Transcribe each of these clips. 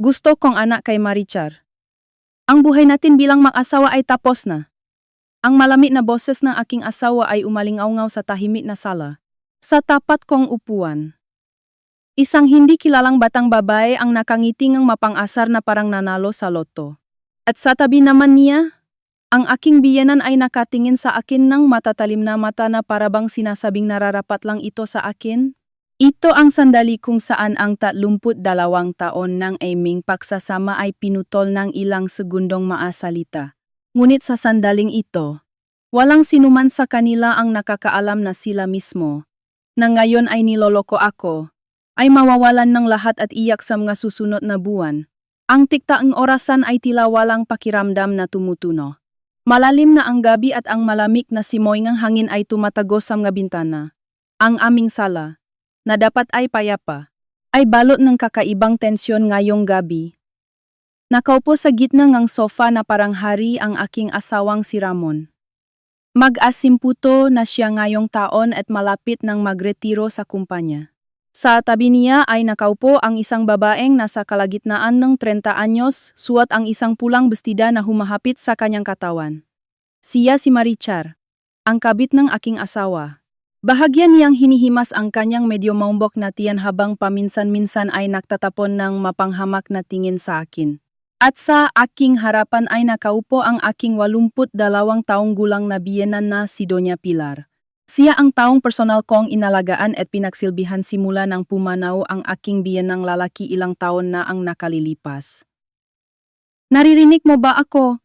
Gusto kong anak kay Marichar. Ang buhay natin bilang mag-asawa ay tapos na. Ang malamig na boses ng aking asawa ay umalingaw-ngaw sa tahimik na sala. Sa tapat kong upuan. Isang hindi kilalang batang babae ang nakangiting ang mapang-asar na parang nanalo sa loto. At sa tabi naman niya, ang aking biyenan ay nakatingin sa akin ng matatalim na mata na parabang sinasabing nararapat lang ito sa akin. Ito ang sandali kung saan ang 32 taon ng aming pagsasama ay pinutol ng ilang segundong maasalita. Ngunit sa sandaling ito, walang sinuman sa kanila ang nakakaalam na sila mismo, na ngayon ay niloloko ako, ay mawawalan ng lahat at iyak sa mga susunod na buwan. Ang tiktaang orasan ay tila walang pakiramdam na tumutuno. Malalim na ang gabi at ang malamig na simoy ng hangin ay tumatagos sa mga bintana. Ang aming sala, na dapat ay payapa, ay balot ng kakaibang tensyon ngayong gabi. Nakaupo sa gitna ng sofa na parang hari ang aking asawang si Ramon. Mag-asimputo na siya ngayong taon at malapit ng magretiro sa kumpanya. Sa tabi niya ay nakaupo ang isang babaeng nasa kalagitnaan ng 30 anyos, suot ang isang pulang bestida na humahapit sa kanyang katawan. Siya si Marichar, ang kabit ng aking asawa. Bahagyan niyang hinihimas ang kanyang medyo maumbok na tiyan habang paminsan-minsan ay nagtatapon ng mapanghamak na tingin sa akin. At sa aking harapan ay nakaupo ang aking 82 taong gulang na biyenan na si Doña Pilar. Siya ang taong personal kong inalagaan at pinagsilbihan simula nang pumanaw ang aking biyenang lalaki ilang taon na ang nakalilipas. Naririnig mo ba ako?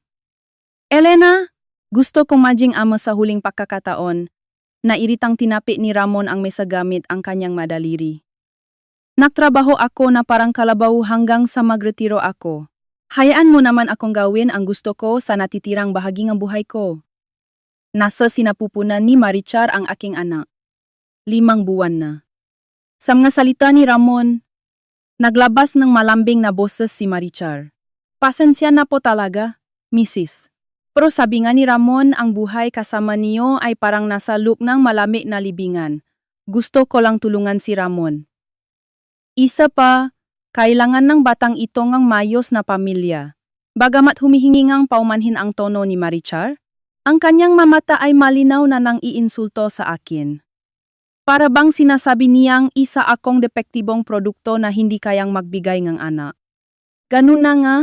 Elena, gusto kong maging ama sa huling pagkakataon. Nairitang tinapi ni Ramon ang mesa gamit ang kanyang madaliri. Nagtrabaho ako na parang kalabaw hanggang sa magretiro ako. Hayaan mo naman akong gawin ang gusto ko sa natitirang bahagi ng buhay ko. Nasa sinapupunan ni Marichar ang aking anak. 5 buwan na. Sa mga salita ni Ramon, naglabas ng malambing na boses si Marichar. Pasensya na po talaga, Mrs. Pero sabi nga ni Ramon, ang buhay kasama niyo ay parang nasa loop ng malamig na libingan. Gusto ko lang tulungan si Ramon. Isa pa, kailangan ng batang ito ng mayos na pamilya. Bagamat humihingi ngang paumanhin ang tono ni Marichar, ang kanyang mamata ay malinaw na nang iinsulto sa akin. Para bang sinasabi niyang isa akong depektibong produkto na hindi kayang magbigay ng anak. Ganun na nga,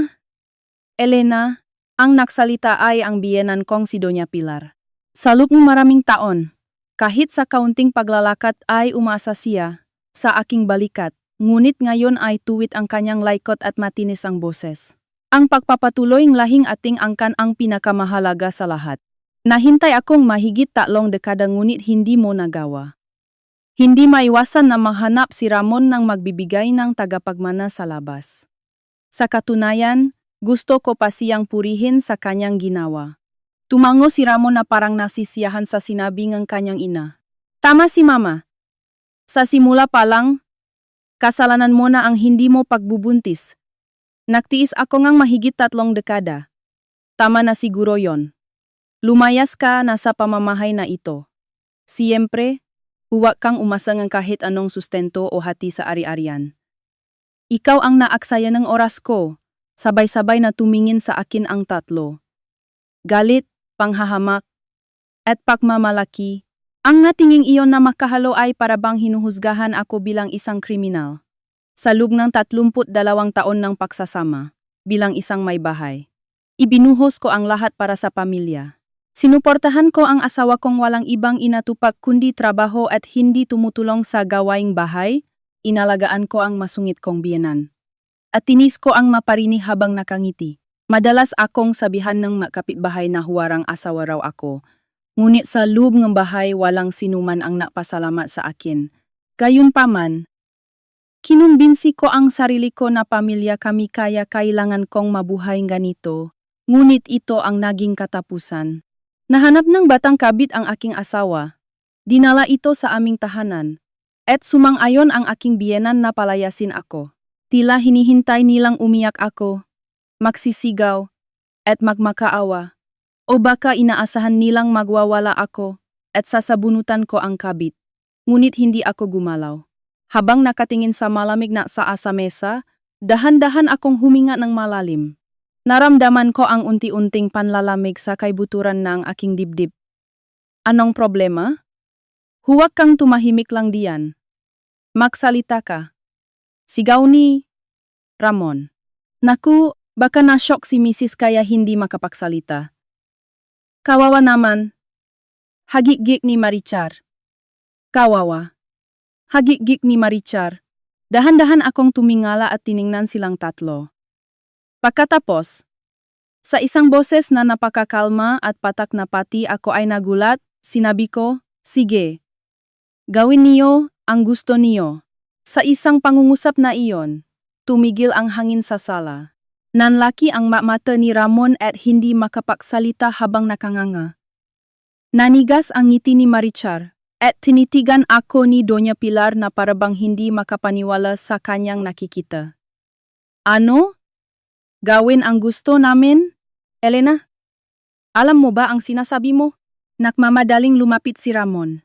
Elena. Ang nagsalita ay ang biyenan kong si Doña Pilar. Sa loob ng maraming taon, kahit sa kaunting paglalakad ay umasa siya sa aking balikat, ngunit ngayon ay tuwid ang kanyang laikot at matinis ang boses. Ang pagpapatuloy ng lahing ating angkan ang pinakamahalaga sa lahat. Nahintay akong mahigit 3 dekada ngunit hindi mo nagawa. Hindi maiwasan na mahanap si Ramon ng magbibigay ng tagapagmana sa labas. Sa katunayan, gusto ko pa siyang purihin sa kanyang ginawa. Tumango si Ramon na parang nasisiyahan sa sinabi ng kanyang ina. Tama si Mama. Sa simula pa lang, kasalanan mo na ang hindi mo pagbubuntis. Nagtiis ako ngang mahigit 3 dekada. Tama na siguro yon. Lumayas ka na sa pamamahay na ito. Siyempre, huwag kang umasa ng kahit anong sustento o hati sa ari-arian. Ikaw ang naaksaya ng oras ko. Sabay-sabay na tumingin sa akin ang 3. Galit, panghahamak, at pagmamalaki. Ang natinging iyon na makahalo ay parabang hinuhusgahan ako bilang isang kriminal. Sa loob ng 32 taon ng pagsasama, bilang isang may bahay. Ibinuhos ko ang lahat para sa pamilya. Sinuportahan ko ang asawa kong walang ibang inatupag kundi trabaho at hindi tumutulong sa gawaing bahay. Inalagaan ko ang masungit kong biyenan. At tinis ko ang maparinig habang nakangiti. Madalas akong sabihan ng kapitbahay na huwarang asawa raw ako. Ngunit sa loob ng bahay walang sinuman ang napasalamat sa akin. Gayunpaman, kinumbinsi ko ang sarili ko na pamilya kami kaya kailangan kong mabuhay ganito. Ngunit ito ang naging katapusan. Nahanap ng batang kabit ang aking asawa. Dinala ito sa aming tahanan. At sumang-ayon ang aking biyenan na palayasin ako. Tila hinihintay nilang umiyak ako, magsisigaw, at magmakaawa. O baka inaasahan nilang magwawala ako at sasabunutan ko ang kabit. Ngunit hindi ako gumalaw. Habang nakatingin sa malamig na saa sa mesa, Dahan-dahan akong huminga ng malalim. Naramdaman ko ang unti-unting panlalamig sa kaibuturan ng aking dibdib. Anong problema? Huwag kang tumahimik lang diyan. Magsalita ka. Sigaw ni Ramon. Naku, baka na-shock si Mrs. kaya hindi makapagsalita. Kawawa naman. Hagik-gik ni Marichar. Kawawa. Hagik-gik ni Marichar. Dahan-dahan akong tumingala at tiningnan silang tatlo. Pagkatapos, sa isang boses na napakakalma at patak na pati ako ay nagulat, sinabi ko, sige. Gawin niyo ang gusto niyo. Sa isang pangungusap na iyon, tumigil ang hangin sa sala. Nanlaki ang mata ni Ramon at hindi makapagsalita habang nakanganga. Nanigas ang ngiti ni Marichar at tinitigan ako ni Doña Pilar na parabang hindi makapaniwala sa kanyang nakikita. Ano? Gawin ang gusto namin? Elena? Alam mo ba ang sinasabi mo? Nakmamadaling lumapit si Ramon.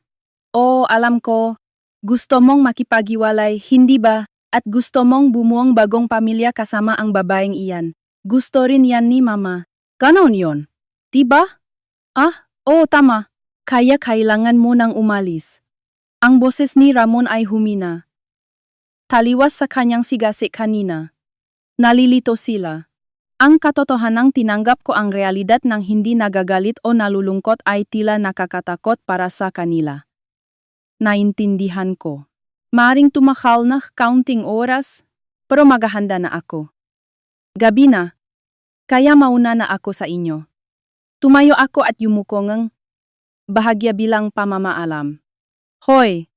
Oo, alam ko. Gusto mong makipaghiwalay, hindi ba? At gusto mong bumuong bagong pamilya kasama ang babaeng iyan. Gusto rin yan ni Mama. Ganon yon. Diba? Oo, tama. Kaya kailangan mo nang umalis. Ang boses ni Ramon ay humina. Taliwas sa kanyang sigasik kanina. Nalilito sila. Ang katotohanang tinanggap ko ang realidad ng hindi nagagalit o nalulungkot ay tila nakakatakot para sa kanila. Naintindihan ko. Maaring tumakal na counting oras, pero maghahanda na ako. Gabi na, kaya mauna na ako sa inyo. Tumayo ako at yumuko ngang bahagya bilang pamamaalam. Hoy!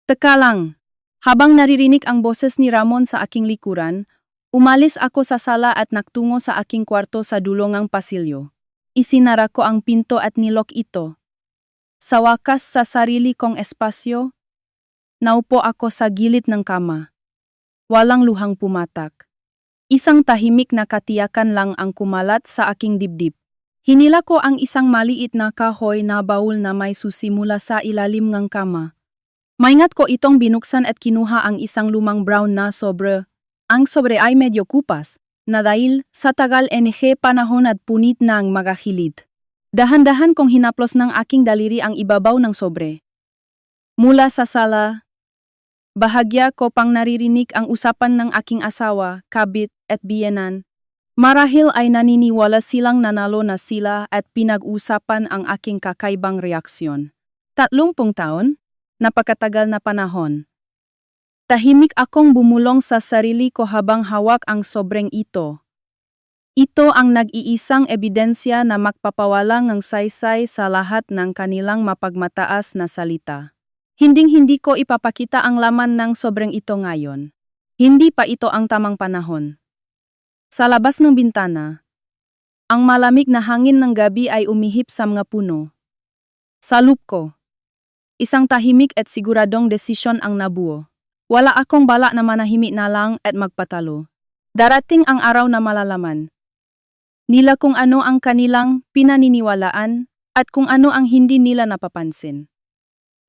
Teka lang! Habang naririnig ang boses ni Ramon sa aking likuran, umalis ako sa sala at naktungo sa aking kwarto sa dulongang pasilyo. Isinara ko ang pinto at nilok ito. Sa wakas sa sarili kong espasyo, naupo ako sa gilid ng kama. Walang luhang pumatak. Isang tahimik na katiyakan lang ang kumalat sa aking dibdib. Hinila ko ang isang maliit na kahoy na baul na may susi mula sa ilalim ng kama. Maingat ko itong binuksan at kinuha ang isang lumang brown na sobre. Ang sobre ay medyo kupas, na dahil sa tagal panahon at punit ng magahilid. Dahan-dahan kong hinaplos ng aking daliri ang ibabaw ng sobre. Mula sa sala, bahagya ko pang naririnig ang usapan ng aking asawa, kabit at biyenan. Marahil ay naniniwala silang nanalo na sila at pinag-usapan ang aking kakaibang reaksyon. 30 taon? Napakatagal na panahon. Tahimik akong bumulong sa sarili ko habang hawak ang sobreng ito. Ito ang nag-iisang ebidensya na magpapawalang ng saysay sa lahat ng kanilang mapagmataas na salita. Hinding-hindi ko ipapakita ang laman ng sobreng ito ngayon. Hindi pa ito ang tamang panahon. Sa labas ng bintana, ang malamig na hangin ng gabi ay umihip sa mga puno. Sa loop ko, isang tahimik at siguradong desisyon ang nabuo. Wala akong balak na manahimik na lang at magpatalo. Darating ang araw na malalaman nila kung ano ang kanilang pinaniniwalaan at kung ano ang hindi nila napapansin.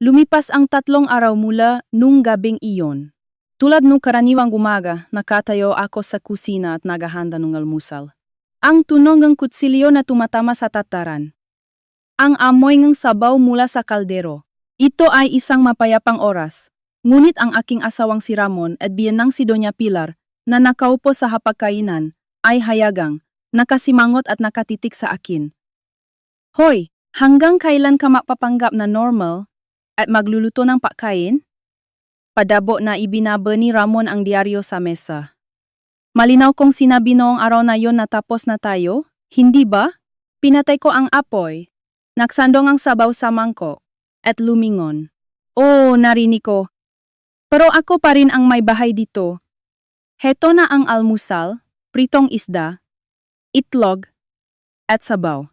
Lumipas ang 3 araw mula nung gabing iyon. Tulad nung karaniwang umaga, nakatayo ako sa kusina at naghahanda ng almusal. Ang tunog ng kutsilyo na tumatama sa tataran. Ang amoy ng sabaw mula sa kaldero. Ito ay isang mapayapang oras. Ngunit ang aking asawang si Ramon at biyenang si Doña Pilar na nakaupo sa hapagkainan ay hayagang, nakasimangot at nakatitik sa akin. Hoy, hanggang kailan ka mapapanggap na normal at magluluto ng pagkain? Padabo na ibinaba ni Ramon ang diaryo sa mesa. Malinaw kong sinabi noong araw na yon na tapos na tayo, hindi ba? Pinatay ko ang apoy. Nagsandong ang sabaw sa mangkok at lumingon. Oo, narinig ko. Pero ako pa rin ang may bahay dito. Heto na ang almusal, pritong isda, itlog, at sabaw.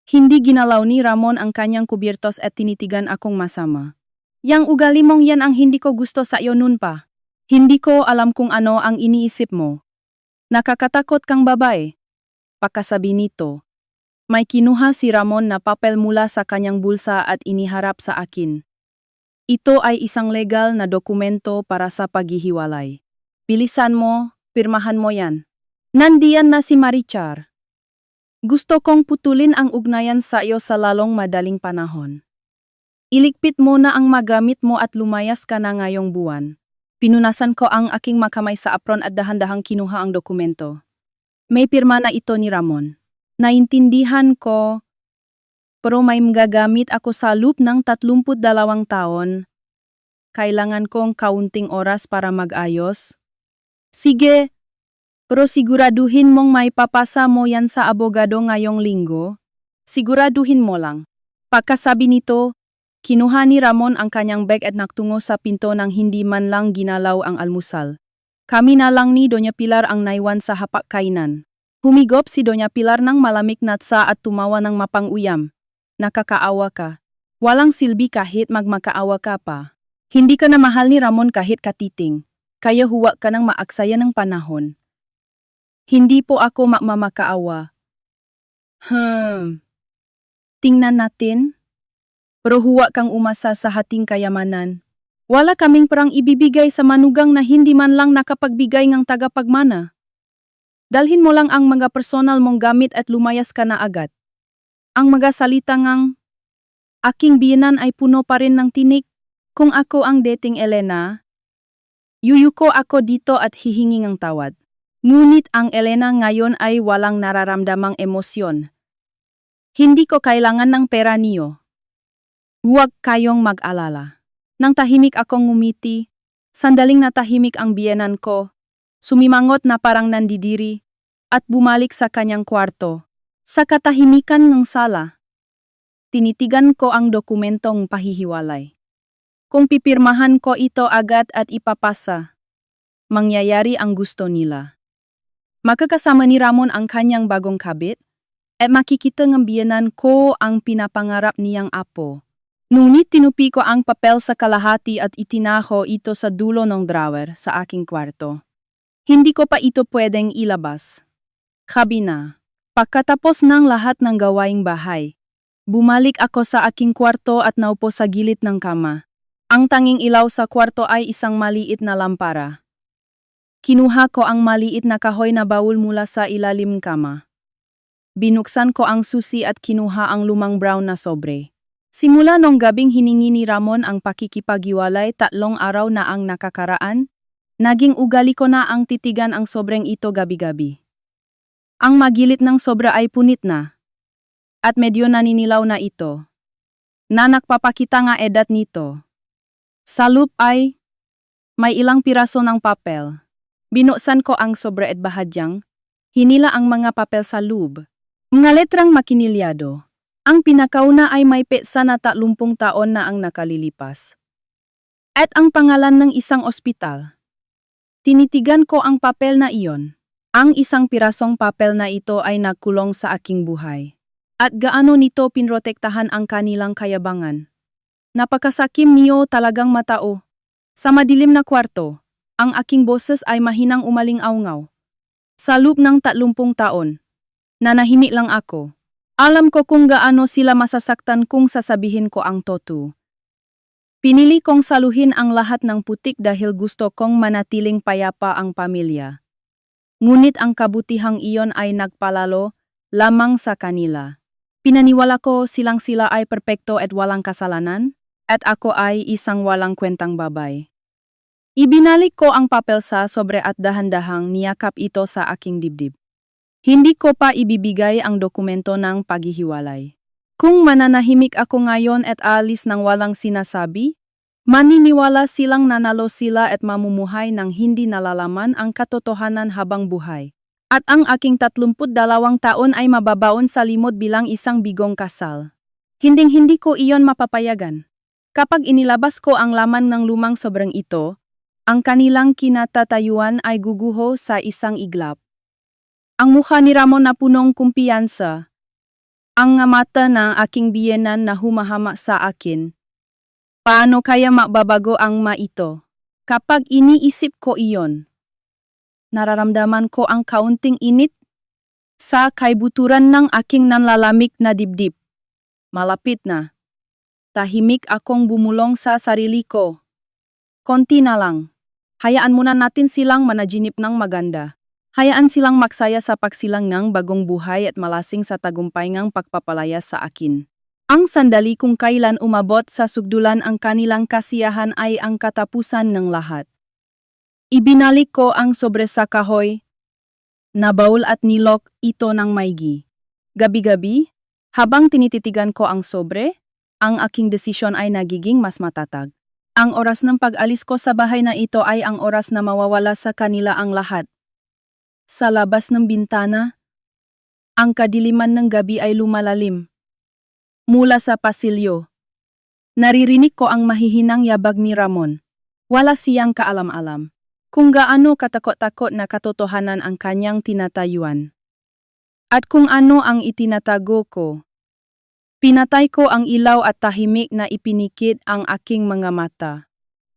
Hindi ginalaw ni Ramon ang kanyang kubiertos at tinitigan akong masama. Yang ugali mong yan ang hindi ko gusto sa iyo nun pa. Hindi ko alam kung ano ang iniisip mo. Nakakatakot kang babae. Pagkasabi nito, may kinuha si Ramon na papel mula sa kanyang bulsa at iniharap sa akin. Ito ay isang legal na dokumento para sa paghihiwalay. Bilisan mo, pirmahan mo yan. Nandiyan na si Marichar. Gusto kong putulin ang ugnayan sa iyo sa lalong madaling panahon. Iligpit mo na ang magamit mo at lumayas ka na ngayong buwan. Pinunasan ko ang aking makamay sa apron at dahan-dahang kinuha ang dokumento. May pirma na ito ni Ramon. Naintindihan ko, pero may magagamit ako sa loop ng 32 taon. Kailangan kong kaunting oras para mag-ayos. Sige, pero siguraduhin mong may papasa mo yan sa abogado ngayong linggo. Siguraduhin mo lang. Pagkasabi nito, kinuha ni Ramon ang kanyang bag at nagtungo sa pinto nang hindi man lang ginalaw ang almusal. Kami na lang ni Doña Pilar ang naiwan sa hapag-kainan. Humigop si Doña Pilar ng malamig na tsa at tumawa ng mapang-uyam. Nakakaawa ka. Walang silbi kahit magmakaawa ka pa. Hindi ka na mahal ni Ramon kahit katiting. Kaya huwag ka nang maaksaya ng panahon. Hindi po ako makakaawa. Tingnan natin. Pero huwag kang umasa sa hating kayamanan. Wala kaming perang ibibigay sa manugang na hindi man lang nakapagbigay ng tagapagmana. Dalhin mo lang ang mga personal mong gamit at lumayas ka na agad. Ang mga salita ngang, aking biyenan ay puno pa rin ng tinik. Kung ako ang dating Elena, yuyuko ako dito at hihingi ng tawad. Ngunit ang Elena ngayon ay walang nararamdamang emosyon. Hindi ko kailangan ng pera niyo. Huwag kayong mag-alala. Nang tahimik akong ngumiti, sandaling natahimik ang biyenan ko, sumimangot na parang nandidiri, at bumalik sa kanyang kwarto. Sa katahimikan ng sala, tinitigan ko ang dokumentong pahihiwalay. Kung pipirmahan ko ito agad at ipapasa, mangyayari ang gusto nila. Makakasama ni Ramon ang kanyang bagong kabit, at makikita ng biyenan ko ang pinapangarap niyang apo. Ngunit tinupi ko ang papel sa kalahati at itinaho ito sa dulo ng drawer sa aking kwarto. Hindi ko pa ito pwedeng ilabas. Kabi na. Pagkatapos ng lahat ng gawaing bahay, bumalik ako sa aking kwarto at naupo sa gilid ng kama. Ang tanging ilaw sa kwarto ay isang maliit na lampara. Kinuha ko ang maliit na kahoy na bawol mula sa ilalim kama. Binuksan ko ang susi at kinuha ang lumang brown na sobre. Simula nung gabing hiningi ni Ramon ang pakikipaghiwalay 3 araw na ang nakakaraan, naging ugali ko na ang titigan ang sobreng ito gabi-gabi. Ang magilit ng sobra ay punit na. At medyo naninilaw na ito. Na nagpapakita nga edad nito. Sa loop ay may ilang piraso ng papel. Binuksan ko ang sobre at bahadyang hinila ang mga papel sa loob. Mga letrang makinilyado. Ang pinakauna ay may petsa na 30 taon na ang nakalilipas. At ang pangalan ng isang ospital. Tinitigan ko ang papel na iyon. Ang isang pirasong papel na ito ay nagkulong sa aking buhay. At gaano nito pinrotektahan ang kanilang kayabangan. Napakasakim niyo talagang matao. Sa madilim na kwarto, ang aking boses ay mahinang umaling-awngaw. Sa loob ng 30 taon, nanahimik lang ako. Alam ko kung gaano sila masasaktan kung sasabihin ko ang totoo. Pinili kong saluhin ang lahat ng putik dahil gusto kong manatiling payapa ang pamilya. Ngunit ang kabutihang iyon ay nagpalalo lamang sa kanila. Pinaniwala ko sila ay perpekto at walang kasalanan, at ako ay isang walang kwentang babay. Ibinalik ko ang papel sa sobre at dahan-dahang niyakap ito sa aking dibdib. Hindi ko pa ibibigay ang dokumento ng paghihiwalay. Kung mananahimik ako ngayon at alis ng walang sinasabi, maniniwala silang nanalo sila at mamumuhay ng hindi nalalaman ang katotohanan habang buhay. At ang aking 32 taon ay mababaon sa limot bilang isang bigong kasal. Hinding-hindi ko iyon mapapayagan. Kapag inilabas ko ang laman ng lumang sobrang ito, ang kanilang kinatatayuan ay guguho sa isang iglap. Ang mukha ni Ramon na punong kumpiyansa. Ang mata ng aking biyenan na humahama sa akin. Paano kaya mababago ang ito? Kapag iniisip ko iyon, nararamdaman ko ang kaunting init sa kaibuturan ng aking nanlalamig na dibdib. Malapit na. Tahimik akong bumulong sa sarili ko. Konti na lang. Hayaan muna natin silang managinip ng maganda. Hayaan silang maksaya sa pagsilang ng bagong buhay at malasing sa tagumpay ngang pagpapalaya sa akin. Ang sandali kung kailan umabot sa sugdulan ang kanilang kasiyahan ay ang katapusan ng lahat. Ibinalik ko ang sobre sa kahoy, nabaul at nilok ito ng maigi. Gabi-gabi, habang tinititigan ko ang sobre, ang aking desisyon ay nagiging mas matatag. Ang oras ng pag-alis ko sa bahay na ito ay ang oras na mawawala sa kanila ang lahat. Sa labas ng bintana, ang kadiliman ng gabi ay lumalalim. Mula sa pasilyo, naririnig ko ang mahihinang yabag ni Ramon. Wala siyang kaalam-alam kung gaano katakot-takot na katotohanan ang kanyang tinatayuan. At kung ano ang itinatago ko. Pinatay ko ang ilaw at tahimik na ipinikit ang aking mga mata.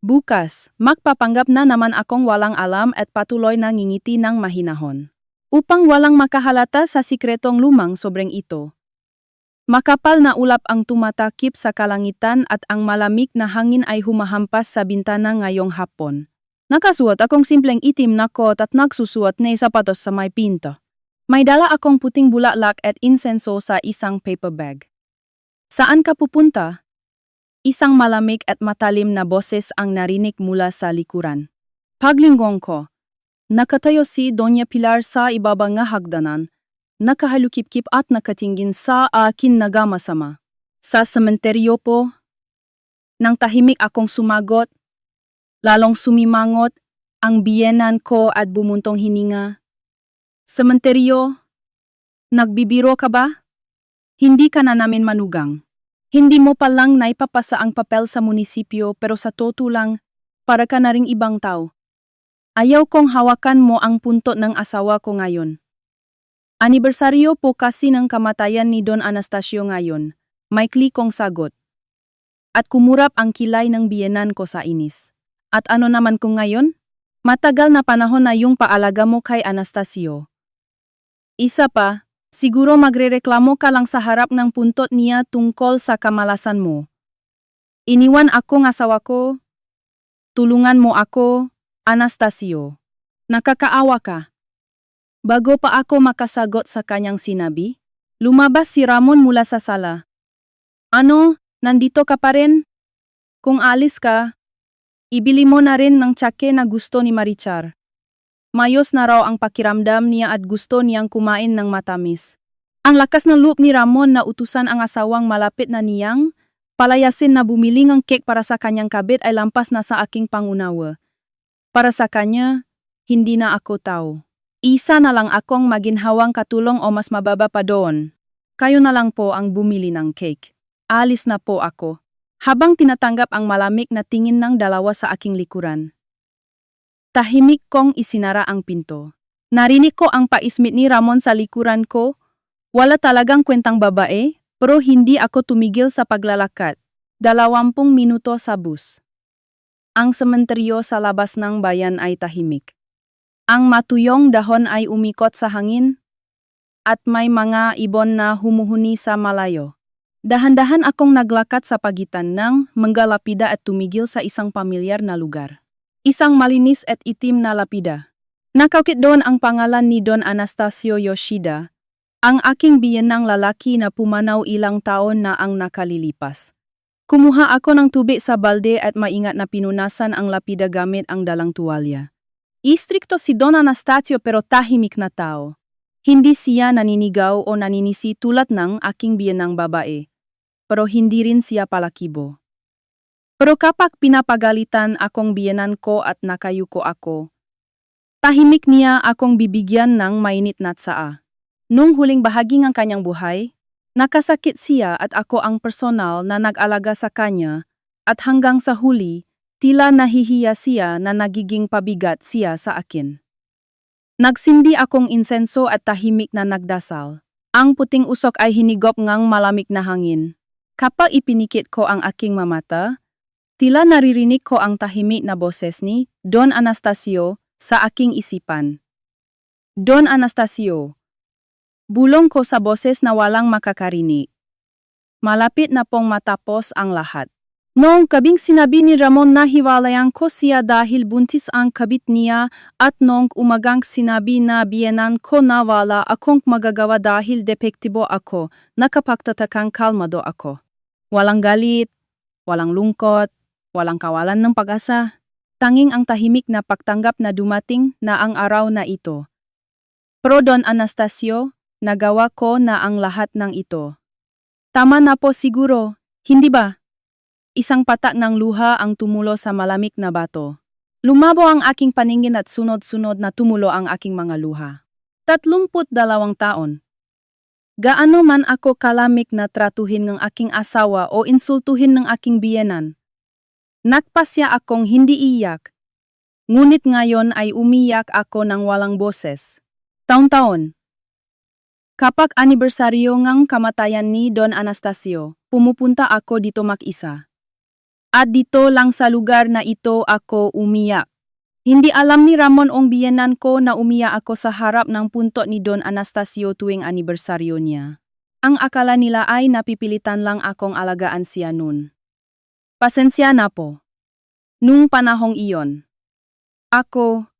Bukas, magpapanggap na naman akong walang alam at patuloy na ngingiti ng mahinahon. Upang walang makahalata sa sikretong lumang sobrang ito. Makapal na ulap ang tumatakip sa kalangitan at ang malamig na hangin ay humahampas sa bintana ngayong hapon. Nakasuot akong simpleng itim na coat at nagsusuot na sapatos sa may pinto. May dala akong puting bulaklak at insenso sa isang paper bag. Saan ka pupunta? Isang malamig at matalim na boses ang narinig mula sa likuran. Paglingon ko, nakatayo si Doña Pilar sa ibaba nga hagdanan. Nakahalukip-kip at nakatingin sa akin nagamasama. Sa sementeryo po, nang tahimik akong sumagot, lalong sumimangot ang biyenan ko at bumuntong hininga. Sementeryo, nagbibiro ka ba? Hindi ka na namin manugang. Hindi mo palang naipapasa ang papel sa munisipyo pero sa totoo lang, para ka na ring ibang tao. Ayaw kong hawakan mo ang punto ng asawa ko ngayon. Anibersaryo po kasi ng kamatayan ni Don Anastasio ngayon, maikli kong sagot. At kumurap ang kilay ng biyenan ko sa inis. At ano naman kung ngayon? Matagal na panahon na yung paalaga mo kay Anastasio. Isa pa, siguro magrereklamo ka lang sa harap ng puntot niya tungkol sa kamalasan mo. Iniwan ako ng asawa ko. Tulungan mo ako, Anastasio. Nakakaawa ka. Bago pa ako makasagot sa kanyang sinabi, lumabas si Ramon mula sa sala. Ano, nandito ka pa rin? Kung alis ka, ibili mo na rin ng tsake na gusto ni Marichar. Mayos na raw ang pakiramdam niya at gusto niyang kumain ng matamis. Ang lakas ng loob ni Ramon na utusan ang asawang malapit na niyang palayasin na bumili ng cake para sa kanyang kabit ay lampas na sa aking pangunawa. Para sa kanya, hindi na ako tao. Isa na lang akong maginhawang katulong o mas mababa pa doon. Kayo na lang po ang bumili ng cake. Alis na po ako. Habang tinatanggap ang malamig na tingin ng dalawa sa aking likuran. Tahimik kong isinara ang pinto. Narinig ko ang paismit ni Ramon sa likuran ko. Wala talagang kwentang babae, pero hindi ako tumigil sa paglalakad. 20 minuto sa bus. Ang sementeryo sa labas ng bayan ay tahimik. Ang matuyong dahon ay umikot sa hangin at may mga ibon na humuhuni sa malayo. Dahan-dahan akong naglakad sa pagitan ng mga lapida at tumigil sa isang pamilyar na lugar. Isang malinis at itim na lapida. Nakaukit doon ang pangalan ni Don Anastasio Yoshida, ang aking biyenang lalaki na pumanaw ilang taon na ang nakalilipas. Kumuha ako ng tubig sa balde at maingat na pinunasan ang lapida gamit ang dalang tuwalya. Istrikto si Don Anastasio pero tahimik na tao. Hindi siya naninigaw o naninisi tulad ng aking biyenang babae. Pero hindi rin siya palakibo. Pero kapag pinapagalitan akong biyenan ko at nakayuko ako, tahimik niya akong bibigyan ng mainit na tsaa. Nung huling bahagi ng kanyang buhay, nakasakit siya at ako ang personal na nag-alaga sa kanya at hanggang sa huli, tila nahihiya siya na nagiging pabigat siya sa akin. Nagsindi akong insenso at tahimik na nagdasal. Ang puting usok ay hinigop ngang malamig na hangin. Kapag ipinikit ko ang aking mamata, tila naririnig ko ang tahimik na boses ni Don Anastasio sa aking isipan. Don Anastasio. Bulong ko sa boses na walang makakarinig. Malapit na pong matapos ang lahat. Noong gabing sinabi ni Ramon na hiwalayan ko siya dahil buntis ang kabit niya at noong umagang sinabi na biyenan ko na wala akong magagawa dahil depektibo ako, nakapagtatakang kalmado ako. Walang galit, walang lungkot, walang kawalan ng pag-asa. Tanging ang tahimik na pagtanggap na dumating na ang araw na ito. Pero Don Anastasio, nagawa ko na ang lahat ng ito. Tama na po siguro, hindi ba? Isang patak ng luha ang tumulo sa malamig na bato. Lumabo ang aking paningin at sunod-sunod na tumulo ang aking mga luha. 32 taon. Gaano man ako kalamig na tratuhin ng aking asawa o insultuhin ng aking biyenan. Nagpasya akong hindi iyak. Ngunit ngayon ay umiyak ako ng walang boses. Taon-taon. Kapag anibersaryo ng kamatayan ni Don Anastasio, pumupunta ako dito mag-isa. At dito lang sa lugar na ito ako umiyak. Hindi alam ni Ramon ong biyenan ko na umiyak ako sa harap ng punto ni Don Anastasio tuwing anibersaryo niya. Ang akala nila ay napipilitan lang akong alagaan siya nun. Pasensya na po. Nung panahong iyon. Ako,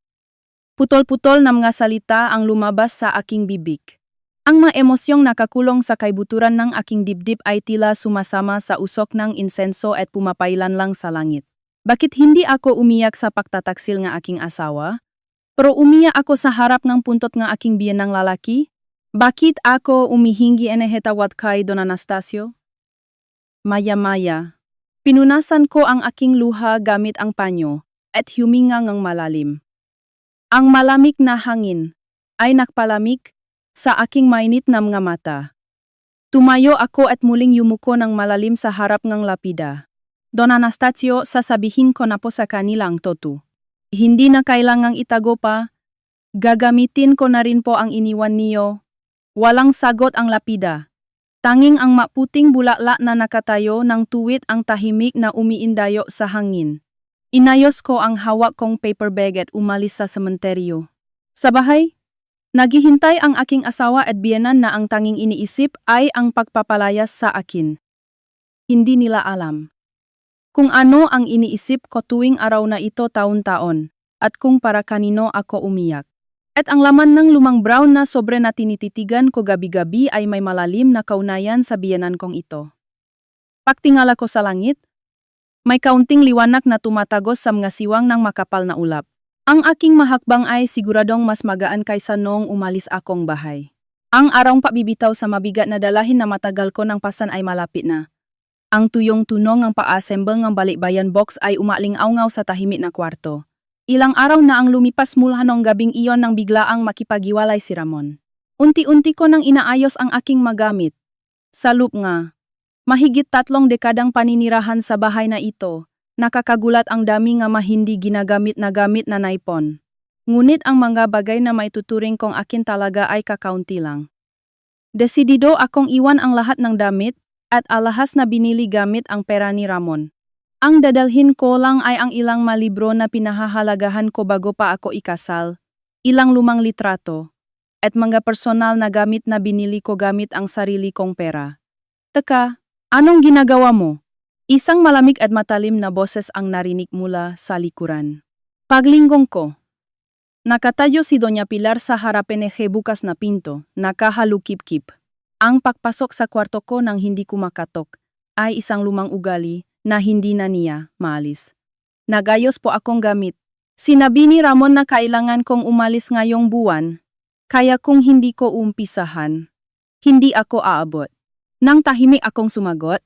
putol-putol na mga salita ang lumabas sa aking bibig. Ang mga emosyong nakakulong sa kaibuturan ng aking dibdib ay tila sumasama sa usok ng insenso at pumapailan lang sa langit. Bakit hindi ako umiyak sa pagtataksil ng aking asawa? Pero umiyak ako sa harap ng puntot ng aking biyenang lalaki? Bakit ako umihingi enehetawat kay Don Anastasio? Maya-maya, pinunasan ko ang aking luha gamit ang panyo at huminga ng malalim. Ang malamig na hangin ay nakpalamig sa aking mainit na mga mata. Tumayo ako at muling yumuko ng malalim sa harap ng lapida. Don Anastasio, sasabihin ko na po sa kanilang totoo. Hindi na kailangang itago pa. Gagamitin ko na rin po ang iniwan niyo. Walang sagot ang lapida. Tanging ang maputing bulaklak na nakatayo ng tuwid ang tahimik na umiindayo sa hangin. Inayos ko ang hawak kong paper bag at umalis sa sementeryo. Sa bahay, naghihintay ang aking asawa at biyenan na ang tanging iniisip ay ang pagpapalayas sa akin. Hindi nila alam kung ano ang iniisip ko tuwing araw na ito taon-taon at kung para kanino ako umiyak. At ang laman ng lumang brown na sobre na tinititigan ko gabi-gabi ay may malalim na kaunayan sa biyenan kong ito. Pagtingala ko sa langit, may kaunting liwanag na tumatagos sa mga siwang ng makapal na ulap. Ang aking mahakbang ay siguradong mas magaan kaysa noong umalis akong bahay. Ang arang pabibitaw sa mabigat na dalahin na matagal ko ng pasan ay malapit na. Ang tuyong tunong ng pa-assemble ng balikbayan box ay umaling-awngaw sa tahimik na kwarto. Ilang araw na ang lumipas mula noong gabing iyon nang biglaang makipaghiwalay si Ramon. Unti-unti ko nang inaayos ang aking magamit. Sa loop nga, mahigit 3 dekadang paninirahan sa bahay na ito. Nakakagulat ang dami nga hindi ginagamit na gamit na naipon. Ngunit ang mga bagay na maituturing kong akin talaga ay kakaunti lang. Desidido akong iwan ang lahat ng damit at alahas na binili gamit ang pera ni Ramon. Ang dadalhin ko lang ay ang ilang malibro na pinahahalagahan ko bago pa ako ikasal, ilang lumang litrato, at mga personal na gamit na binili ko gamit ang sarili kong pera. Teka, anong ginagawa mo? Isang malamig at matalim na boses ang narinig mula sa likuran. Paglinggong ko. Nakatayo si Doña Pilar sa harapan ng bukas na pinto, nakahalukip-kip. Ang pagpasok sa kwarto ko nang hindi kumakatok ay isang lumang ugali na hindi na niya maalis. Nagayos po akong gamit. Sinabi ni Ramon na kailangan kong umalis ngayong buwan, kaya kung hindi ko umpisahan, hindi ako aabot. Nang tahimik akong sumagot,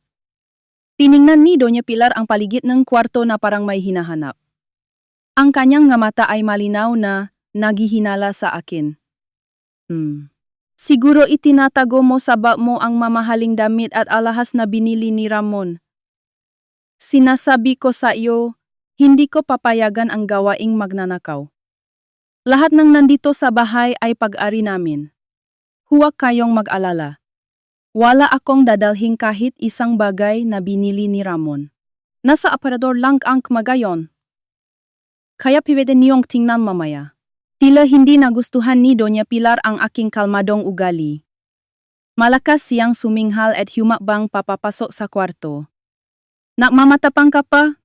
tiningnan ni Doña Pilar ang paligid ng kwarto na parang may hinahanap. Ang kanyang nga mata ay malinaw na naghihinala sa akin. Siguro itinatago mo sa bag mo ang mamahaling damit at alahas na binili ni Ramon. Sinasabi ko sa iyo, hindi ko papayagan ang gawaing magnanakaw. Lahat ng nandito sa bahay ay pag-ari namin. Huwag kayong mag-alala. Wala akong dadalhin kahit isang bagay na binili ni Ramon. Nasa aparador lang ang magayon. Kaya pwede niyong tingnan mamaya. Tila hindi nagustuhan ni Doña Pilar ang aking kalmadong ugali. Malakas siyang suminghal at humakbang papapasok sa kwarto. Nakmamatapang ka pa?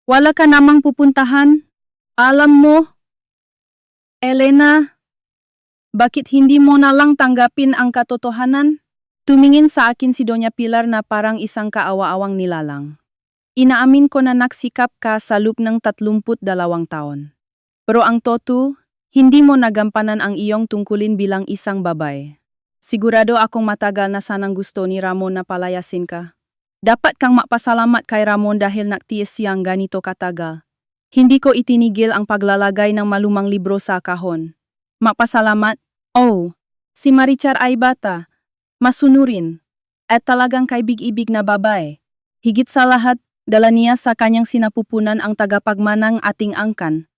Wala ka namang pupuntahan? Alam mo, Elena, bakit hindi mo na lang tanggapin ang katotohanan? Tumingin sa akin si Doña Pilar na parang isang kaawa-awang nilalang. Inaamin ko na naksikap ka sa loob ng 32 taon. Pero ang totoo, hindi mo nagampanan ang iyong tungkulin bilang isang babae. Sigurado akong matagal na sanang gusto ni Ramon na palayasin ka. Dapat kang magpasalamat kay Ramon dahil naktiis siyang ganito katagal. Hindi ko itinigil ang paglalagay ng malumang libro sa kahon. Magpasalamat? Oh, si Marichar ay bata, masunurin, at talagang kaibig-ibig na babae. Higit sa lahat, dala niya sa kanyang sinapupunan ang tagapagmanang ating angkan.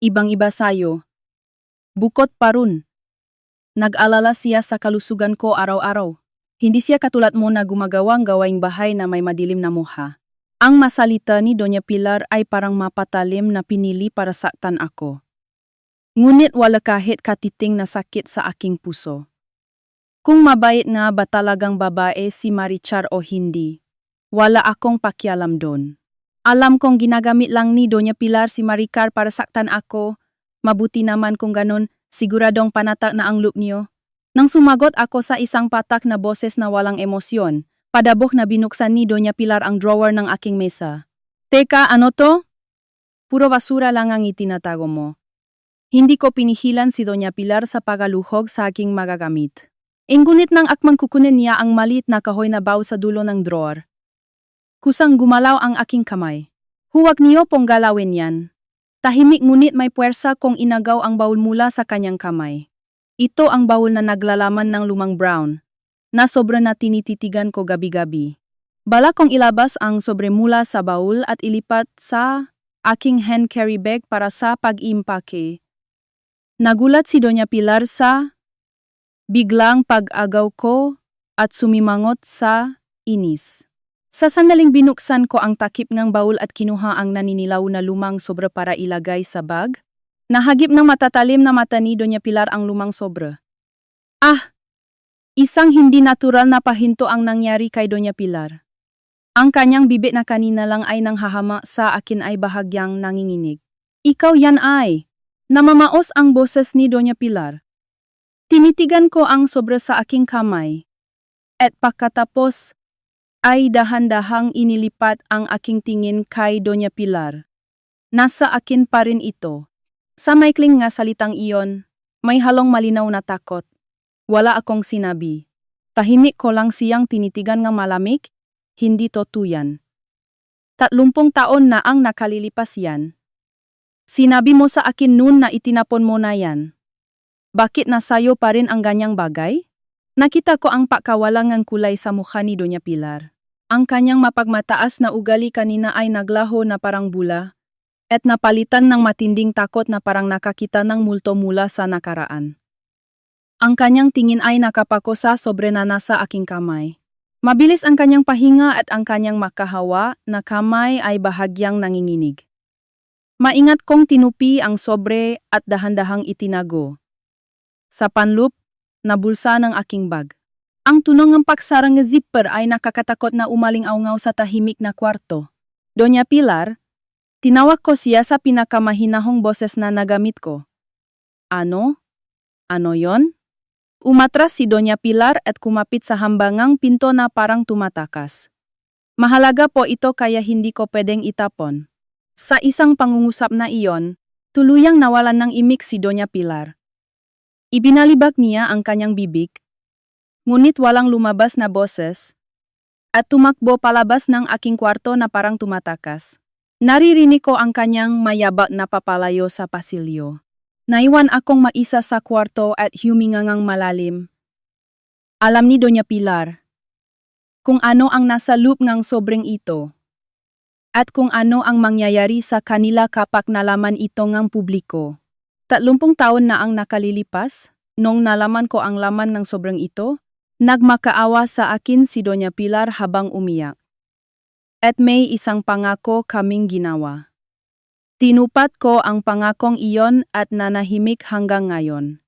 Ibang-iba sayo. Bukod pa ron. Nag-alala siya sa kalusugan ko araw-araw. Hindi siya katulad mo na gumagawang gawaing bahay na may madilim na mukha. Ang masalita ni Doña Pilar ay parang mapatalim na pinili para saktan ako. Ngunit wala kahit katiting na sakit sa aking puso. Kung mabait nga ba talagang babae si Marichar o hindi, wala akong pakialam doon. Alam kong ginagamit lang ni Doña Pilar si Maricar para saktan ako. Mabuti naman kung ganon, siguradong panatak na ang loob niyo. Nang sumagot ako sa isang patak na boses na walang emosyon, padabok na binuksan ni Doña Pilar ang drawer ng aking mesa. Teka, ano to? Puro basura lang ang itinatago mo. Hindi ko pinihilan si Doña Pilar sa pagaluhog sa aking magagamit. Ngunit nang akmang kukunin niya ang maliit na kahoy na baw sa dulo ng drawer. Kusang gumalaw ang aking kamay. Huwag niyo pong galawin yan. Tahimik ngunit may puwersa kong inagaw ang baul mula sa kanyang kamay. Ito ang baul na naglalaman ng lumang brown, na sobra na tinititigan ko gabi-gabi. Bala kong ilabas ang sobre mula sa baul at ilipat sa aking hand carry bag para sa pag-impake. Nagulat si Doña Pilar sa biglang pag-agaw ko at sumimangot sa inis. Sa sandaling binuksan ko ang takip ng baul at kinuha ang naninilaw na lumang sobra para ilagay sa bag. Nahagip ng matatalim na mata ni Doña Pilar ang lumang sobra. Isang hindi natural na pahinto ang nangyari kay Doña Pilar. Ang kanyang bibig na kanina lang ay nanghahama sa akin ay bahagyang nanginginig. Ikaw yan ay. Namamaos ang boses ni Doña Pilar. Tinitigan ko ang sobra sa aking kamay. At pagkatapos, ay dahan-dahang inilipat ang aking tingin kay Doña Pilar. Nasa akin pa rin ito. Sa maikling nga salitang iyon, may halong malinaw na takot. Wala akong sinabi. Tahimik ko lang siyang tinitigan ng malamig, hindi totoo yan. 30 taon na ang nakalilipas yan. Sinabi mo sa akin noon na itinapon mo na yan. Bakit nasayo pa rin ang ganyang bagay? Nakita ko ang pagkawalangang kulay sa mukha ni Doña Pilar. Ang kanyang mapagmataas na ugali kanina ay naglaho na parang bula, at napalitan ng matinding takot na parang nakakita ng multo mula sa nakaraan. Ang kanyang tingin ay nakapako sa sobre na nasa aking kamay. Mabilis ang kanyang pahinga at ang kanyang makahawa na kamay ay bahagyang nanginginig. Maingat kong tinupi ang sobre at dahan-dahang itinago sa panloop na bulsa ng aking bag. Ang tunong ng pagsarang ng zipper ay nakakatakot na umaling-aungaw sa tahimik na kwarto. Doña Pilar, tinawag ko siya sa pinakamahinahong boses na nagamit ko. Ano? Ano yon? Umatras si Doña Pilar at kumapit sa hambangang pinto na parang tumatakas. Mahalaga po ito kaya hindi ko pwedeng itapon. Sa isang pangungusap na iyon, tuluyang nawalan ng imik si Doña Pilar. Ibinalibag niya ang kanyang bibig, ngunit walang lumabas na boses, at tumakbo palabas ng aking kwarto na parang tumatakas. Naririnig ko ang kanyang mayabak na papalayo sa pasilyo. Naiwan akong maisa sa kwarto at humingangang malalim. Alam ni Doña Pilar kung ano ang nasa loob ng sobrang ito, at kung ano ang mangyayari sa kanila kapag nalaman ito ng publiko. 30 taon na ang nakalilipas, nung nalaman ko ang laman ng sobrang ito, nagmakaawa sa akin si Doña Pilar habang umiyak. At may isang pangako kaming ginawa. Tinupad ko ang pangakong iyon at nanahimik hanggang ngayon.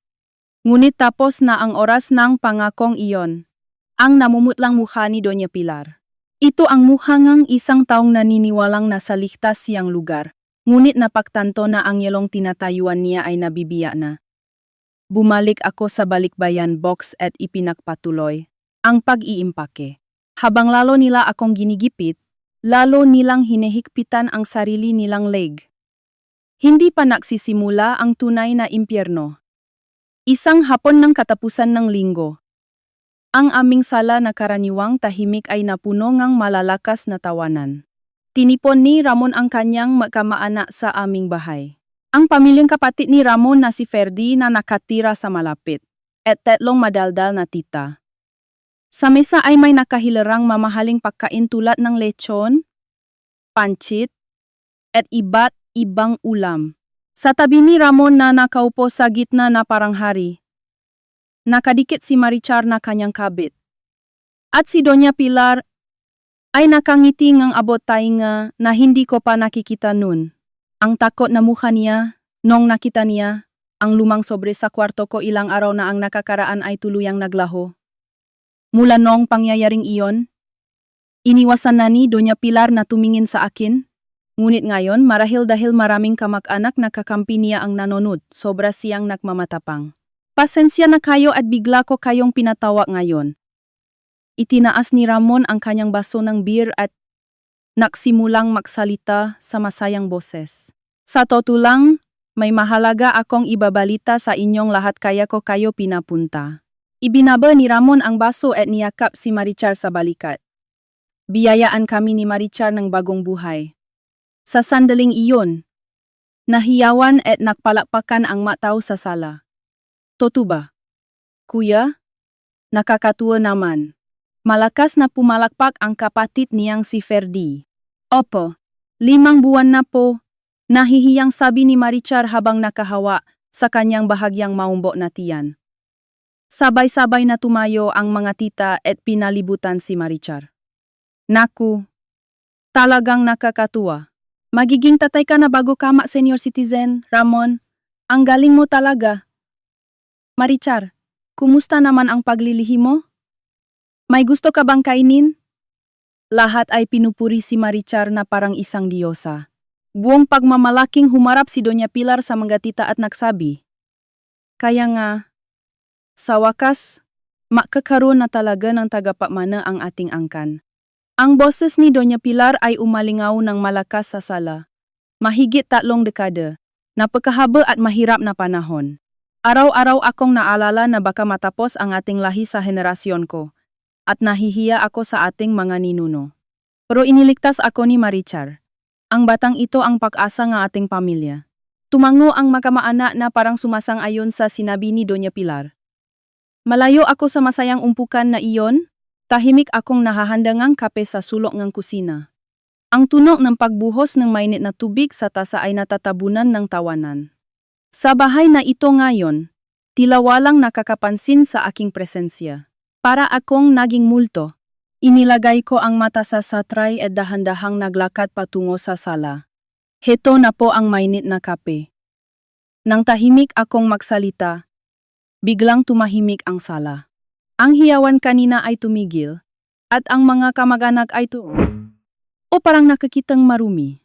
Ngunit tapos na ang oras ng pangakong iyon. Ang namumutlang mukha ni Doña Pilar. Ito ang muhangang isang taong naniniwalang nasa ligtas siyang lugar, ngunit napagtanto na ang yelong tinatayuan niya ay nabibiya na. Bumalik ako sa balikbayan box at ipinagpatuloy ang pag-iimpake. Habang lalo nila akong ginigipit, lalo nilang hinihigpitan ang sarili nilang leg. Hindi pa nagsisimula ang tunay na impyerno. Isang hapon ng katapusan ng linggo. Ang aming sala na karaniwang tahimik ay napuno ng malalakas na tawanan. Tinipon ni Ramon ang kanyang magkamaanak sa aming bahay. Ang pamilyang kapatid ni Ramon na si Ferdy na nakatira sa malapit, at 3 madaldal na tita. Sa mesa ay may nakahilarang mamahaling pagkain tulad ng lechon, pancit, at iba't ibang ulam. Sa tabi ni Ramon na nakaupo sa gitna na parang hari, nakadikit si Marichar na kanyang kabit. At si Doña Pilar ay nakangiti ngang abot tainga na hindi ko pa nakikita nun. Ang takot na mukha niya, nung nakita niya, ang lumang sobre sa kwarto ko ilang araw na ang nakakaraan ay tuluyang naglaho. Mula nung pangyayaring iyon, iniwasan na ni Doña Pilar na tumingin sa akin. Ngunit ngayon, marahil dahil maraming kamag-anak na kakampi niya ang nanonood, sobra siyang nagmamatapang. Pasensya na kayo at bigla ko kayong pinatawa ngayon. Itinaas ni Ramon ang kanyang baso ng beer at nagsimulang magsalita sa masayang boses. Sa totoo lang, may mahalaga akong ibabalita sa inyong lahat kaya ko kayo pinapunta. Ibinaba ni Ramon ang baso at niyakap si Marichar sa balikat. Biyayaan kami ni Marichar ng bagong buhay. Sa sandaling iyon, nahiyawan at nagpalakpakan ang mataw sa sala. Totoo ba? Kuya? Nakakatuwa naman. Malakas na pumalakpak ang kapatid niyang si Ferdy. Opo, 5 buwan na po, nahihiyang sabi ni Marichar habang nakahawa sa kanyang bahagyang maumbo na tiyan. Sabay-sabay na tumayo ang mga tita at pinalibutan si Marichar. Naku, talagang nakakatuwa. Magiging tatay ka na bago ka senior citizen, Ramon. Ang galing mo talaga. Marichar, kumusta naman ang paglilihi mo? May gusto ka bang kainin? Lahat ay pinupuri si Marichar na parang isang diyosa. Buong pagmamalaking humarap si Doña Pilar sa mga tita at nagsabi, kaya nga, sa wakas, makakaroon na talaga ng tagapamana ang ating angkan. Ang boses ni Doña Pilar ay umalingaw ng malakas sa sala. Mahigit 3 dekada, napakahaba at mahirap na panahon. Araw-araw akong naalala na baka matapos ang ating lahi sa henerasyon ko, at nahihiya ako sa ating mga ninuno. Pero iniligtas ako ni Marichar. Ang batang ito ang pag-asa ng ating pamilya. Tumango ang makamaanak na parang sumasang-ayon sa sinabi ni Doña Pilar. Malayo ako sa masayang umpukan na iyon, tahimik akong nahahanda ng kape sa sulok ng kusina. Ang tunog ng pagbuhos ng mainit na tubig sa tasa ay natatabunan ng tawanan. Sa bahay na ito ngayon, tila walang nakakapansin sa aking presensya. Para akong naging multo. Inilagay ko ang mata sa satray at dahan-dahang naglakad patungo sa sala. Heto na po ang mainit na kape. Nang tahimik akong magsalita, biglang tumahimik ang sala. Ang hiyawan kanina ay tumigil, at ang mga kamag-anak ay o parang nakakitang marumi.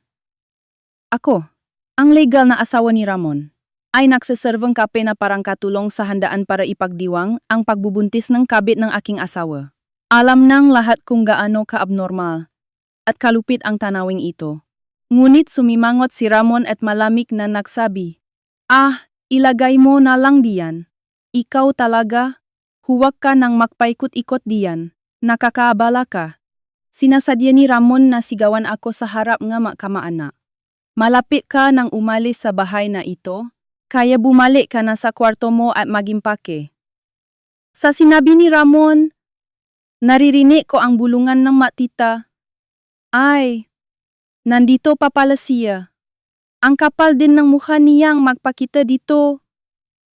Ako, ang legal na asawa ni Ramon, ay nagsaservang kape na parang katulong sa handaan para ipagdiwang ang pagbubuntis ng kabit ng aking asawa. Alam ng lahat kung gaano ka-abnormal at kalupit ang tanawing ito. Ngunit sumimangot si Ramon at malamig na nagsabi, ilagay mo na lang diyan. Ikaw talaga, huwag ka nang magpaikot-ikot diyan. Nakakaabala ka. Sinasadya ni Ramon na sigawan ako sa harap ng makamaanak. Malapit ka nang umalis sa bahay na ito, kaya bumalik ka na sa kwarto mo at magimpake. Sa sinabi ni Ramon, naririnig ko ang bulungan ng matita. Ay, nandito pa pala siya. Ang kapal din ng mukha niyang magpakita dito.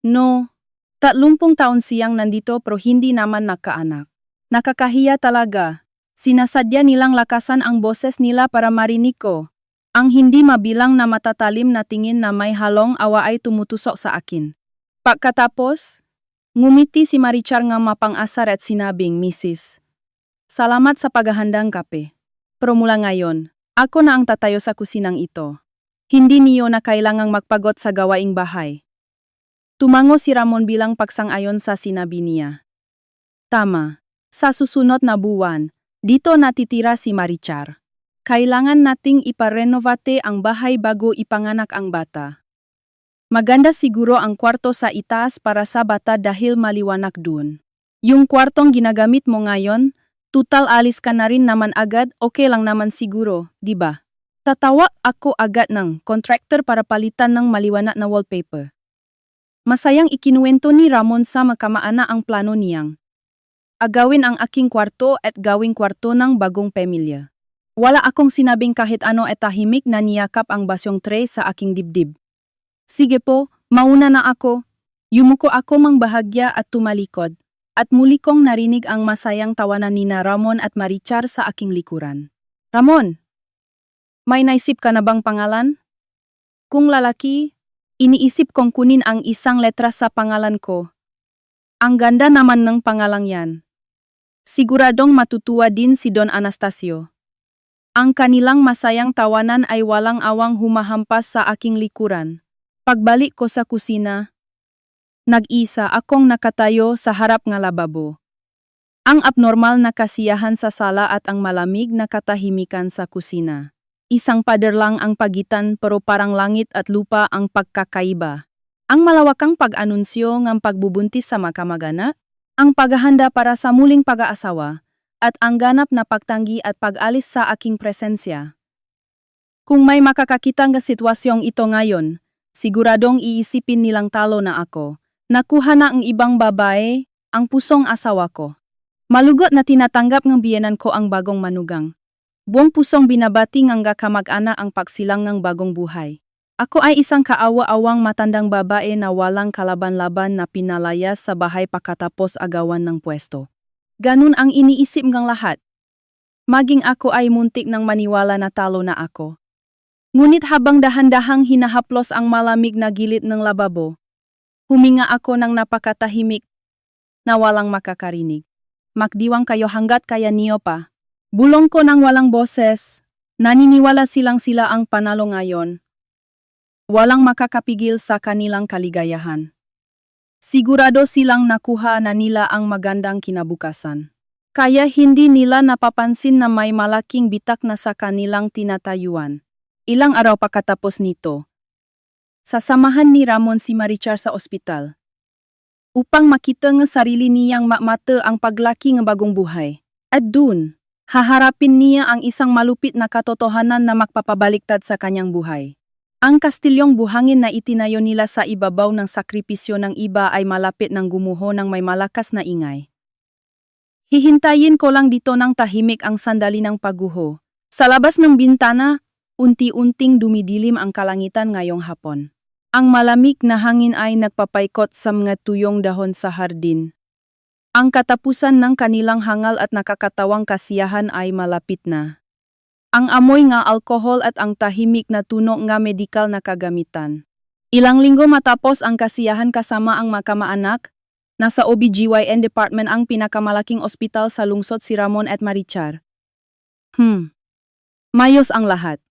No, 30 taon siyang nandito pero hindi naman nakaanak. Nakakahiya talaga. Sinasadya nilang lakasan ang boses nila para marinig ko. Ang hindi mabilang na matatalim na tingin na may halong awa ay tumutusok sa akin. Pagkatapos, ngumiti si Marichar nga mapang-asar at sinabing, Mrs. Salamat sa paghahandang kape. Pero mula ngayon, ako na ang tatayo sa kusinang ito. Hindi niyo na kailangang magpagot sa gawaing bahay. Tumango si Ramon bilang pagsang-ayon sa sinabi niya. Tama. Sa susunod na buwan, dito natitira si Marichar. Kailangan nating iparenovate ang bahay bago ipanganak ang bata. Maganda siguro ang kwarto sa itaas para sa bata dahil maliwanag dun. Yung kwartong ginagamit mo ngayon, tutal alis ka na rin naman agad, okay lang naman siguro, di ba? Tatawag ako agad ng contractor para palitan ng maliwanag na wallpaper. Masayang ikinuwento ni Ramon sa makamaana ang plano niyang. Agawin ang aking kwarto at gawing kwarto ng bagong pamilya. Wala akong sinabing kahit ano at tahimik na niyakap ang basyong tray sa aking dibdib. Sige po, mauna na ako. Yumuko ako mang bahagya at tumalikod. At muli kong narinig ang masayang tawanan ni Ramon at Marichar sa aking likuran. Ramon! May naisip ka na bang pangalan? Kung lalaki, iniisip kong kunin ang isang letra sa pangalan ko. Ang ganda naman ng pangalang yan. Siguradong matutuwa din si Don Anastasio. Ang kanilang masayang tawanan ay walang awang humahampas sa aking likuran. Pagbalik ko sa kusina, nag-isa akong nakatayo sa harap ng lababo. Ang abnormal na kasiyahan sa sala at ang malamig na katahimikan sa kusina. Isang pader lang ang pagitan pero parang langit at lupa ang pagkakaiba. Ang malawakang pag-anunsyo ng pagbubuntis sa makamagana, ang paghahanda para sa muling pag-aasawa, at ang ganap na pagtanggi at pag-alis sa aking presensya. Kung may makakakitang sitwasyong ito ngayon, siguradong iisipin nilang talo na ako. Nakuha na ang ibang babae, ang pusong asawa ko. Malugot na tinatanggap ng biyenan ko ang bagong manugang. Buong pusong binabati ng kamag-anak ang pagsilang ng bagong buhay. Ako ay isang kaawa-awang matandang babae na walang kalaban-laban na pinalayas sa bahay pagkatapos agawan ng pwesto. Ganun ang iniisip ng lahat. Maging ako ay muntik ng maniwala na talo na ako. Ngunit habang dahan-dahang hinahaplos ang malamig na gilid ng lababo, huminga ako ng napakatahimik na walang makakarinig. Magdiwang kayo hanggat kaya niyo pa. Bulong ko ng walang boses, naniniwala silang sila ang panalo ngayon. Walang makakapigil sa kanilang kaligayahan. Sigurado silang nakuha na nila ang magandang kinabukasan. Kaya hindi nila napapansin na may malaking bitak na sa kanilang tinatayuan. Ilang araw pagkatapos nito, sasamahan ni Ramon si Marichar sa ospital. Upang makita ng sarili niyang mata ang paglaki ng bagong buhay. At dun, haharapin niya ang isang malupit na katotohanan na magpapabaliktad sa kanyang buhay. Ang kastilyong buhangin na itinayo nila sa ibabaw ng sakripisyo ng iba ay malapit ng gumuho ng may malakas na ingay. Hihintayin ko lang dito ng tahimik ang sandali ng pagguho. Sa labas ng bintana, unti-unting dumidilim ang kalangitan ngayong hapon. Ang malamig na hangin ay nagpapaikot sa mga tuyong dahon sa hardin. Ang katapusan ng kanilang hangal at nakakatawang kasiyahan ay malapit na. Ang amoy nga alkohol at ang tahimik na tunog nga medikal na kagamitan. Ilang linggo matapos ang kasiyahan kasama ang makamaanak, nasa OBGYN department ang pinakamalaking ospital sa lungsod si Ramon at Marichar. Mayos ang lahat.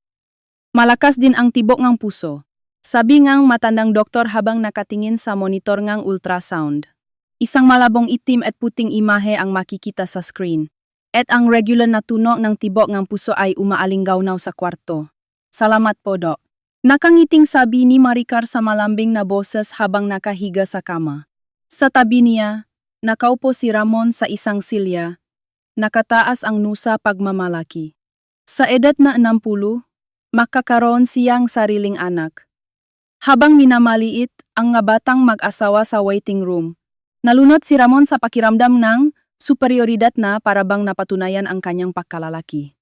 Malakas din ang tibok ng puso. Sabi ngang matandang doktor habang nakatingin sa monitor ngang ultrasound. Isang malabong itim at puting imahe ang makikita sa screen. At ang regular na tunog ng tibok ng puso ay umaalinggaw-naw sa kwarto. Salamat po, Dok. Nakangiting sabi ni Marichar sa malambing na boses habang nakahiga sa kama. Sa tabi niya, nakaupo si Ramon sa isang silya. Nakataas ang nusa pagmamalaki. Sa edad na 60, makakaroon siyang sariling anak. Habang minamaliit ang nga batang mag-asawa sa waiting room, nalunod si Ramon sa pakiramdam ng superioridad na para bang napatunayan ang kanyang pagkalalaki.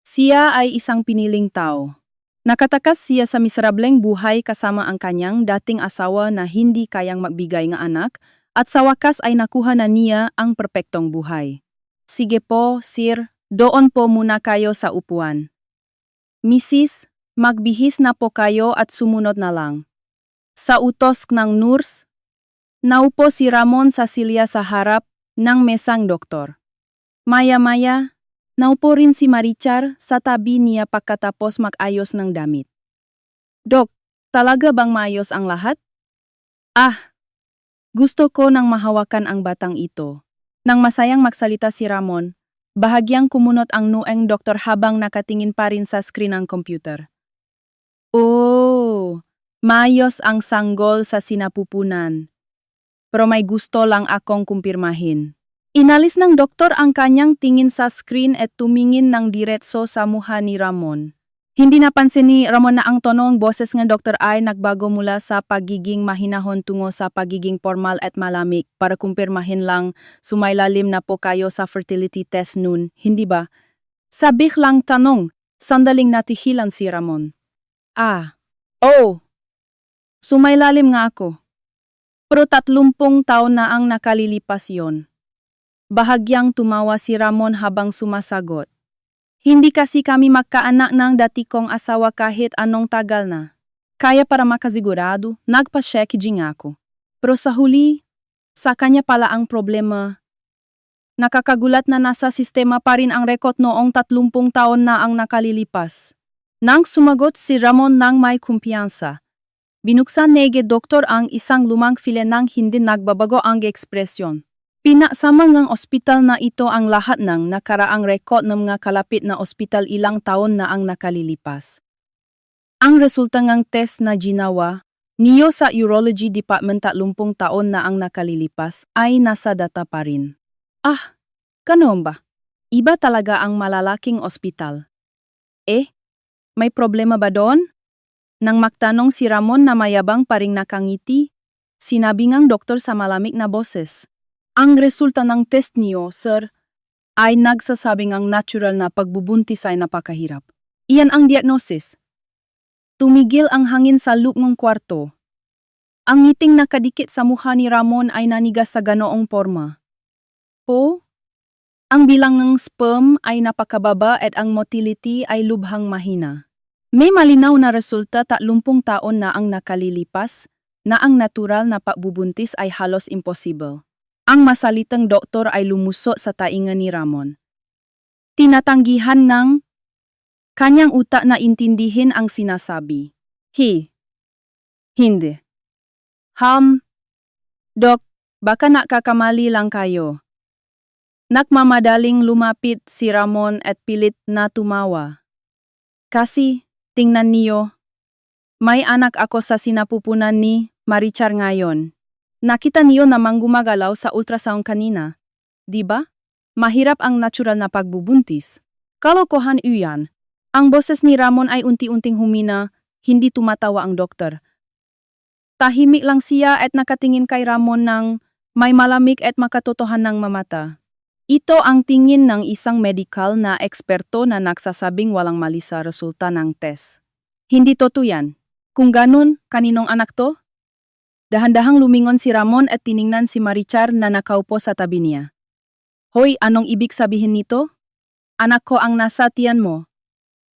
Siya ay isang piniling tao. Nakatakas siya sa miserableng buhay kasama ang kanyang dating asawa na hindi kayang magbigay ng anak at sa wakas ay nakuha na niya ang perpektong buhay. Sige po, sir, doon po muna kayo sa upuan. Mrs., magbihis na po kayo at sumunod na lang. Sa utos ng nurse, naupo si Ramon sa silya sa harap ng mesang doktor. Maya-maya, naupo rin si Marichar sa tabi niya pagkatapos mag-ayos ng damit. Dok, talaga bang maayos ang lahat? Ah, gusto ko nang mahawakan ang batang ito. Nang masayang magsalita si Ramon, bahagyang kumunot ang nueng doktor habang nakatingin pa rin sa screen ng computer. Oh, maayos ang sanggol sa sinapupunan. Pero may gusto lang akong kumpirmahin. Inalis ng doktor ang kanyang tingin sa screen at tumingin ng diretso sa mukha ni Ramon. Hindi napansin ni Ramon na ang tonong boses ng doktor ay nagbago mula sa pagiging mahinahon tungo sa pagiging formal at malamig para kumpirmahin lang sumailalim na po kayo sa fertility test noon, hindi ba? Sabik lang tanong, sandaling natihilan si Ramon. Ah, oh, sumailalim nga ako. Pero 30 taon na ang nakalilipas yon. Bahagyang tumawa si Ramon habang sumasagot. Hindi kasi kami magkaanak ng dati kong asawa kahit anong tagal na. Kaya para makasigurado, nagpa-check din ako. Pero sa huli, sa kanya pala ang problema. Nakakagulat na nasa sistema pa rin ang rekot noong 30 taon na ang nakalilipas. Nang sumagot si Ramon ng may kumpiyansa. Binuksan nege doktor ang isang lumang file nang hindi nagbabago ang ekspresyon. Pinasama ng ospital na ito ang lahat ng nakaraang rekod ng mga kalapit na ospital ilang taon na ang nakalilipas. Ang resulta ng test na ginawa niyo sa Urology Department 30 taon na ang nakalilipas ay nasa data pa rin. Ah, ganun ba? Iba talaga ang malalaking ospital. May problema ba doon? Nang magtanong si Ramon na mayabang pa ring nakangiti, sinabi ngang doktor sa malamig na boses. Ang resulta ng test niyo, sir, ay nagsasabing ang natural na pagbubuntis ay napakahirap. Iyan ang diagnosis. Tumigil ang hangin sa loob ng kwarto. Ang ngiting nakadikit sa mukha ni Ramon ay nanigas sa ganoong porma. Ang bilang ng sperm ay napakababa at ang motility ay lubhang mahina. May malinaw na resulta 30 taon na ang nakalilipas na ang natural na pagbubuntis ay halos impossible. Ang masalitang doktor ay lumuso sa tainga ni Ramon. Tinatanggihan ng kanyang utak na intindihin ang sinasabi. Hindi. Dok, baka nakakamali lang kayo. Nakmamadaling lumapit si Ramon at pilit na tumawa. Kasi, tingnan niyo, may anak ako sa sinapupunan ni Marichar ngayon. Nakita niyo namang gumagalaw sa ultrasound kanina. Di ba? Mahirap ang natural na pagbubuntis. Kalokohan iyan. Ang boses ni Ramon ay unti-unting humina, hindi tumatawa ang doktor. Tahimik lang siya at nakatingin kay Ramon ng may malamig at makatotohanang mamata. Ito ang tingin ng isang medical na eksperto na nagsasabing walang mali sa resulta ng test. Hindi totoo yan. Kung ganun, kaninong anak to? Dahan-dahang lumingon si Ramon at tiningnan si Marichar na nakaupo sa tabi niya. Hoy, anong ibig sabihin nito? Anak ko ang nasa tiyan mo.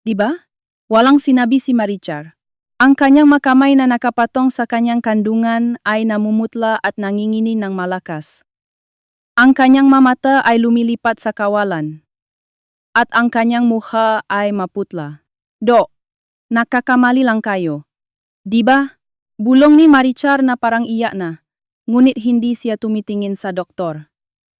Diba? Walang sinabi si Marichar. Ang kanyang makamay na nakapatong sa kanyang kandungan ay namumutla at nangingini ng malakas. Ang kanyang mamata ay lumilipat sa kawalan. At ang kanyang mukha ay maputla. Nakakamali lang kayo. Diba? Bulong ni Marichar na parang iyak na. Ngunit hindi siya tumitingin sa doktor.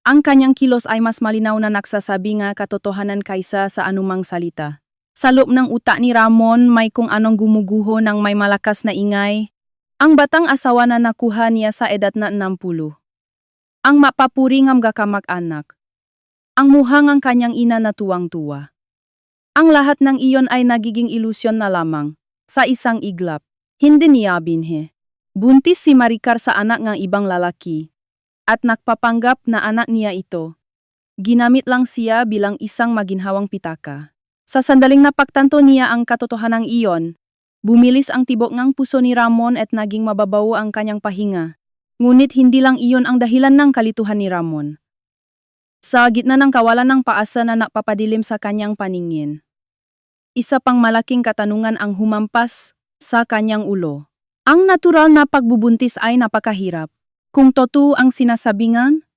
Ang kanyang kilos ay mas malinaw na nagsasabi nga katotohanan kaysa sa anumang salita. Sa loob ng utak ni Ramon may kung anong gumuguho ng may malakas na ingay. Ang batang asawa na nakuha niya sa edad na 60. Ang mapapuring ang kakamag-anak. Ang muhang ang kanyang ina na tuwang-tuwa. Ang lahat ng iyon ay nagiging ilusyon na lamang. Sa isang iglap, hindi niya binhe. Buntis si Marichar sa anak ng ibang lalaki. At nagpapanggap na anak niya ito. Ginamit lang siya bilang isang maginhawang pitaka. Sa sandaling napagtanto niya ang katotohanang iyon, bumilis ang tibok ng puso ni Ramon at naging mababaw ang kanyang pahinga. Ngunit hindi lang iyon ang dahilan ng kalituhan ni Ramon. Sa gitna ng kawalan ng paasa na napapadilim sa kanyang paningin, isa pang malaking katanungan ang humampas sa kanyang ulo. Ang natural na pagbubuntis ay napakahirap. Kung totoo ang sinasabingan,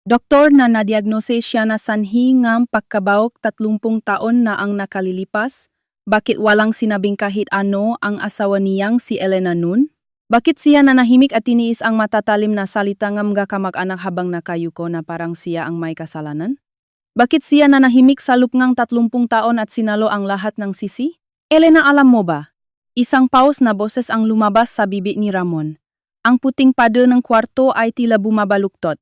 Doktor na nadiagnose siya na sanhi ng pagkabawok 30 taon na ang nakalilipas. Bakit walang sinabing kahit ano ang asawa niyang si Elena nun? Bakit siya nanahimik at tiniis ang matatalim na salita ng mga kamag-anak habang nakayuko na parang siya ang may kasalanan? Bakit siya nanahimik sa loob ng 30 taon at sinalo ang lahat ng sisi? Elena, alam mo ba? Isang paus na boses ang lumabas sa bibig ni Ramon. Ang puting pader ng kwarto ay tila bumabaluktot.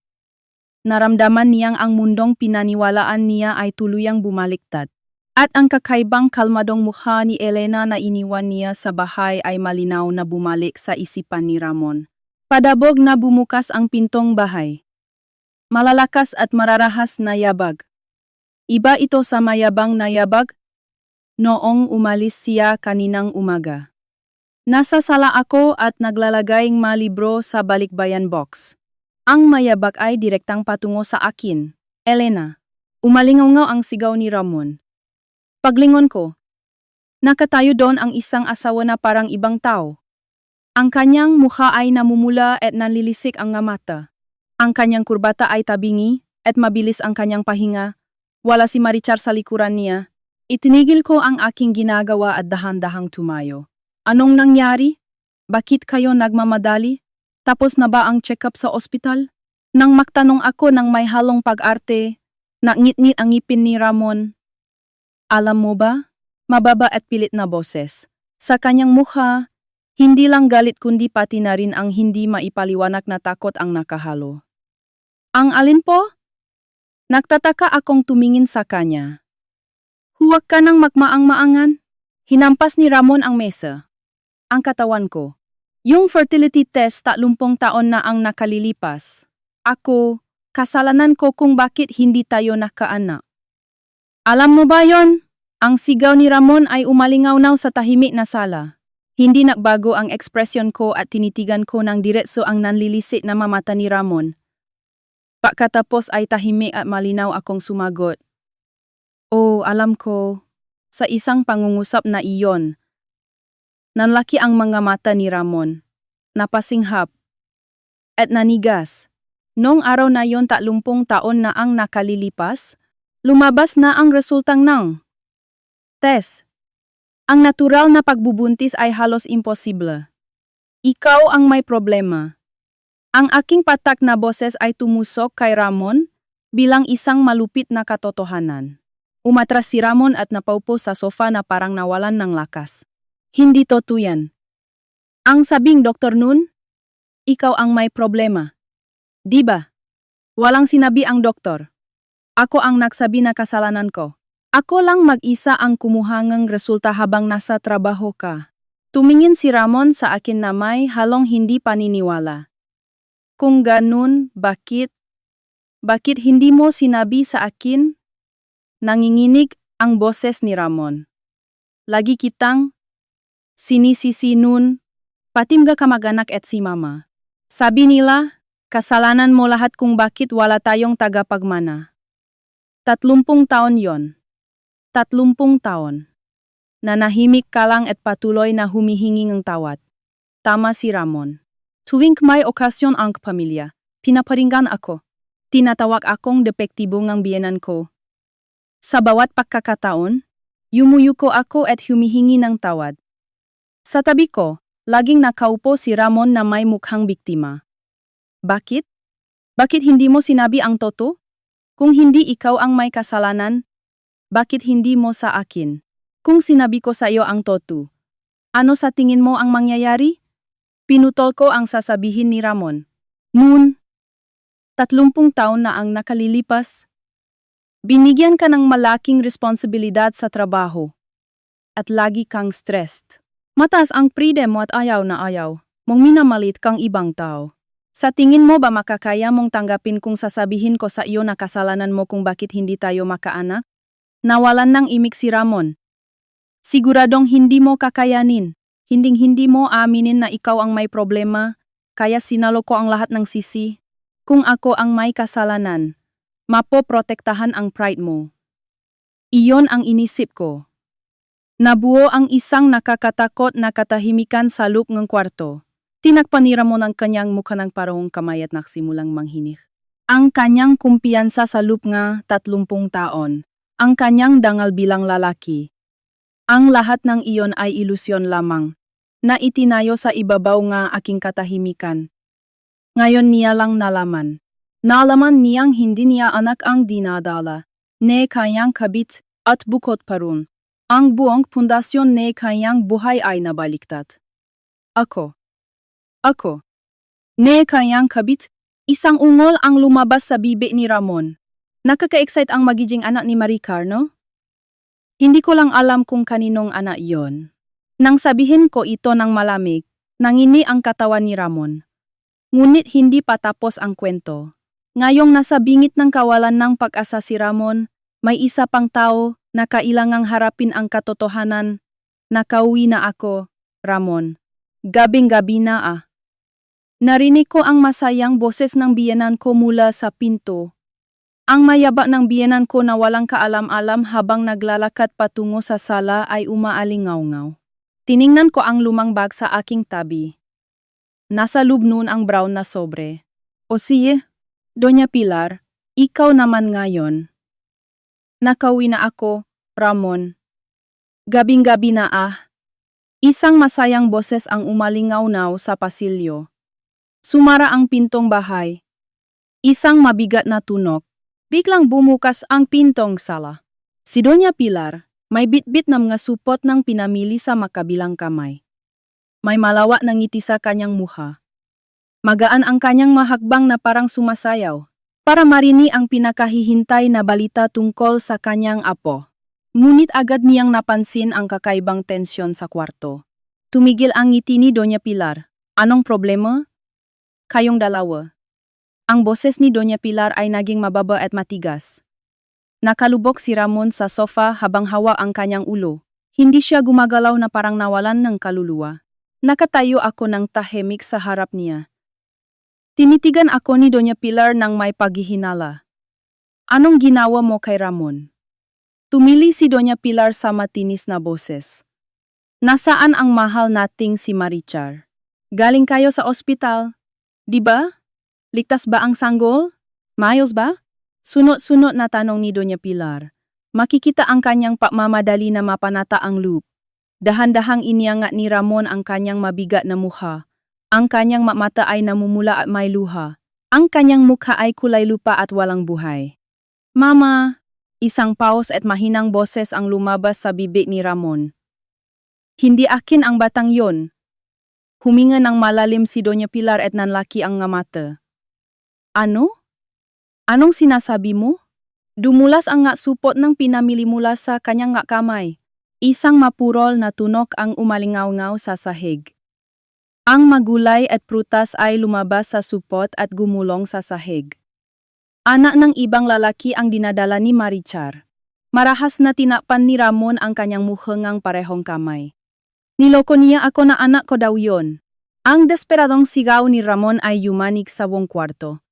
Naramdaman niyang ang mundong pinaniwalaan niya ay tuluyang bumaliktad. At ang kakaibang kalmadong mukha ni Elena na iniwan niya sa bahay ay malinaw na bumalik sa isipan ni Ramon. Padabog na bumukas ang pintong bahay. Malalakas at mararahas na yabag. Iba ito sa mayabang na yabag noong umalis siya kaninang umaga. Nasa sala ako at naglalagay ng mga libro sa balikbayan box. Ang mayabag ay direktang patungo sa akin. Elena. Umalingaw ang sigaw ni Ramon. Paglingon ko, nakatayo doon ang isang asawa na parang ibang tao. Ang kanyang mukha ay namumula at nanlilisik ang mata. Ang kanyang kurbata ay tabingi at mabilis ang kanyang pahinga. Wala si Marichar sa likuran niya. Itinigil ko ang aking ginagawa at dahan-dahang tumayo. Anong nangyari? Bakit kayo nagmamadali? Tapos na ba ang check-up sa ospital? Nang magtanong ako ng may halong pag-arte, nakngit-ngit ang ngipin ni Ramon. Alam mo ba? Mababa at pilit na boses. Sa kanyang mukha, hindi lang galit kundi pati na rin ang hindi maipaliwanag na takot ang nakahalo. Ang alin po? Nagtataka akong tumingin sa kanya. Huwag ka nang magmaang-maangan. Hinampas ni Ramon ang mesa. Ang katawan ko. Yung fertility test 30 taon na ang nakalilipas. Ako, kasalanan ko kung bakit hindi tayo nakaanak. Alam mo ba yon? Ang sigaw ni Ramon ay umalingaw sa tahimik na sala. Hindi nagbago ang ekspresyon ko at tinitigan ko ng diretso ang nanlilisik na mata ni Ramon. Pagkatapos ay tahimik at malinaw akong sumagot. Oh, alam ko. Sa isang pangungusap na iyon. Nanlaki ang mga mata ni Ramon. Napasinghap. At nanigas. Noong araw na yon 30 taon na ang nakalilipas, lumabas na ang resultang ng test. Ang natural na pagbubuntis ay halos imposible. Ikaw ang may problema. Ang aking patak na boses ay tumusok kay Ramon bilang isang malupit na katotohanan. Umatras si Ramon at napaupo sa sofa na parang nawalan ng lakas. Hindi totoo yan. Ang sabing Dr. Nun, ikaw ang may problema. Di ba? Walang sinabi ang doktor. Ako ang nagsabi na kasalanan ko. Ako lang mag-isa ang kumuha ng resulta habang nasa trabaho ka. Tumingin si Ramon sa akin na may halong hindi paniniwala. Kung ganun, bakit? Bakit hindi mo sinabi sa akin? Nanginginig ang boses ni Ramon. Lagi kitang sinisisi nun, patim ga kamag-anak at si mama. Sabi nila, kasalanan mo lahat kung bakit wala tayong tagapagmana. 30 taon yon. 30 taon. Nanahimik ka lang at patuloy na humihingi ng tawad. Tama si Ramon. Tuwing may okasyon ang pamilya, pinaparinggan ako. Tinatawag akong depektibo ng biyenan ko. Sa bawat pagkakataon, yumuyuko ako at humihingi ng tawad. Sa tabi ko, laging nakaupo si Ramon na may mukhang biktima. Bakit? Bakit hindi mo sinabi ang totoo? Kung hindi ikaw ang may kasalanan, bakit hindi mo sa akin? Kung sinabi ko sa iyo ang totoo, ano sa tingin mo ang mangyayari? Pinutol ko ang sasabihin ni Ramon. Noon, 30 taon na ang nakalilipas. Binigyan ka ng malaking responsibilidad sa trabaho. At lagi kang stressed. Mataas ang freedom mo at ayaw na ayaw mong minamalit kang ibang tao. Sa tingin mo ba makakaya mong tanggapin kung sasabihin ko sa iyo na kasalanan mo kung bakit hindi tayo makaanak? Nawalan ng imik si Ramon. Siguradong hindi mo kakayanin. Hinding-hindi mo aaminin na ikaw ang may problema, kaya sinalo ko ang lahat ng sisi. Kung ako ang may kasalanan, mapoprotektahan ang pride mo. Iyon ang inisip ko. Nabuo ang isang nakakatakot na katahimikan sa loob ng kwarto. Tinakpan ni Ramon ang kanyang mukha ng parang kamay at nagsimulang manghinig. Ang kanyang kumpiyansa sa loob nga 30 taon. Ang kanyang dangal bilang lalaki. Ang lahat ng iyon ay ilusyon lamang, na itinayo sa ibabaw nga aking katahimikan. Ngayon niya lang nalaman. Nalaman niyang hindi niya anak ang dinadala, ne kanyang kabit, at bukod pa ron. Ang buong pundasyon ne kanyang buhay ay nabaliktad. Ako. Ne kanyang kabit, isang ungol ang lumabas sa bibi ni Ramon. Nakaka-excite ang magiging anak ni Maricar, no? Hindi ko lang alam kung kaninong anak yon. Nang sabihin ko ito ng malamig, nangini ang katawan ni Ramon. Ngunit hindi pa tapos ang kwento. Ngayong nasa bingit ng kawalan ng pag-asa si Ramon, may isa pang tao na kailangang harapin ang katotohanan. Nakauwi na ako, Ramon. Gabing-gabi na ah. Narinig ko ang masayang boses ng biyenan ko mula sa pinto. Ang mayaba ng biyenan ko na walang kaalam-alam habang naglalakad patungo sa sala ay umaalingaw-ngaw. Tiningnan ko ang lumang bag sa aking tabi. Nasa loob nun ang brown na sobre. O siye, Doña Pilar, ikaw naman ngayon. Nakauwi na ako, Ramon. Gabing-gabi na ah. Isang masayang boses ang umalingaw-ngaw sa pasilyo. Sumara ang pintong bahay. Isang mabigat na tunok. Biglang bumukas ang pintong sala. Si Doña Pilar, may bitbit na mga supot ng pinamili sa makabilang kamay. May malawak na ngiti sa kanyang muha. Magaan ang kanyang mahakbang na parang sumasayaw, para marini ang pinakahihintay na balita tungkol sa kanyang apo. Ngunit agad niyang napansin ang kakaibang tensyon sa kwarto. Tumigil ang ngiti ni Doña Pilar. Anong problema? Kayong dalawa. Ang boses ni Doña Pilar ay naging mababa at matigas. Nakalubok si Ramon sa sofa habang hawak ang kanyang ulo. Hindi siya gumagalaw na parang nawalan ng kaluluwa. Nakatayo ako ng tahimik sa harap niya. Tinitigan ako ni Doña Pilar ng may paghihinala. Anong ginawa mo kay Ramon? Tumili si Doña Pilar sa matinis na boses. Nasaan ang mahal nating si Maricar? Galing kayo sa ospital? Di ba? Ligtas ba ang sanggol? Mayos ba? Sunod-sunod na tanong ni Doña Pilar. Makikita ang kanyang pagmamadali na mapanata ang loop. Dahan-dahang iniangat ni Ramon ang kanyang mabigat na mukha. Ang kanyang mata ay namumula at may luha. Ang kanyang mukha ay kulay lupa at walang buhay. Mama! Isang paus at mahinang boses ang lumabas sa bibig ni Ramon. Hindi akin ang batang yon. Huminga ng malalim si Doña Pilar at nanlaki ang mata. Ano? Anong sinasabi mo? Dumulas ang nga supot ng pinamili mula sa kanyang nga kamay. Isang mapurol na tunok ang umalingaw-ngaw sa sahig. Ang magulay at prutas ay lumabas sa supot at gumulong sa sahig. Anak ng ibang lalaki ang dinadala ni Maricar. Marahas na tinakpan ni Ramon ang kanyang mukhang parehong kamay. Niloko niya ako na anak ko daw yon. Ang desperadong sigaw ni Ramon ay yumanig sa buong kwarto.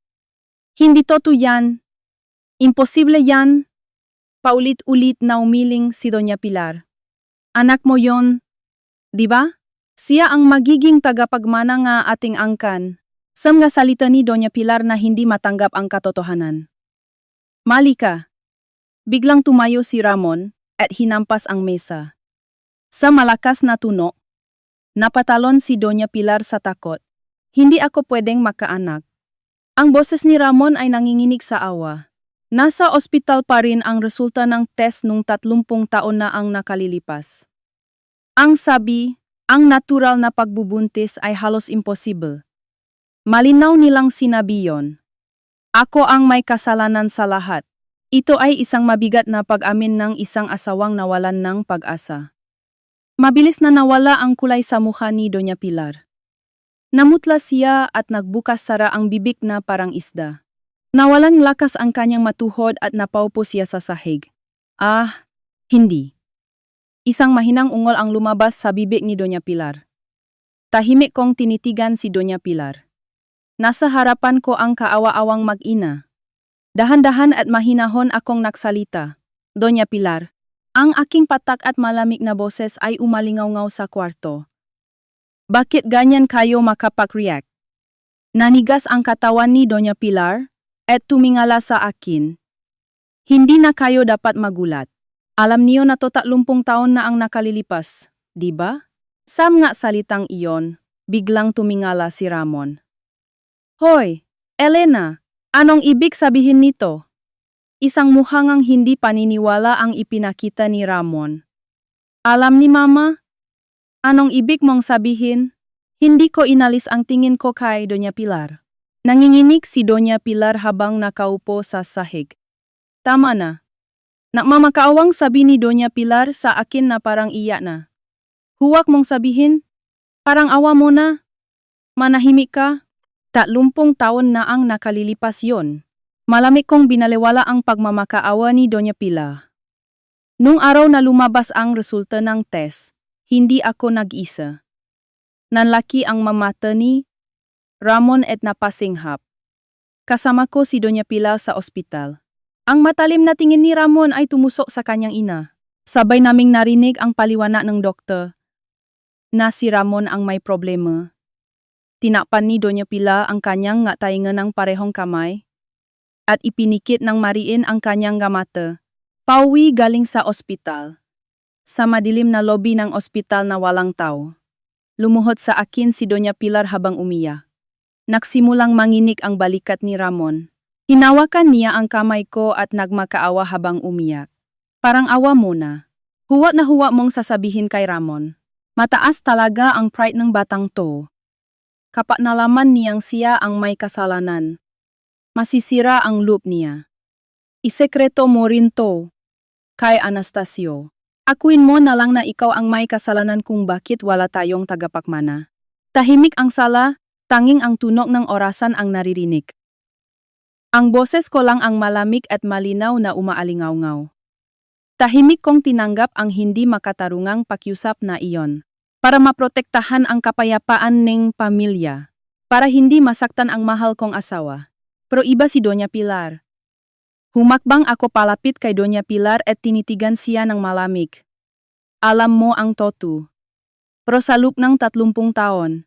Hindi totoo yan. Imposible yan. Paulit-ulit na umiling si Doña Pilar. Anak mo yon, di ba? Siya ang magiging tagapagmana nga ating angkan. Sa mga salita ni Doña Pilar na hindi matanggap ang katotohanan. Malika. Biglang tumayo si Ramon at hinampas ang mesa. Sa malakas na tunok, napatalon si Doña Pilar sa takot. Hindi ako pwedeng makaanak. Ang boses ni Ramon ay nanginginig sa awa. Nasa ospital pa rin ang resulta ng test nung 30 taon na ang nakalilipas. Ang sabi, ang natural na pagbubuntis ay halos imposible. Malinaw nilang sinabi yon. Ako ang may kasalanan sa lahat. Ito ay isang mabigat na pag-amin ng isang asawang nawalan ng pag-asa. Mabilis na nawala ang kulay sa mukha ni Doña Pilar. Namutla siya at nagbukas sara ang bibig na parang isda. Nawalang lakas ang kanyang matuhod at napaupo siya sa sahig. Ah, hindi. Isang mahinang ungol ang lumabas sa bibig ni Doña Pilar. Tahimik kong tinitigan si Doña Pilar. Nasa harapan ko ang kaawa-awang mag-ina. Dahan-dahan at mahinahon akong nagsalita. Doña Pilar, ang aking patak at malamig na boses ay umalingaw-ngaw sa kwarto. Bakit ganyan kayo makapag-react? Nanigas ang katawan ni Doña Pilar, at tumingala sa akin. Hindi na kayo dapat magulat. Alam niyo na 30 taon na ang nakalilipas, di ba? Sa mga salitang iyon, biglang tumingala si Ramon. Hoy, Elena, anong ibig sabihin nito? Isang muhangang hindi paniniwala ang ipinakita ni Ramon. Alam ni Mama? Anong ibig mong sabihin? Hindi ko inalis ang tingin ko kay Doña Pilar. Nanginginig si Doña Pilar habang nakaupo sa sahig. Tama na. Nakmamakaawang sabi ni Doña Pilar sa akin na parang iyak na. Huwag mong sabihin, parang awa mo na. Manahimik ka. 30 taon na ang nakalilipas yon. Malamig kong binaliwala ang pagmamakaawa ni Doña Pilar. Nung araw na lumabas ang resulta ng test, hindi ako nag-isa. Nanlaki ang mamata ni Ramon at napasinghap. Kasama ko si Doña Pilar sa ospital. Ang matalim na tingin ni Ramon ay tumusok sa kanyang ina. Sabay naming narinig ang paliwanag ng doktor na si Ramon ang may problema. Tinakpan ni Doña Pilar ang kanyang tainga ng parehong kamay at ipinikit ng mariin ang kanyang mata. Pauwi galing sa ospital. Sa madilim na lobby ng ospital na walang tao. Lumuhod sa akin si Doña Pilar habang umiyak. Nagsimulang manginig ang balikat ni Ramon. Hinawakan niya ang kamay ko at nagmakaawa habang umiyak. Parang awa mo na. Huwag na huwag mong sasabihin kay Ramon. Mataas talaga ang pride ng batang to. Kapag nalaman niyang siya ang may kasalanan, masisira ang loob niya. Isekreto mo rin to kay Anastasio. Akuin mo na lang na ikaw ang may kasalanan kung bakit wala tayong tagapagmana. Tahimik ang sala, tanging ang tunog ng orasan ang naririnig. Ang boses ko lang ang malamig at malinaw na umaalingaw-ngaw. Tahimik kong tinanggap ang hindi makatarungang pakiusap na iyon. Para maprotektahan ang kapayapaan ng pamilya. Para hindi masaktan ang mahal kong asawa. Pero iba si Doña Pilar. Humakbang ako palapit kay Doña Pilar at tinitigan siya ng malamig. Alam mo ang totoo. Pero sa loob ng 30 taon,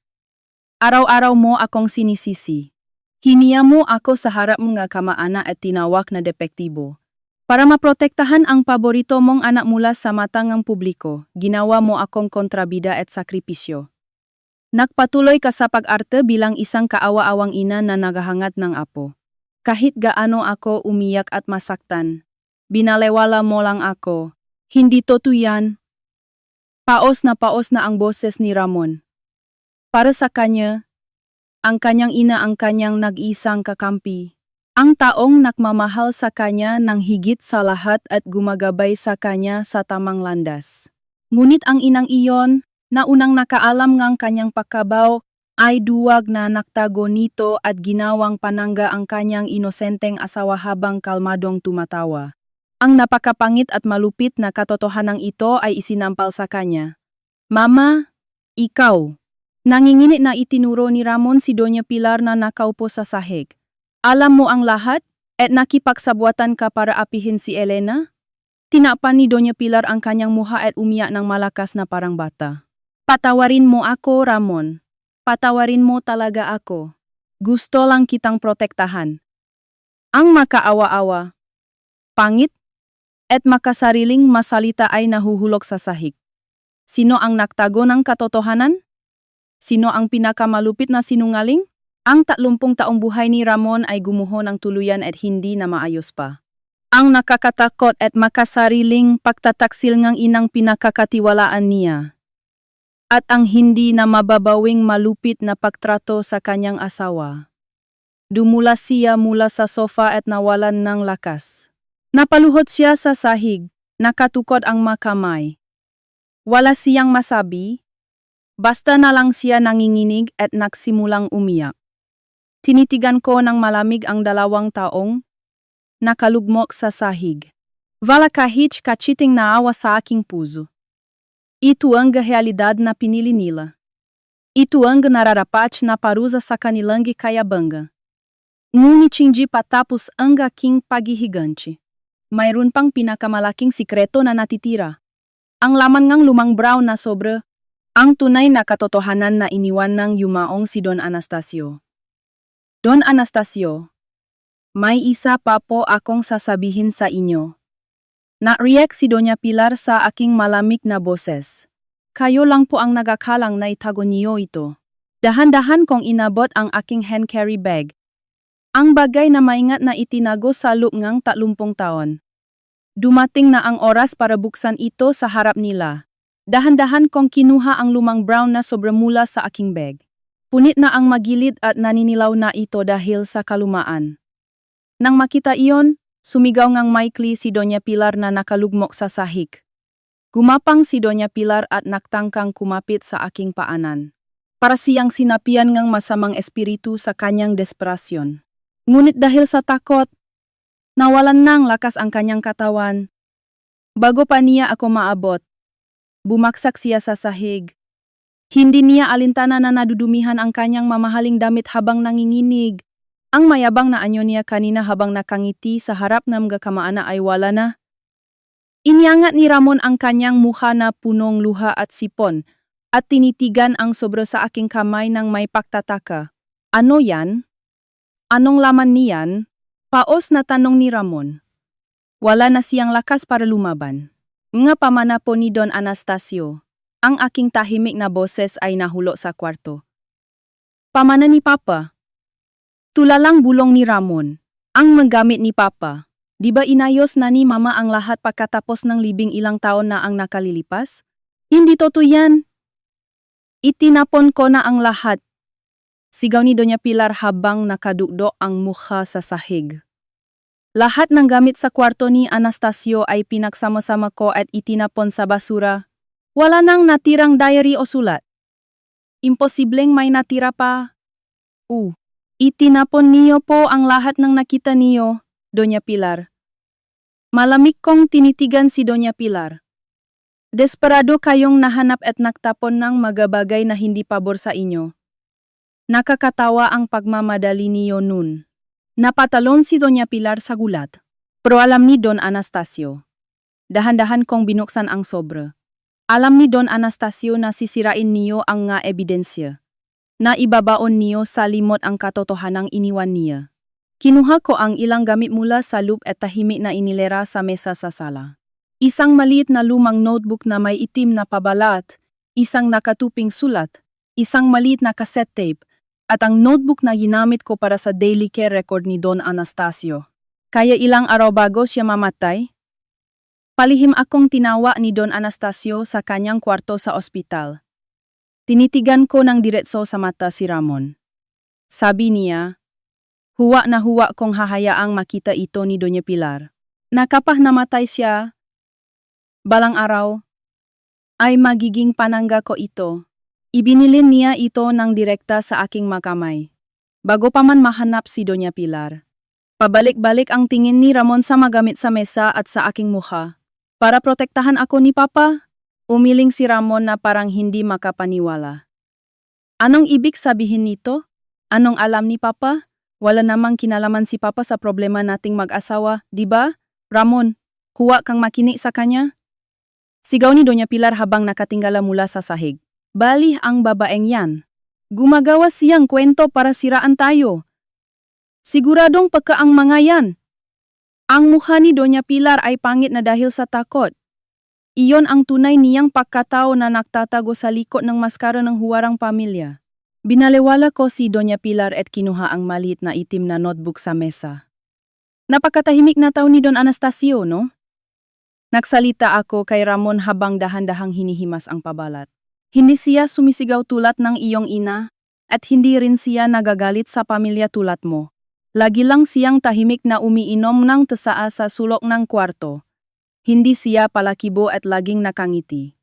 araw-araw mo akong sinisisi. Hiniya mo ako sa harap mga kamaana at tinawag na depektibo. Para maprotektahan ang paborito mong anak mula sa mata ng publiko, ginawa mo akong kontrabida at sakripisyo. Nagpatuloy ka sa pag-arte bilang isang kaawa-awang ina na naghahangat ng apo. Kahit gaano ako umiyak at masaktan, binalewala mo lang ako. Hindi totoo yan. Paos na ang boses ni Ramon. Para sa kanya, ang kanyang ina ang kanyang nag-isang kakampi. Ang taong nagmamahal sa kanya ng higit sa lahat at gumagabay sa kanya sa tamang landas. Ngunit ang inang iyon, na unang nakaalam ng kanyang pagkabaw, ay duwag na naktago nito at ginawang panangga ang kanyang inosenteng asawa habang kalmadong tumatawa. Ang napakapangit at malupit na katotohanan ito ay isinampal sa kanya. Mama, ikaw. Nanginginit na itinuro ni Ramon si Doña Pilar na nakaupo sa sahig. Alam mo ang lahat at nakipagsabuatan ka para apihin si Elena? Tinakpan ni Doña Pilar ang kanyang muha at umiyak ng malakas na parang bata. Patawarin mo ako, Ramon. Patawarin mo talaga ako. Gusto lang kitang protektahan. Ang makaawa-awa, pangit, at makasariling masalita ay nahuhulog sa sahig. Sino ang naktago ng katotohanan? Sino ang pinakamalupit na sinungaling? Ang 30 taong buhay ni Ramon ay gumuho ng tuluyan at hindi na maayos pa. Ang nakakatakot at makasariling pagtataksil ng inang pinakakatiwalaan niya. At ang hindi na mababawing malupit na pagtrato sa kanyang asawa. Dumula siya mula sa sofa at nawalan ng lakas. Napaluhod siya sa sahig, nakatukod ang makamay. Wala siyang masabi. Basta na lang siya nanginginig at nagsimulang umiyak. Tinitigan ko ng malamig ang 2 taong nakalugmok sa sahig. Wala kahit kachiting naawa sa aking puso. Ito ang realidad na pinili nila. Ito ang nararapat na parusa sa kanilang kayabanga. Ngunit hindi patapos ang aking paghihigante. Mayroon pang pinakamalaking sikreto na natitira. Ang laman ngang lumang brown na sobre. Ang tunay na katotohanan na iniwan ng yumaong si Don Anastasio. Don Anastasio, May isa pa po akong sasabihin sa inyo. Na-react si Doña Pilar sa aking malamig na boses. Kayo lang po ang nagakalang na itago niyo ito. Dahan-dahan kong inabot ang aking hand carry bag. Ang bagay na maingat na itinago sa loob ngang 30 taon. Dumating na ang oras para buksan ito sa harap nila. Dahan-dahan kong kinuha ang lumang brown na sobra mula sa aking bag. Punit na ang magilid at naninilaw na ito dahil sa kalumaan. Nang makita iyon, sumigaw ngang maikli si Doña Pilar na nakalugmok sa sahig. Gumapang si Doña Pilar at naktangkang kumapit sa aking paanan. Para siyang sinapian ngang masamang espiritu sa kanyang desperasyon. Ngunit dahil sa takot, nawalan ng lakas ang kanyang katawan. Bago pa niya ako maabot, bumaksak siya sa sahig. Hindi niya alintana na nadudumihan ang kanyang mamahaling damit habang nanginginig. Ang mayabang na anyo niya kanina habang nakangiti sa harap ng mga kamaana ay wala na. Iniangat ni Ramon ang kanyang mukha na punong luha at sipon at tinitigan ang sobra sa aking kamay ng may pagtataka. Ano yan? Anong laman niyan? Paos na tanong ni Ramon. Wala na siyang lakas para lumaban. Nga pamana po ni Don Anastasio. Ang aking tahimik na boses ay nahulo sa kwarto. Pamana ni Papa. Tulalang bulong ni Ramon. Ang magamit ni Papa. Di ba inayos na ni Mama ang lahat pagkatapos ng libing ilang taon na ang nakalilipas? Hindi totoo yan. Itinapon ko na ang lahat. Sigaw ni Doña Pilar habang nakadukdo ang mukha sa sahig. Lahat ng gamit sa kwarto ni Anastasio ay pinagsama-sama ko at itinapon sa basura. Wala nang natirang diary o sulat. Imposibleng may natira pa. Itinapon niyo po ang lahat ng nakita niyo, Doña Pilar. Malamig kong tinitigan si Doña Pilar. Desperado kayong nahanap at nagtapon ng magabagay na hindi pabor sa inyo. Nakakatawa ang pagmamadali niyo nun. Napatalon si Doña Pilar sa gulat. Pero alam ni Don Anastasio. Dahan-dahan kong binuksan ang sobre. Alam ni Don Anastasio na sisirain niyo ang nga ebidensya. Na ibabaon niyo sa limot ang katotohanang iniwan niya. Kinuha ko ang ilang gamit mula sa loop at tahimik na inilera sa mesa sa sala. Isang maliit na lumang notebook na may itim na pabalat, isang nakatuping sulat, isang maliit na cassette tape, at ang notebook na ginamit ko para sa daily care record ni Don Anastasio. Kaya ilang araw bago siya mamatay? Palihim akong tinawa ni Don Anastasio sa kanyang kwarto sa ospital. Tinitigan ko ng diretso sa mata si Ramon. Sabi niya, huwa na huwa kong hahayaang makita ito ni Doña Pilar. Nakapah namatay siya, balang araw, ay magiging panangga ko ito. Ibinilin niya ito ng direkta sa aking makamay. Bago pa man mahanap si Doña Pilar. Pabalik-balik ang tingin ni Ramon sa magamit sa mesa at sa aking mukha. Para protektahan ako ni Papa, umiling si Ramon na parang hindi makapaniwala. Anong ibig sabihin nito? Anong alam ni Papa? Wala namang kinalaman si Papa sa problema nating mag-asawa, di ba? Ramon, huwa kang makinig sa kanya? Sigaw ni Doña Pilar habang nakatinggala mula sa sahig. Balih ang babaeng yan. Gumagawa siyang kwento para siraan tayo. Siguradong pagka ang mga yan. Ang mukha ni Doña Pilar ay pangit na dahil sa takot. Iyon ang tunay niyang pagkatao na nagtatago sa likod ng maskara ng huwarang pamilya. Binaliwala ko si Doña Pilar at kinuha ang maliit na itim na notebook sa mesa. Napakatahimik na tao ni Don Anastasio, no? Nagsalita ako kay Ramon habang dahan-dahang hinihimas ang pabalat. Hindi siya sumisigaw tulad ng iyong ina, at hindi rin siya nagagalit sa pamilya tulad mo. Lagi lang siyang tahimik na umiinom ng tsaa sa sulok ng kwarto. Hindi siya palakibo at laging nakangiti.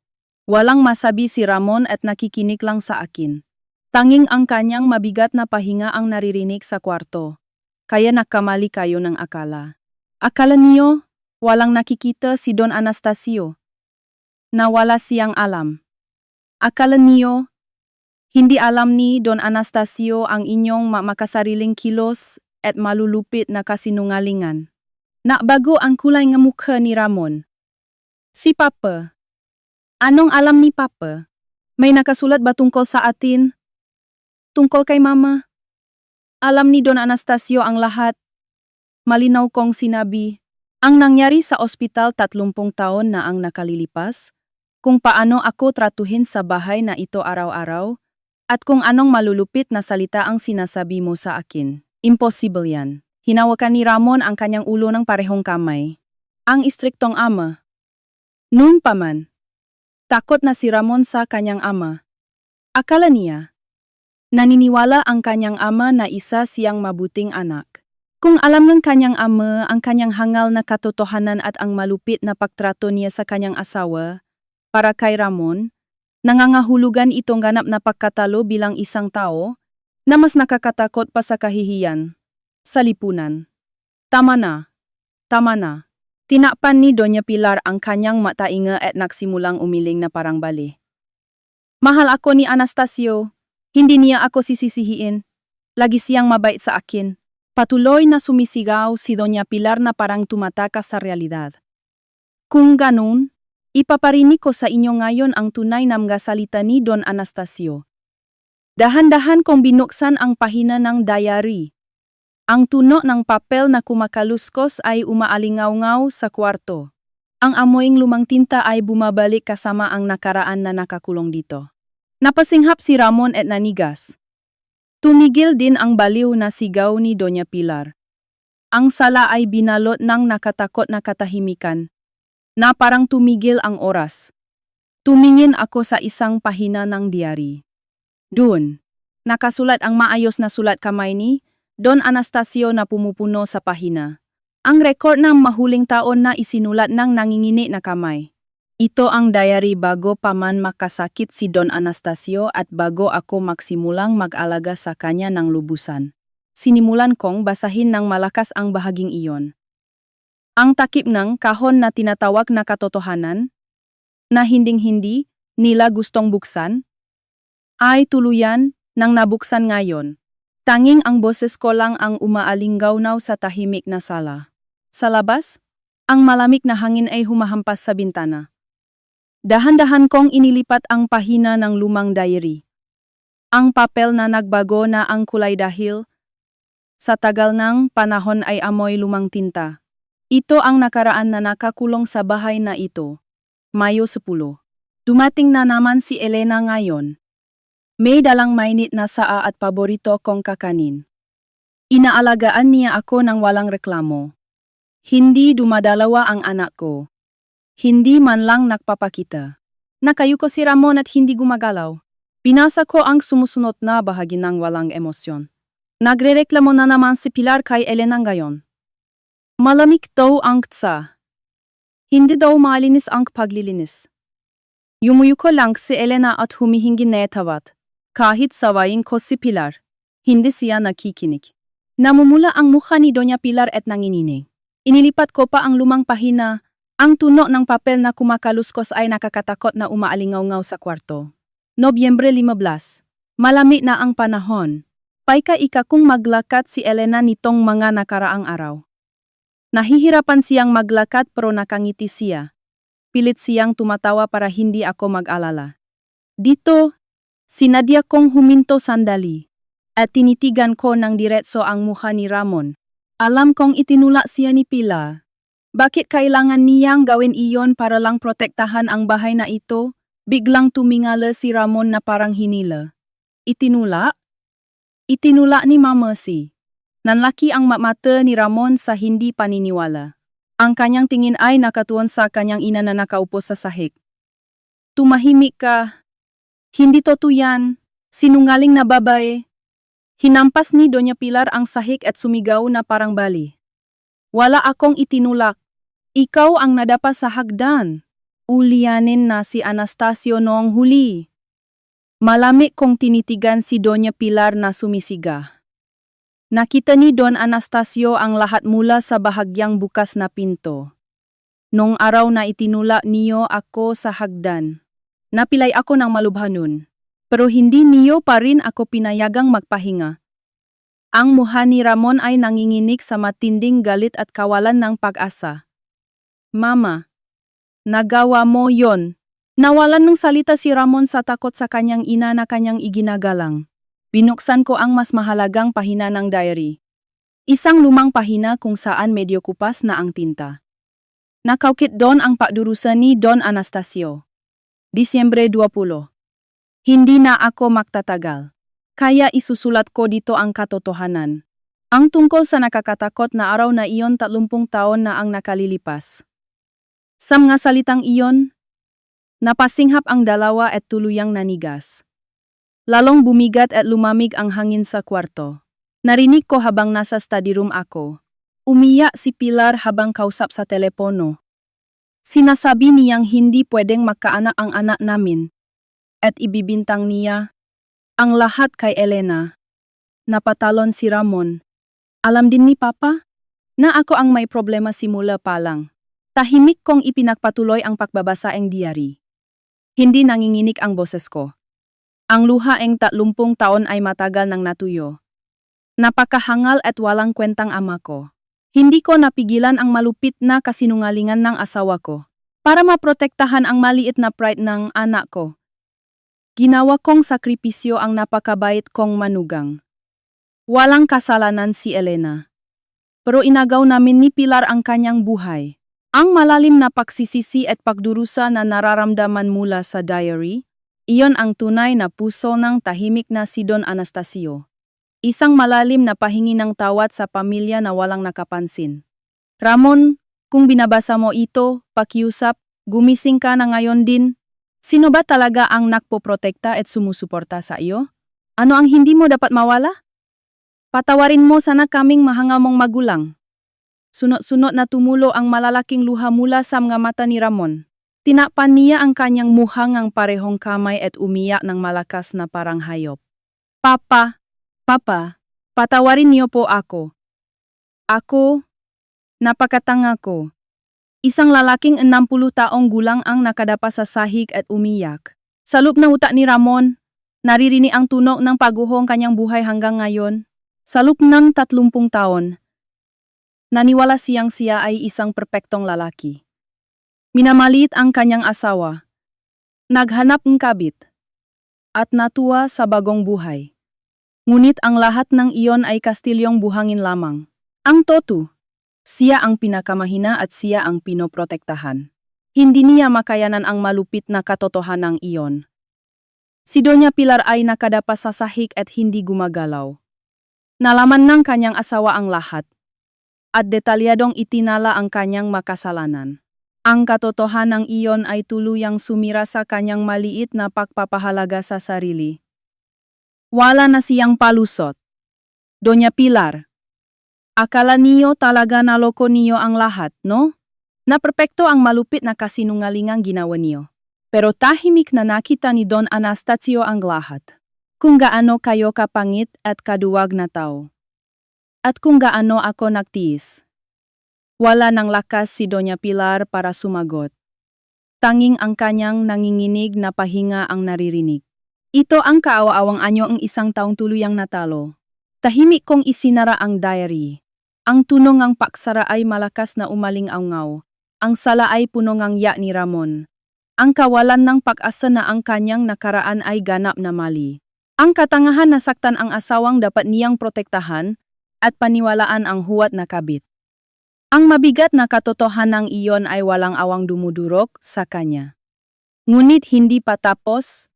Walang masabi si Ramon at nakikinig lang sa akin. Tanging ang kanyang mabigat na pahinga ang naririnig sa kwarto. Kaya nakamali kayo ng akala. Akala niyo, walang nakikita si Don Anastasio. Na wala siyang alam. Akala niyo, hindi alam ni Don Anastasio ang inyong makasariling kilos at malulupit na kasinungalingan. Nakbago ang kulay ng mukha ni Ramon. Si Papa. Anong alam ni Papa? May nakasulat ba tungkol sa atin? Tungkol kay Mama? Alam ni Don Anastasio ang lahat. Malinaw kong sinabi, ang nangyari sa ospital 30 taon na ang nakalilipas, kung paano ako tratuhin sa bahay na ito araw-araw, at kung anong malulupit na salita ang sinasabi mo sa akin. Impossible yan. Hinawakan ni Ramon ang kanyang ulo ng parehong kamay. Ang istriktong ama. Noon pa man, takot na si Ramon sa kanyang ama. Akala niya, naniniwala ang kanyang ama na isa siyang mabuting anak. Kung alam ng kanyang ama ang kanyang hangal na katotohanan at ang malupit na pagtrato niya sa kanyang asawa, para kay Ramon, nangangahulugan itong ganap na pagkatalo bilang isang tao na mas nakakatakot pa sa kahihiyan, sa lipunan. Tama na. Tama na. Tinakpan ni Doña Pilar ang kanyang matainga at nagsimulang umiling na parang bali. Mahal ako ni Anastasio. Hindi niya ako sisisihiin. Lagi siyang mabait sa akin. Patuloy na sumisigaw si Doña Pilar na parang tumatakas sa realidad. Kung ganun, ipaparinig ko sa inyo ngayon ang tunay na mga salita ni Don Anastasio. Dahan-dahan kong binuksan ang pahina ng diary. Ang tuno ng papel na kumakaluskos ay umaalingaw-ngaw sa kwarto. Ang amoying lumang tinta ay bumabalik kasama ang nakaraan na nakakulong dito. Napasinghap si Ramon at nanigas. Tumigil din ang baliw na sigaw ni Doña Pilar. Ang sala ay binalot ng nakatakot na katahimikan, na parang tumigil ang oras. Tumingin ako sa isang pahina ng diary. Doon, nakasulat ang maayos na sulat kamay ni Don Anastasio na pumupuno sa pahina. Ang rekord ng mahuling taon na isinulat ng nangingini na kamay. Ito ang diary bago pa man makasakit si Don Anastasio at bago ako magsimulang mag-alaga sa kanya ng lubusan. Sinimulan kong basahin ng malakas ang bahaging iyon. Ang takip ng kahon na tinatawag na katotohanan, na hinding-hindi nila gustong buksan, ay tuluyan nang nabuksan ngayon. Tanging ang boses ko lang ang umaalinggaw-naw sa tahimik na sala. Sa labas, ang malamig na hangin ay humahampas sa bintana. Dahan-dahan kong inilipat ang pahina ng lumang diary. Ang papel na nagbago na ang kulay dahil sa tagal ng panahon ay amoy lumang tinta. Ito ang nakaraan na nakakulong sa bahay na ito. Mayo 10. Dumating na naman si Elena ngayon. May dalang mainit na saa at paborito kong kakanin. Inaalagaan niya ako ng walang reklamo. Hindi dumadalawa ang anak ko. Hindi man lang nagpapakita. Nakayuko si Ramon at hindi gumagalaw. Pinasa ko ang sumusunod na bahagi ng walang emosyon. Nagrereklamo na naman si Pilar kay Elena ngayon. Malamig daw ang tsa. Hindi daw malinis ang paglilinis. Yumuyuko lang si Elena at humihingi na tawad. Kahit sawayin ko si Pilar, hindi siya nakikinig. Namumula ang mukha ni Doña Pilar at nanginginig. Inilipat ko pa ang lumang pahina. Ang tuno ng papel na kumakaluskos ay nakakatakot na umaalingaw-ngaw sa kwarto. Nobyembre 15. Malamig na ang panahon. Paika-ika kung maglakad si Elena nitong mga nakaraang araw. Nahihirapan siyang maglakad pero nakangiti siya. Pilit siyang tumatawa para hindi ako mag-alala. Dito, sinadya kong huminto sandali. At tinitigan ko ng diretso ang mukha ni Ramon. Alam kong itinula siya ni Pilar. Bakit kailangan niyang gawin iyon para lang protektahan ang bahay na ito? Biglang tumingala si Ramon na parang hinila. Itinula? Itinula ni Mama si. Nanlaki ang mata ni Ramon sa hindi paniniwala. Ang kanyang tingin ay nakatuon sa kanyang ina na nakaupo sa sahig. Tumahimik ka. Hindi totoo yan. Sinungaling na babae. Hinampas ni Doña Pilar ang sahig at sumigaw na parang bali. Wala akong itinulak. Ikaw ang nadapa sa hagdan. Ulianin na si Anastasio noong huli. Malamig kong tinitigan si Doña Pilar na sumisiga. Nakita ni Don Anastasio ang lahat mula sa bahagyang bukas na pinto. Nung araw na itinula niyo ako sa hagdan, napilay ako ng malubhanon. Pero hindi niyo pa rin ako pinayagang magpahinga. Ang mukha ni Ramon ay nanginginig sa matinding galit at kawalan ng pag-asa. Mama, nagawa mo yon. Nawalan ng salita si Ramon sa takot sa kanyang ina na kanyang iginagalang. Binuksan ko ang mas mahalagang pahina ng diary. Isang lumang pahina kung saan medyo kupas na ang tinta. Nakaukit doon ang pagdurusa ni Don Anastasio. Disyembre 20. Hindi na ako magtatagal. Kaya isusulat ko dito ang katotohanan. Ang tungkol sa nakakatakot na araw na iyon 30 taon na ang nakalilipas. Sa mga salitang iyon, napasinghap ang dalawa at tuluyang nanigas. Lalong bumigat at lumamig ang hangin sa kwarto. Narinig ko habang nasa study room ako. Umiyak si Pilar habang kausap sa telepono. Sinasabi niyang hindi pwedeng magkaanak ang anak namin. At ibibintang niya ang lahat kay Elena. Napatalon si Ramon. Alam din ni Papa na ako ang may problema simula pa lang. Tahimik kong ipinagpatuloy ang pagbabasa ng diary. Hindi nanginginig ang boses ko. Ang luha ng 30 taon ay matagal nang natuyo. Napakahangal at walang kwentang ama ko. Hindi ko napigilan ang malupit na kasinungalingan ng asawa ko. Para maprotektahan ang maliit na pride ng anak ko. Ginawa kong sakripisyo ang napakabait kong manugang. Walang kasalanan si Elena. Pero inagaw namin ni Pilar ang kanyang buhay. Ang malalim na pagsisisi at pagdurusa na nararamdaman mula sa diary, iyon ang tunay na puso ng tahimik na si Don Anastasio. Isang malalim na pahingi ng tawad sa pamilya na walang nakapansin. Ramon, kung binabasa mo ito, pakiusap, gumising ka na ngayon din. Sino ba talaga ang nagpoprotekta at sumusuporta sa iyo? Ano ang hindi mo dapat mawala? Patawarin mo sana kaming mahangal mong magulang. Sunod-sunod na tumulo ang malalaking luha mula sa mga mata ni Ramon. Tinakpan niya ang kanyang muhangang parehong kamay at umiyak ng malakas na parang hayop. Papa, patawarin niyo po ako. Ako, napakatanga ko. Isang lalaking 60 taong gulang ang nakadapa sa sahig at umiyak. Sa loob ng utak ni Ramon, naririnig ang tunog ng paguhong kanyang buhay hanggang ngayon. Sa loob ng 30 taon, naniwala siyang siya ay isang perpektong lalaki. Minamalit ang kanyang asawa. Naghanap ng kabit. At natuwa sa bagong buhay. Ngunit ang lahat ng iyon ay kastilyong buhangin lamang. Ang totoo, siya ang pinakamahina at siya ang pinoprotektahan. Hindi niya makayanan ang malupit na katotohanan iyon. Si Doña Pilar ay nakadapa sa sahig at hindi gumagalaw. Nalaman ng kanyang asawa ang lahat. At detalyadong itinala ang kanyang makasalanan. Ang katotohanan iyon ay tuluyang sumira sa kanyang maliit na pagpapahalaga sa sarili. Wala na siyang palusot. Doña Pilar, akala niyo talaga naloko niyo ang lahat, no? Na perpekto ang malupit na kasinungalingang ginawa niyo. Pero tahimik na nakita ni Don Anastasio ang lahat. Kung gaano kayo kapangit at kaduwag na tao. At kung gaano ako nagtiis. Wala nang lakas si Doña Pilar para sumagot. Tanging ang kanyang nanginginig na pahinga ang naririnig. Ito ang kaawa-awang anyo ang isang taong tuluyang natalo. Tahimik kong isinara ang diary. Ang tunog ng paksara ay malakas na umaling-awngaw. Ang sala ay puno ng yak ni Ramon. Ang kawalan ng pag-asa na ang kanyang nakaraan ay ganap na mali. Ang katangahan na saktan ang asawang dapat niyang protektahan at paniwalaan ang huwat na kabit. Ang mabigat na katotohanan iyon ay walang awang dumudurog sa kanya. Ngunit hindi pa tapos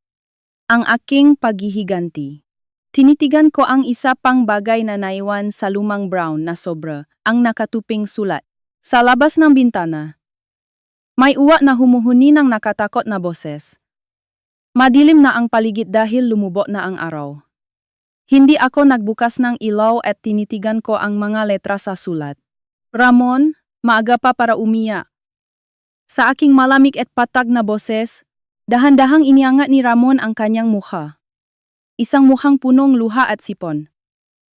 ang aking paghihiganti. Tinitigan ko ang isa pang bagay na naiwan sa lumang brown na sobra, ang nakatuping sulat. Sa labas ng bintana, may uwa na humuhuni ng nakatakot na boses. Madilim na ang paligid dahil lumubog na ang araw. Hindi ako nagbukas ng ilaw at tinitigan ko ang mga letra sa sulat. Ramon, maaga pa para umiyak. Sa aking malamig at patag na boses, dahan-dahang iniangat ni Ramon ang kanyang mukha. Isang mukhang punong luha at sipon.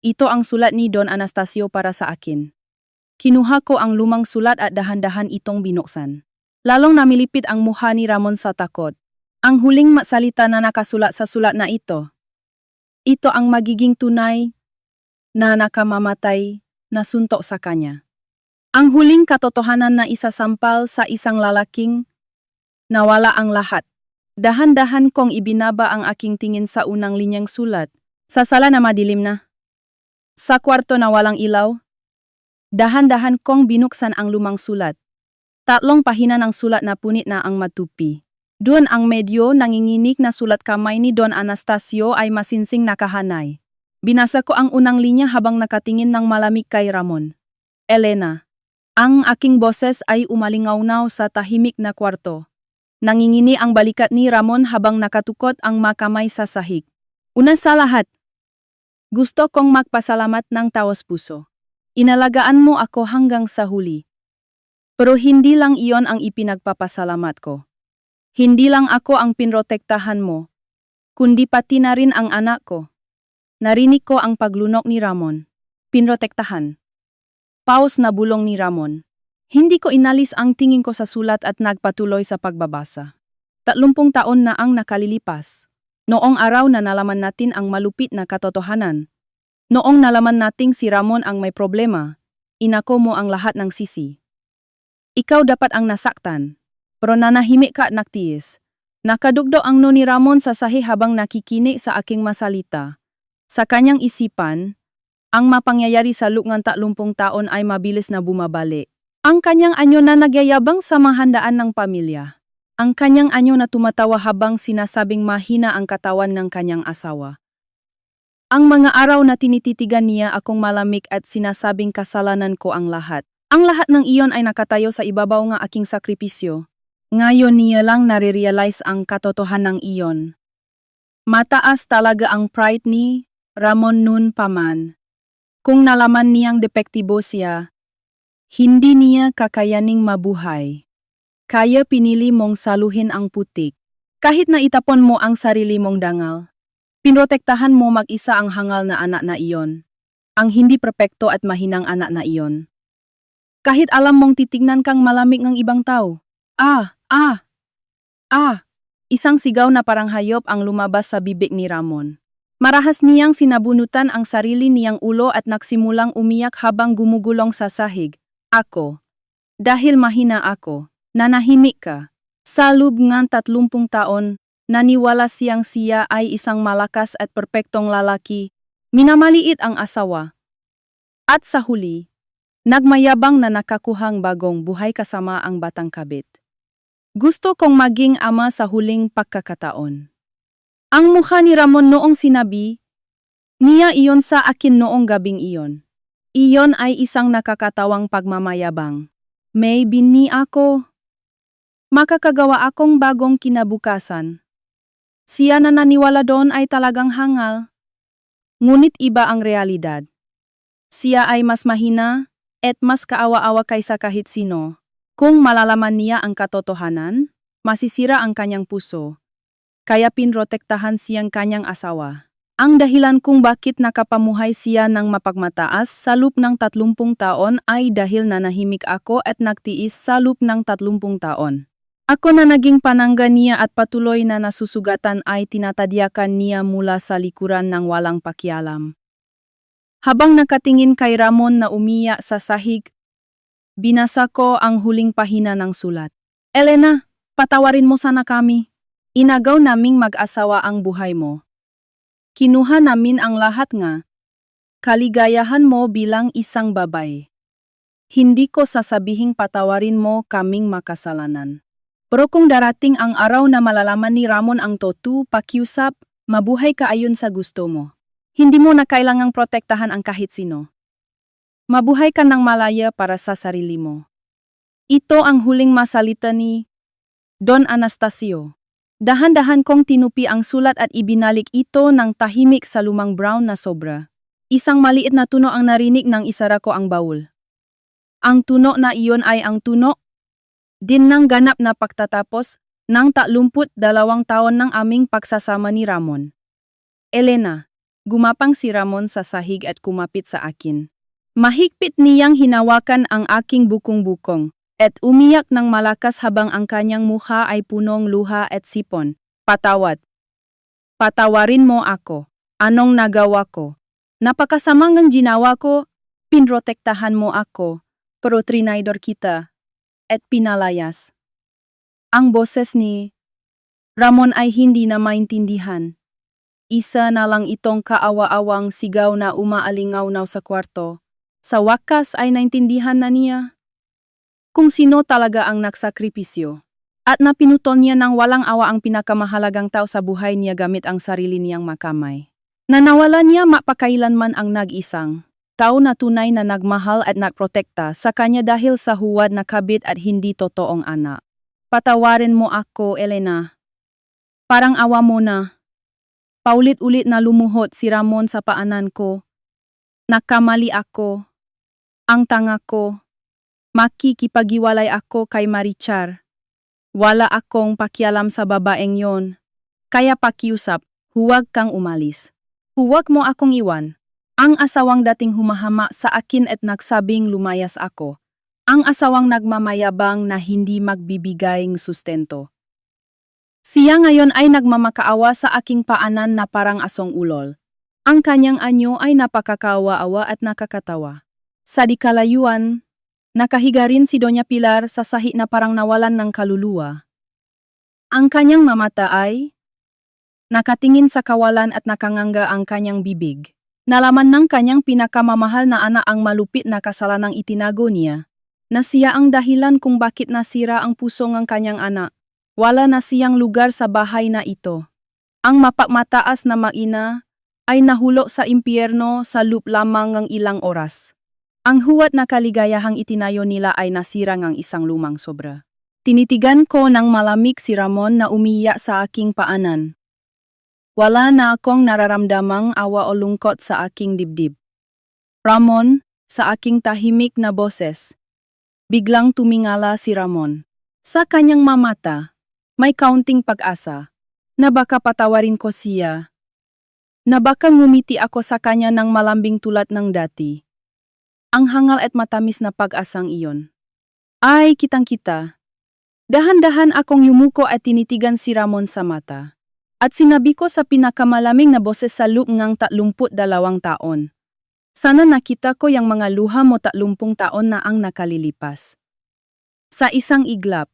Ito ang sulat ni Don Anastasio para sa akin. Kinuha ko ang lumang sulat at dahan-dahan itong binuksan. Lalong namilipit ang mukha ni Ramon sa takot. Ang huling salita na nakasulat sa sulat na ito. Ito ang magiging tunay na nakamamatay na suntok sa kanya. Ang huling katotohanan na isasampal sa isang lalaking nawala ang lahat. Dahan-dahan kong ibinaba ang aking tingin sa unang linyang sulat. Sa sala na madilim na. Sa kwarto na walang ilaw, dahan-dahan kong binuksan ang lumang sulat. 3 pahina ng sulat na punit na ang matupi. Doon ang medyo nanginginig na sulat kamay ni Don Anastasio ay masinsing nakahanay. Binasa ko ang unang linya habang nakatingin ng malamig kay Ramon. Elena. Ang aking boses ay umalingaw sa tahimik na kwarto. Nangingini ang balikat ni Ramon habang nakatukot ang makamay sa sahig. Una sa lahat, gusto kong magpasalamat ng taos puso. Inalagaan mo ako hanggang sa huli. Pero hindi lang iyon ang ipinagpapasalamat ko. Hindi lang ako ang pinrotektahan mo, kundi pati na rin ang anak ko. Narinig ko ang paglunok ni Ramon. Pinrotektahan. Paus na bulong ni Ramon. Hindi ko inalis ang tingin ko sa sulat at nagpatuloy sa pagbabasa. 30 taon na ang nakalilipas. Noong araw na nalaman natin ang malupit na katotohanan. Noong nalaman nating si Ramon ang may problema, inako mo ang lahat ng sisi. Ikaw dapat ang nasaktan, pero nanahimik ka at naktiis. Nakadugdo ang no ni Ramon sa sahi habang nakikinig sa aking masalita. Sa kanyang isipan, ang mapangyayari sa loob ng 30 taon ay mabilis na bumabalik. Ang kanyang anyo na nagyayabang sa mahandaan ng pamilya. Ang kanyang anyo na tumatawa habang sinasabing mahina ang katawan ng kanyang asawa. Ang mga araw na tinititigan niya akong malamig at sinasabing kasalanan ko ang lahat. Ang lahat ng iyon ay nakatayo sa ibabaw ng aking sakripisyo. Ngayon niya lang nare-realize ang katotohanan ng iyon. Mataas talaga ang pride ni Ramon noon pa man. Kung nalaman niyang depektibo siya, hindi niya kakayaning mabuhay. Kaya pinili mong saluhin ang putik. Kahit na itapon mo ang sarili mong dangal, pinrotektahan mo mag-isa ang hangal na anak na iyon. Ang hindi perpekto at mahinang anak na iyon. Kahit alam mong titignan kang malamig ng ibang tao. Isang sigaw na parang hayop ang lumabas sa bibig ni Ramon. Marahas niyang sinabunutan ang sarili niyang ulo at nagsimulang umiyak habang gumugulong sa sahig. Ako. Dahil mahina ako, nanahimik ka. Sa loob ng 30 taon, naniwala siyang siya ay isang malakas at perpektong lalaki. Minamaliit ang asawa. At sa huli, nagmayabang na nakakuhang bagong buhay kasama ang batang kabit. Gusto kong maging ama sa huling pagkakataon. Ang mukha ni Ramon noong sinabi niya iyon sa akin noong gabing iyon. Iyon ay isang nakakatawang pagmamayabang. May bini ako. Makakagawa akong bagong kinabukasan. Siya na naniwala doon ay talagang hangal. Ngunit iba ang realidad. Siya ay mas mahina at mas kaawa-awa kaysa kahit sino. Kung malalaman niya ang katotohanan, masisira ang kanyang puso. Kaya pinrotektahan siyang kanyang asawa. Ang dahilan kung bakit nakapamuhay siya ng mapagmataas sa loob ng 30 taon ay dahil nanahimik ako at nagtiis sa loob ng 30 taon. Ako na naging panangga niya at patuloy na nasusugatan ay tinatadyakan niya mula sa likuran ng walang pakialam. Habang nakatingin kay Ramon na umiyak sa sahig, binasa ko ang huling pahina ng sulat. Elena, patawarin mo sana kami. Inagaw naming mag-asawa ang buhay mo. Kinuha namin ang lahat nga. Kaligayahan mo bilang isang babae. Hindi ko sasabihing patawarin mo kaming makasalanan. Pero kung darating ang araw na malalaman ni Ramon ang totoo, pakiusap, mabuhay ka ayon sa gusto mo. Hindi mo na kailangang protektahan ang kahit sino. Mabuhay ka ng malaya para sa sarili mo. Ito ang huling masalita ni Don Anastasio. Dahan-dahan kong tinupi ang sulat at ibinalik ito ng tahimik sa lumang brown na sobra. Isang maliit na tuno ang narinig nang isara ko ang baul. Ang tuno na iyon ay ang tuno din ng ganap na pagtatapos ng 32 taon ng aming pagsasama ni Ramon. Elena, gumapang si Ramon sa sahig at kumapit sa akin. Mahigpit niyang hinawakan ang aking bukong-bukong. At umiyak ng malakas habang ang kanyang mukha ay punong luha at sipon. Patawad. Patawarin mo ako. Anong nagawa ko? Napakasamang ang ginawa ko. Pinrotektahan mo ako. Pero trinaydor kita. At pinalayas. Ang boses ni Ramon ay hindi na maintindihan. isa na lang itong kaawa-awang sigaw na umaalingaw-naw sa kwarto. Sa wakas ay naintindihan na niya kung sino talaga ang nagsakripisyo. At napinuton niya ng walang awa ang pinakamahalagang tao sa buhay niya gamit ang sarili niyang makamay. Nanawalan niya mapakailanman ang nag-isang tao na tunay na nagmahal at nagprotekta sa kanya dahil sa huwad na kabit at hindi totoong anak. Patawarin mo ako, Elena. Parang awa mo na. Paulit-ulit na lumuhod si Ramon sa paanan ko. Nakamali ako. Ang tanga ko. Makikipagiwalay ako kay Marichar. Wala akong pakialam sa babaeng yon. Kaya pakiusap, huwag kang umalis. Huwag mo akong iwan. Ang asawang dating humahama sa akin at nagsabing lumayas ako. Ang asawang nagmamayabang na hindi magbibigay ng sustento. Siya ngayon ay nagmamakaawa sa aking paanan na parang asong ulol. Ang kanyang anyo ay napakakaawa-awa at nakakatawa. Sa di kalayuan, nakahiga rin si Doña Pilar sa sahi na parang nawalan ng kaluluwa. Ang kanyang mamata ay nakatingin sa kawalan at nakanganga ang kanyang bibig. Nalaman ng kanyang pinakamamahal na anak ang malupit na kasalanang itinago niya, na siya ang dahilan kung bakit nasira ang puso ng kanyang anak. Wala na siyang lugar sa bahay na ito. Ang mapagmataas na maina ay nahulog sa impyerno sa loop lamang ng ilang oras. Ang huwat na kaligayahang itinayo nila ay nasira ng isang lumang sobra. Tinitigan ko ng malamig si Ramon na umiyak sa aking paanan. Wala na akong nararamdamang awa o lungkot sa aking dibdib. Ramon, sa aking tahimik na boses. Biglang tumingala si Ramon. Sa kanyang mamata, may kaunting pag-asa, na baka patawarin ko siya. Na baka ngumiti ako sa kanya ng malambing tulad ng dati. Ang hangal at matamis na pag-asang iyon. Ay, kitang-kita. Dahan-dahan akong yumuko at tinitigan si Ramon sa mata. At sinabi ko sa pinakamalamig na boses sa loob ng 32 taon. Sana nakita ko yung mga luha mo 30 taon na ang nakalilipas. Sa isang iglap,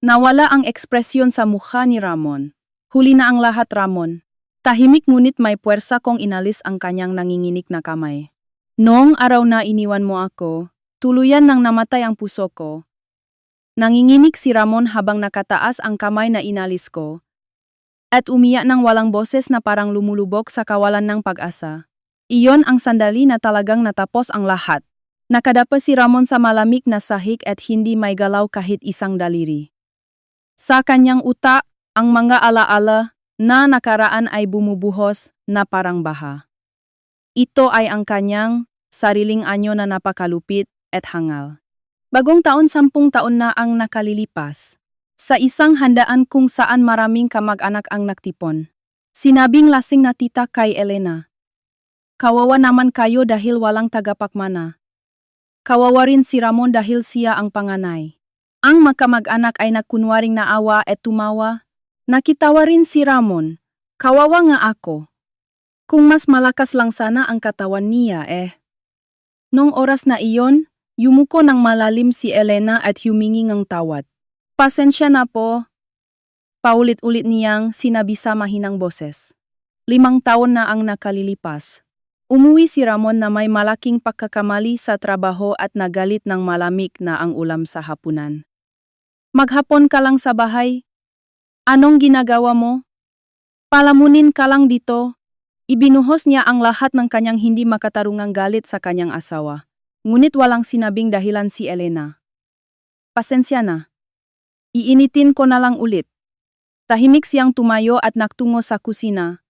nawala ang ekspresyon sa mukha ni Ramon. Huli na ang lahat, Ramon. Tahimik ngunit may puwersa kong inalis ang kanyang nanginginig na kamay. Noong araw na iniwan mo ako, tuluyan nang namatay ang puso ko. Nanginginig si Ramon habang nakataas ang kamay na inalis ko. At umiyak ng walang boses na parang lumulubog sa kawalan ng pag-asa. Iyon ang sandali na talagang natapos ang lahat. Nakadapa si Ramon sa malamig na sahig at hindi may galaw kahit isang daliri. Sa kanyang utak, ang mga alaala na nakaraan ay bumubuhos na parang baha. Ito ay ang kanyang sariling anyo na napakalupit at hangal. Bagong taon 10 taon na ang nakalilipas. Sa isang handaan kung saan maraming kamag-anak ang nagtipon. Sinabing lasing na tita kay Elena. Kawawa naman kayo dahil walang tagapagmana. Kawawa rin si Ramon dahil siya ang panganay. Ang magkamag-anak ay nagkunwaring naawa at tumawa. Nakitawa rin si Ramon. Kawawa nga ako. Kung mas malakas lang sana ang katawan niya Nung oras na iyon, yumuko ng malalim si Elena at humingi ng tawad. Pasensya na po. Paulit-ulit niyang sinabi sa mahinang boses. 5 taon na ang nakalilipas. Umuwi si Ramon na may malaking pagkakamali sa trabaho at nagalit ng malamig na ang ulam sa hapunan. Maghapon ka lang sa bahay. Anong ginagawa mo? Palamunin ka lang dito. Ibinuhos niya ang lahat ng kanyang hindi makatarungang galit sa kanyang asawa. Ngunit walang sinabing dahilan si Elena. Pasensya na. Iinitin ko na lang ulit. Tahimik siyang tumayo at nagtungo sa kusina.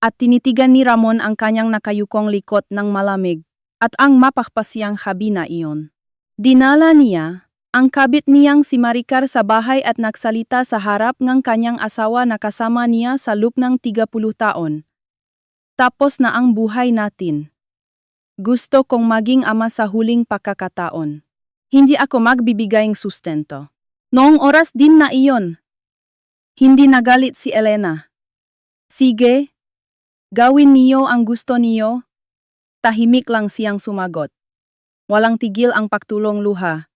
At tinitigan ni Ramon ang kanyang nakayukong likod ng malamig at ang mapakpasyang habi na iyon. Dinala niya ang kabit niyang si Maricar sa bahay at nagsalita sa harap ng kanyang asawa na kasama niya sa loob ng 30 taon. Tapos na ang buhay natin. Gusto kong maging ama sa huling pagkakataon. Hindi ako magbibigay ng sustento. Noong oras din na iyon. Hindi nagalit si Elena. Sige, gawin niyo ang gusto niyo. Tahimik lang siyang sumagot. Walang tigil ang pagtulong luha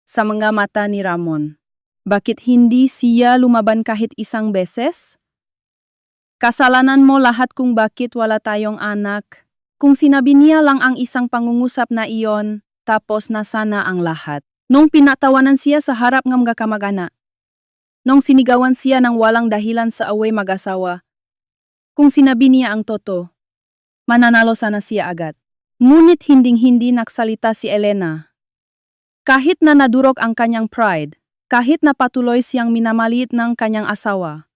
sa mga mata ni Ramon. Bakit hindi siya lumaban kahit isang beses? Kasalanan mo lahat kung bakit wala tayong anak. Kung sinabi niya lang ang isang pangungusap na iyon, tapos na sana ang lahat. Nung pinatawanan siya sa harap ng mga kamag-anak. Nung sinigawan siya ng walang dahilan sa away mag-asawa. Kung sinabi niya ang totoo, mananalo sana siya agad. Ngunit hinding-hindi nagsalita si Elena. Kahit na nadurog ang kanyang pride, kahit na patuloy siyang minamaliit ng kanyang asawa,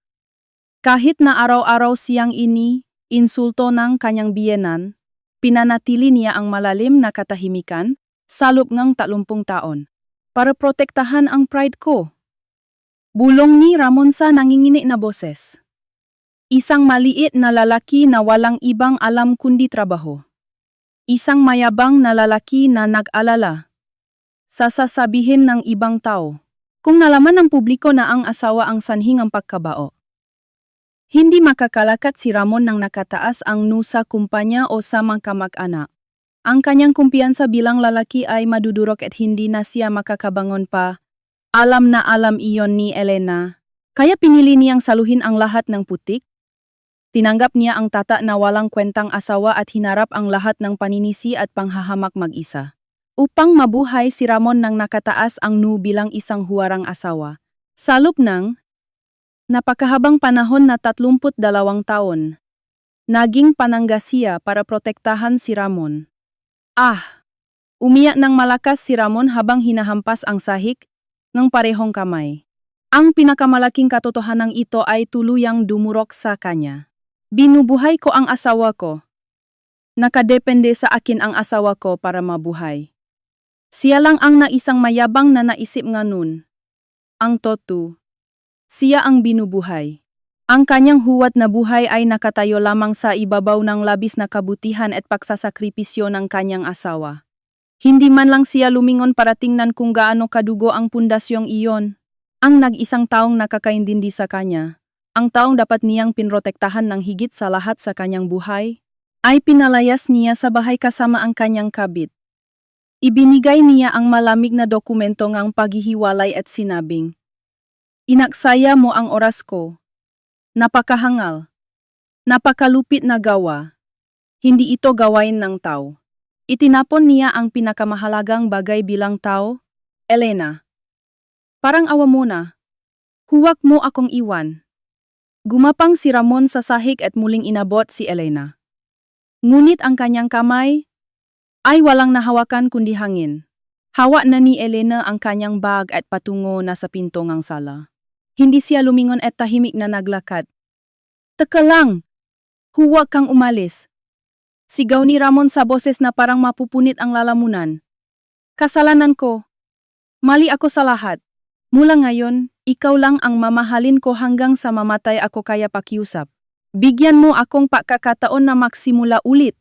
kahit na araw-araw siyang insulto ng kanyang biyenan, pinanatili niya ang malalim na katahimikan sa loob ng 30 taon. Para protektahan ang pride ko. Bulong ni Ramon sa nangingini na boses. Isang maliit na lalaki na walang ibang alam kundi trabaho. Isang mayabang na lalaki na nag-alala. Sasasabihin ng ibang tao. Kung nalaman ng publiko na ang asawa ang sanhi ng pagkabao. Hindi makakalakat si Ramon nang nakataas ang nusa kumpanya o sa mga kamag-anak. Ang kanyang kumpiyansa bilang lalaki ay madudurog at hindi na siya makakabangon pa. Alam na alam iyon ni Elena. Kaya pinili niyang saluhin ang lahat ng putik. Tinanggap niya ang tata na walang kwentang asawa at hinarap ang lahat ng paninisi at panghahamak mag-isa. Upang mabuhay si Ramon nang nakataas ang bilang isang huwarang asawa. Sa loob ng napakahabang panahon na 32 taon, naging panangga siya para protektahan si Ramon. Umiyak ng malakas si Ramon habang hinahampas ang sahig ng parehong kamay. Ang pinakamalaking katotohanan ito ay tuluyang dumurok sa kanya. Binubuhay ko ang asawa ko. Nakadepende sa akin ang asawa ko para mabuhay. Siya lang ang naisang mayabang na naisip nga nun. Ang totoo. Siya ang binubuhay. Ang kanyang huwad na buhay ay nakatayo lamang sa ibabaw ng labis na kabutihan at pagsasakripisyo ng kanyang asawa. Hindi man lang siya lumingon para tingnan kung gaano kadugo ang pundasyong iyon. Ang nag-isang taong nakakaintindi sa kanya, ang taong dapat niyang pinrotektahan ng higit sa lahat sa kanyang buhay, ay pinalayas niya sa bahay kasama ang kanyang kabit. Ibinigay niya ang malamig na dokumento ngang paghihiwalay at sinabing, "Inaksaya mo ang oras ko. Napakahangal. Napakalupit na gawa. Hindi ito gawain ng tao." Itinapon niya ang pinakamahalagang bagay bilang tao. Elena. Parang awa mo na. Huwag mo akong iwan. Gumapang si Ramon sa sahig at muling inabot si Elena. Ngunit ang kanyang kamay ay walang nahawakan kundi hangin. Hawak na ni Elena ang kanyang bag at patungo na sa pinto ng sala. Hindi siya lumingon at tahimik na naglakad. "Teka lang! Huwag kang umalis!" Sigaw ni Ramon sa boses na parang mapupunit ang lalamunan. "Kasalanan ko. Mali ako sa lahat. Mula ngayon, ikaw lang ang mamahalin ko hanggang sa mamatay ako kaya pakiusap. Bigyan mo akong pagkakataon na magsimula ulit."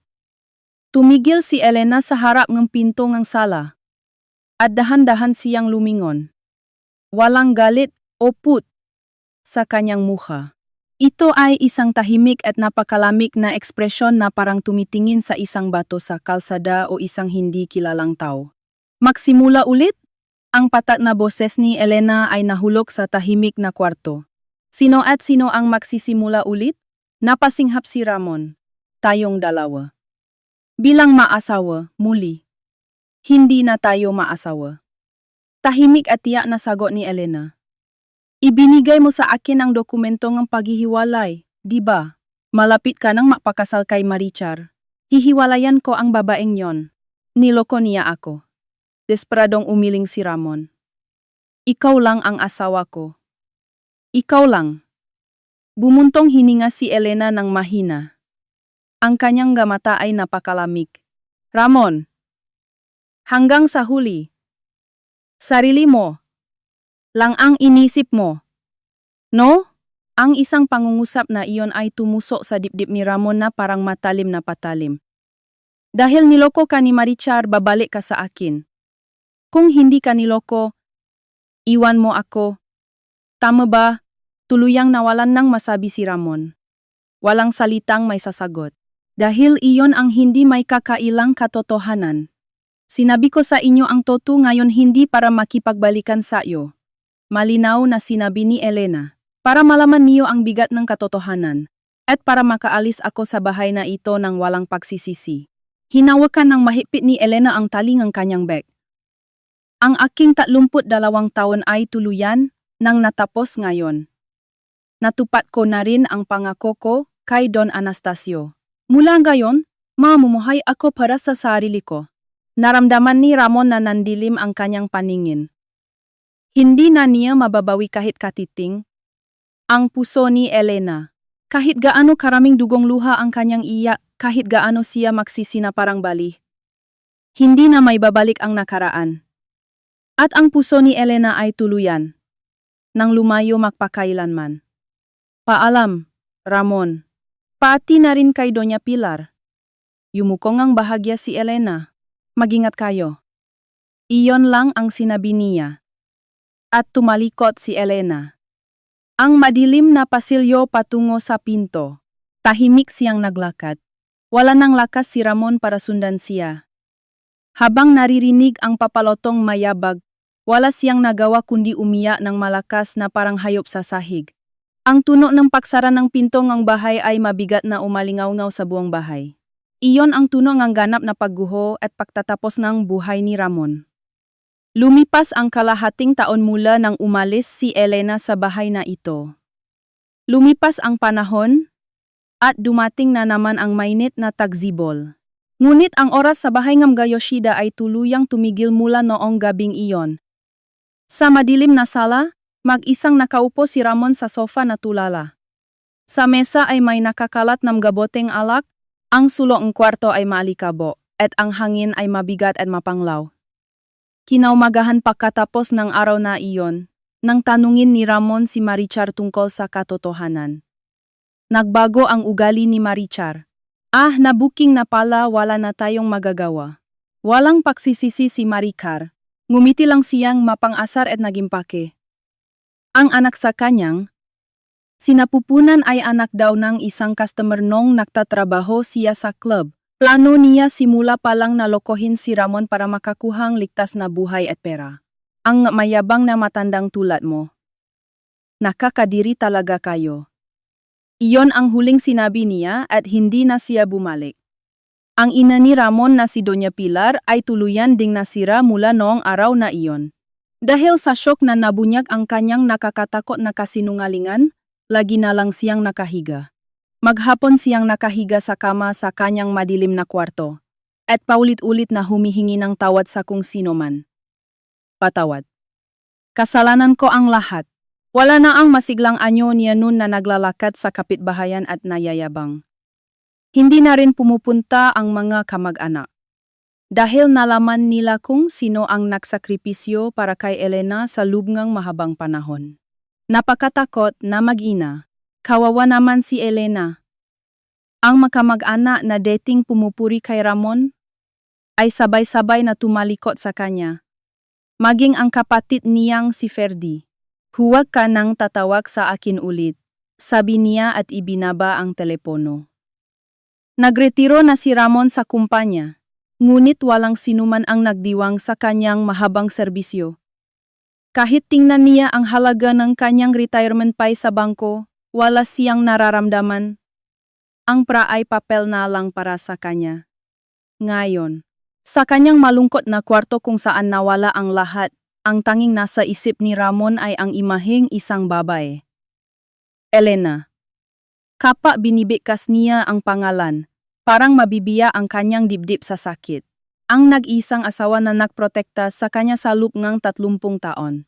Tumigil si Elena sa harap ng pinto ng sala. At dahan-dahan siyang lumingon. Walang galit o put sa kanyang mukha. Ito ay isang tahimik at napakalamig na ekspresyon na parang tumitingin sa isang bato sa kalsada o isang hindi kilalang tao. "Magsimula ulit?" Ang patak na boses ni Elena ay nahulog sa tahimik na kwarto. "Sino at sino ang magsisimula ulit?" Napasinghap si Ramon. "Tayong dalawa. Bilang maasawa, muli. Hindi na tayo maasawa." Tahimik at tiyak na sagot ni Elena. "Ibinigay mo sa akin ang dokumento ng paghihiwalay, di ba? Malapit ka nang mapakasal kay Marichar. Hihiwalayan ko ang babaeng yon." Niloko niya ako. Desperadong umiling si Ramon. "Ikaw lang ang asawa ko. Ikaw lang." Bumuntong hininga si Elena ng mahina. Ang kanyang mata ay napakalamig. "Ramon, hanggang sa huli. Sarili mo lang ang inisip mo. No?" Ang isang pangungusap na iyon ay tumusok sa dibdib ni Ramon na parang matalim na patalim. "Dahil niloko ka ni Marichar, babalik ka sa akin. Kung hindi ka niloko, iwan mo ako. Tama ba?" Tuluyang nawalan ng masabi si Ramon. Walang salitang may sasagot. Dahil iyon ang hindi may kakailang katotohanan. "Sinabi ko sa inyo ang totoo ngayon hindi para makipagbalikan sa iyo." Malinaw na sinabi ni Elena. "Para malaman niyo ang bigat ng katotohanan. At para makaalis ako sa bahay na ito ng walang pagsisisi. Hinawakan ng mahigpit ni Elena ang tali ng kanyang bag. Ang aking 32 taon ay tuluyan nang natapos ngayon. Natupad ko na rin ang pangako ko kay Don Anastasio. Mula ngayon, mamumuhay ako para sa sarili ko. Naramdaman ni Ramon na nandilim ang kanyang paningin. Hindi na niya mababawi kahit katiting ang puso ni Elena. Kahit gaano karaming dugong luha ang kanyang iyak, kahit gaano siya magsisi na parang bali. Hindi na may babalik ang nakaraan. At ang puso ni Elena ay tuluyan nang lumayo magpakailanman. Paalam, Ramon. Pati na rin kay Doña Pilar. Yumukong ang bahagya si Elena. Mag-ingat kayo. Iyon lang ang sinabi niya. At tumalikot si Elena. Ang madilim na pasilyo patungo sa pinto. Tahimik siyang naglakad. Wala nang lakas si Ramon para sundan siya. Habang naririnig ang papalotong mayabag, wala siyang nagawa kundi umiyak ng malakas na parang hayop sa sahig. Ang tunog ng paksara ng pinto ng bahay ay mabigat na umalingaw-ngaw sa buong bahay. Iyon ang tunog ng ganap na pagguho at pagtatapos ng buhay ni Ramon. Lumipas ang kalahating taon mula nang umalis si Elena sa bahay na ito. Lumipas ang panahon at dumating na naman ang mainit na tagsibol. Ngunit ang oras sa bahay ng Yoshida ay tuluyang tumigil mula noong gabing iyon. Sa madilim na sala, mag-isang nakaupo si Ramon sa sofa na tulala. Sa mesa ay may nakakalat ng gaboteng alak, ang sulok ng kwarto ay maalikabo, at ang hangin ay mabigat at mapanglaw. Kinaumagahan pagkatapos ng araw na iyon, nang tanungin ni Ramon si Marichar tungkol sa katotohanan. Nagbago ang ugali ni Marichar. Nabuking na pala, wala na tayong magagawa. Walang pagsisisi si Maricar. Ngumiti lang siyang mapang-asar at nagimpake. Ang anak sa kanyang sinapupunan ay anak daw ng isang customer nung nagtatrabaho siya sa club. Plano niya simula pa lang na lokohin si Ramon para makakuhang ligtas na buhay at pera. Ang mayabang na matandang tulad mo. Nakakadiri talaga kayo. Iyon ang huling sinabi niya at hindi na siya bumalik. Ang ina ni Ramon na si Doña Pilar ay tuluyan ding nasira mula noong araw na iyon. Dahil sa syok na nabunyag ang kanyang nakakatakot na kasinungalingan, lagi na lang siyang nakahiga. Maghapon siyang nakahiga sa kama sa kanyang madilim na kwarto, at paulit-ulit na humihingi ng tawad sa kung sino man. Patawad. Kasalanan ko ang lahat. Wala na ang masiglang anyo niya nun na naglalakad sa kapitbahayan at nayayabang. Hindi na rin pumupunta ang mga kamag-anak. Dahil nalaman nila kung sino ang nagsakripisyo para kay Elena sa lubngang mahabang panahon. Napakatakot na mag-ina. Kawawa naman si Elena. Ang makamag-anak na dating pumupuri kay Ramon ay sabay-sabay na tumalikot sa kanya. Maging ang kapatid niyang si Ferdy. Huwag ka nang tatawag sa akin ulit, sabi niya at ibinaba ang telepono. Nagretiro na si Ramon sa kumpanya, ngunit walang sinuman ang nagdiwang sa kanyang mahabang serbisyo. Kahit tingnan niya ang halaga ng kanyang retirement pay sa bangko, wala siyang nararamdaman. Ang pra ay papel na lang para sa kanya. Ngayon, sa kanyang malungkot na kwarto kung saan nawala ang lahat, ang tanging nasa isip ni Ramon ay ang imaheng isang babae. Elena. Kapag binibikas niya ang pangalan, parang mabibiya ang kanyang dibdib sa sakit. Ang nag-isang asawa na nagprotekta sa kanya sa loob ng 30 taon.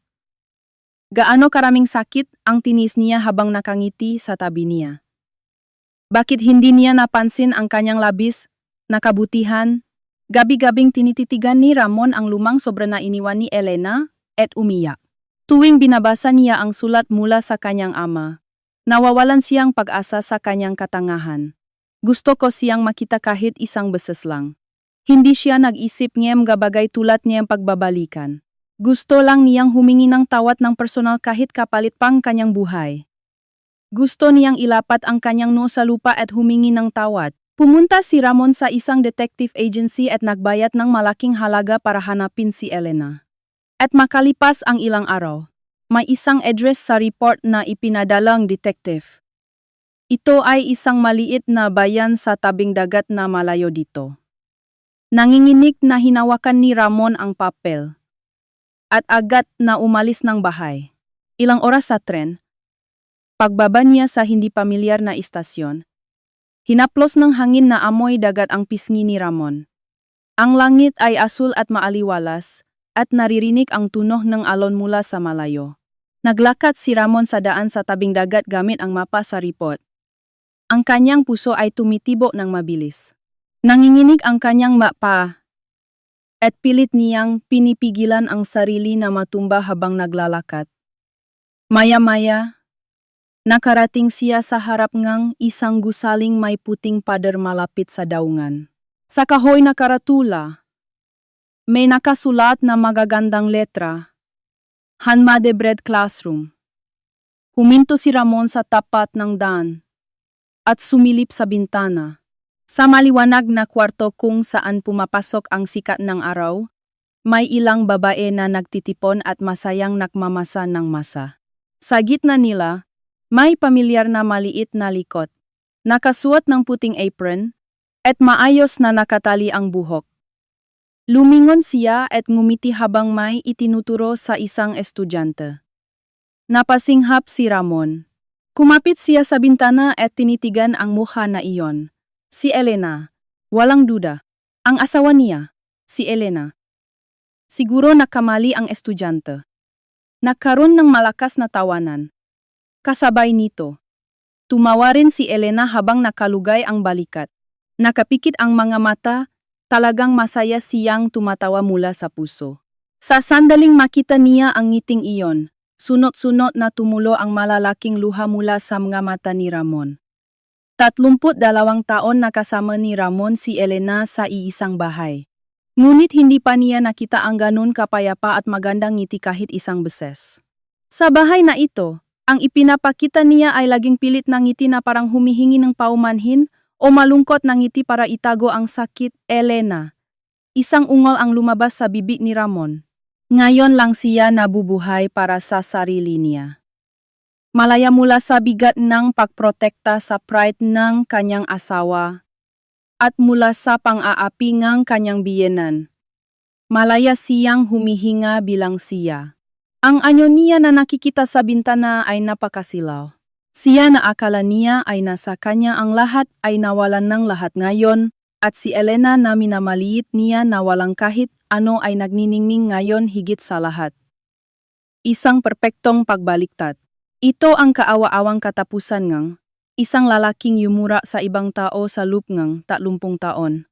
Gaano karaming sakit ang tinis niya habang nakangiti sa tabi niya. Bakit hindi niya napansin ang kanyang labis na kabutihan? Gabi-gabing tinititigan ni Ramon ang lumang sobra na iniwan ni Elena at umiyak. Tuwing binabasa niya ang sulat mula sa kanyang ama, nawawalan siyang pag-asa sa kanyang katangahan. Gusto ko siyang makita kahit isang beses lang. Hindi siya nag-isip niyang gabagay tulad niyang pagbabalikan. Gusto lang niyang humingi ng tawad ng personal kahit kapalit pang kanyang buhay. Gusto niyang ilapat ang kanyang noo sa lupa at humingi ng tawad. Pumunta si Ramon sa isang detective agency at nagbayad ng malaking halaga para hanapin si Elena. At makalipas ang ilang araw, may isang address sa report na ipinadalang detective. Ito ay isang maliit na bayan sa tabing dagat na malayo dito. Nanginginig na hinawakan ni Ramon ang papel. At agad na umalis ng bahay. Ilang oras sa tren, pagbaba niya sa hindi pamilyar na istasyon, hinaplos ng hangin na amoy dagat ang pisngi ni Ramon. Ang langit ay asul at maaliwalas, at naririnig ang tunog ng alon mula sa malayo. Naglakad si Ramon sa daan sa tabing dagat gamit ang mapa sa ripot. Ang kanyang puso ay tumitibo ng mabilis. Nanginginig ang kanyang mapa, at pilit niyang pinipigilan ang sarili na matumba habang naglalakad. Maya-maya, nakarating siya sa harap ngang isang gusaling may puting pader malapit sa daungan. Sa kahoy na karatula, may nakasulat na magagandang letra, Hanmade Bread Classroom. Huminto si Ramon sa tapat ng daan at sumilip sa bintana. Sa maliwanag na kwarto kung saan pumapasok ang sikat ng araw, may ilang babae na nagtitipon at masayang nakmamasa ng masa. Sa gitna nila, may pamilyar na maliit na likot. Nakasuot ng puting apron, at maayos na nakatali ang buhok. Lumingon siya at ngumiti habang may itinuturo sa isang estudyante. Napasinghap si Ramon. Kumapit siya sa bintana at tinitigan ang mukha na iyon. Si Elena. Walang duda. Ang asawa niya, si Elena. Siguro nakamali ang estudyante. Nagkaroon ng malakas na tawanan. Kasabay nito, tumawa rin si Elena habang nakalugay ang balikat. Nakapikit ang mga mata, talagang masaya siyang tumatawa mula sa puso. Sa sandaling makita niya ang ngiting iyon, sunod-sunod na tumulo ang malalaking luha mula sa mga mata ni Ramon. 32 taon na kasama ni Ramon si Elena sa iisang bahay. Ngunit hindi pa niya nakita ang ganun kapayapa at magandang ngiti kahit isang beses. Sa bahay na ito, ang ipinapakita niya ay laging pilit na ngiti na parang humihingi ng paumanhin o malungkot na ngiti para itago ang sakit. Elena. Isang ungol ang lumabas sa bibig ni Ramon. Ngayon lang siya nabubuhay para sa sarili niya. Malaya mula sa bigat ng pagprotekta sa pride ng kanyang asawa at mula sa pang-aapi ng kanyang biyenan. Malaya siyang humihinga bilang siya. Ang anyo niya na nakikita sa bintana ay napakasilaw. Siya na akala niya ay nasa kanya ang lahat ay nawalan ng lahat ngayon, at si Elena na minamaliit niya na walang kahit ano ay nagniningning ngayon higit sa lahat. Isang perpektong pagbaliktad. Ito ang kaawa-awang katapusan ngang isang lalaking yumura sa ibang tao sa loob ngang 30 taon.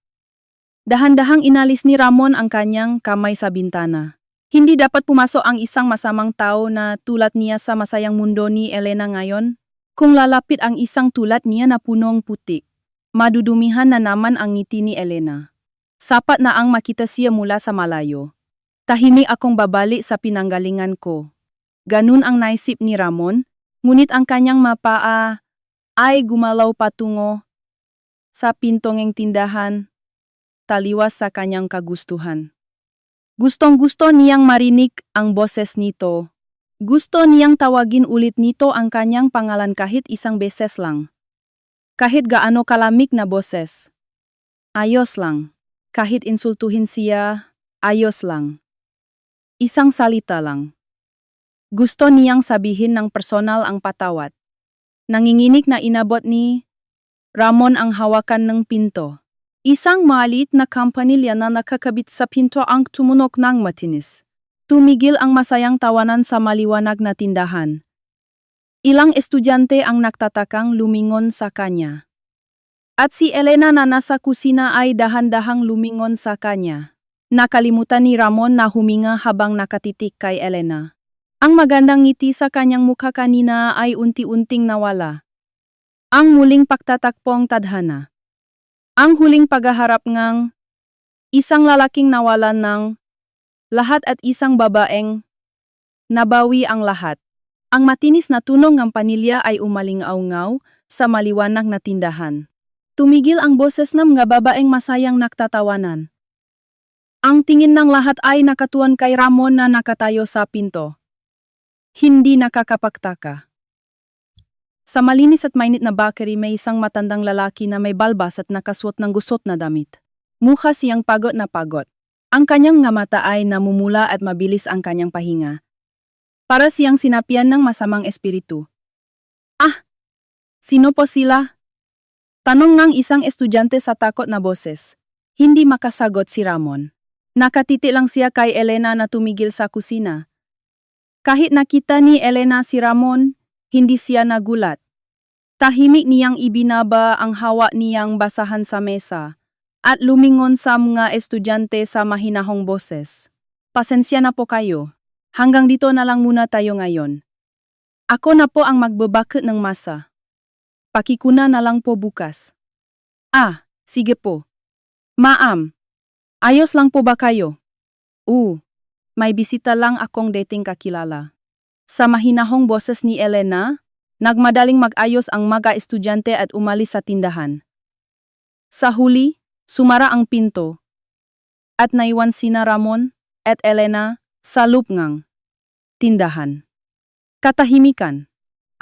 Dahan-dahang inalis ni Ramon ang kanyang kamay sa bintana. Hindi dapat pumasok ang isang masamang tao na tulad niya sa masayang mundo ni Elena ngayon. Kung lalapit ang isang tulad niya na punong putik, madudumihan na naman ang ngiti ni Elena. Sapat na ang makita siya mula sa malayo. Tahimik akong babalik sa pinanggalingan ko. Ganun ang naisip ni Ramon, ngunit ang kanyang mapaa ay gumalaw patungo sa pintong tindahan, taliwas sa kanyang kagustuhan. Gustong-gusto niyang marinig ang boses nito. Gusto niyang tawagin ulit nito ang kanyang pangalan kahit isang beses lang. Kahit gaano kalamig na boses. Ayos lang. Kahit insultuhin siya, ayos lang. Isang salita lang. Gusto niyang sabihin ng personal ang patawad. Nanginginig na inabot ni Ramon ang hawakan ng pinto. Isang maliit na kampanilya na nakakabit sa pinto ang tumunok ng matinis. Tumigil ang masayang tawanan sa maliwanag na tindahan. Ilang estudyante ang nagtatakang lumingon sa kanya. At si Elena na nasa kusina ay dahan-dahang lumingon sa kanya. Nakalimutan ni Ramon na huminga habang nakatitik kay Elena. Ang magandang ngiti sa kanyang mukha kanina ay unti-unting nawala. Ang muling pagtatakpong tadhana. Ang huling paghaharap ngang isang lalaking nawalan ng lahat at isang babaeng nabawi ang lahat. Ang matinis na tunog ng panilya ay umalingaw-ngaw sa maliwanag na tindahan. Tumigil ang boses ng mga babaeng masayang nagtatawanan. Ang tingin ng lahat ay nakatuon kay Ramon na nakatayo sa pinto. Hindi nakakapagtaka. Sa malinis at mainit na bakery may isang matandang lalaki na may balbas at nakasuot ng gusot na damit. Mukha siyang pagod na pagod. Ang kanyang nga mata ay namumula at mabilis ang kanyang pahinga. Para siyang sinapian ng masamang espiritu. Ah! Sino po sila? Tanong ng isang estudyante sa takot na boses. Hindi makasagot si Ramon. Nakatiti lang siya kay Elena na tumigil sa kusina. Kahit nakita ni Elena si Ramon, hindi siya nagulat. Tahimik niyang ibinaba ang hawak niyang basahan sa mesa at lumingon sa mga estudyante sa mahinahong boses. Pasensya na po kayo. Hanggang dito na lang muna tayo ngayon. Ako na po ang magbabakit ng masa. Pakikuna na lang po bukas. Ah, sige po. Ma'am, ayos lang po ba kayo? May bisita lang akong dating kakilala. Sa mahinahong boses ni Elena, nagmadaling mag-ayos ang mga estudyante at umalis sa tindahan. Sa huli, sumara ang pinto at naiwan sina Ramon at Elena sa loob ng tindahan. Katahimikan.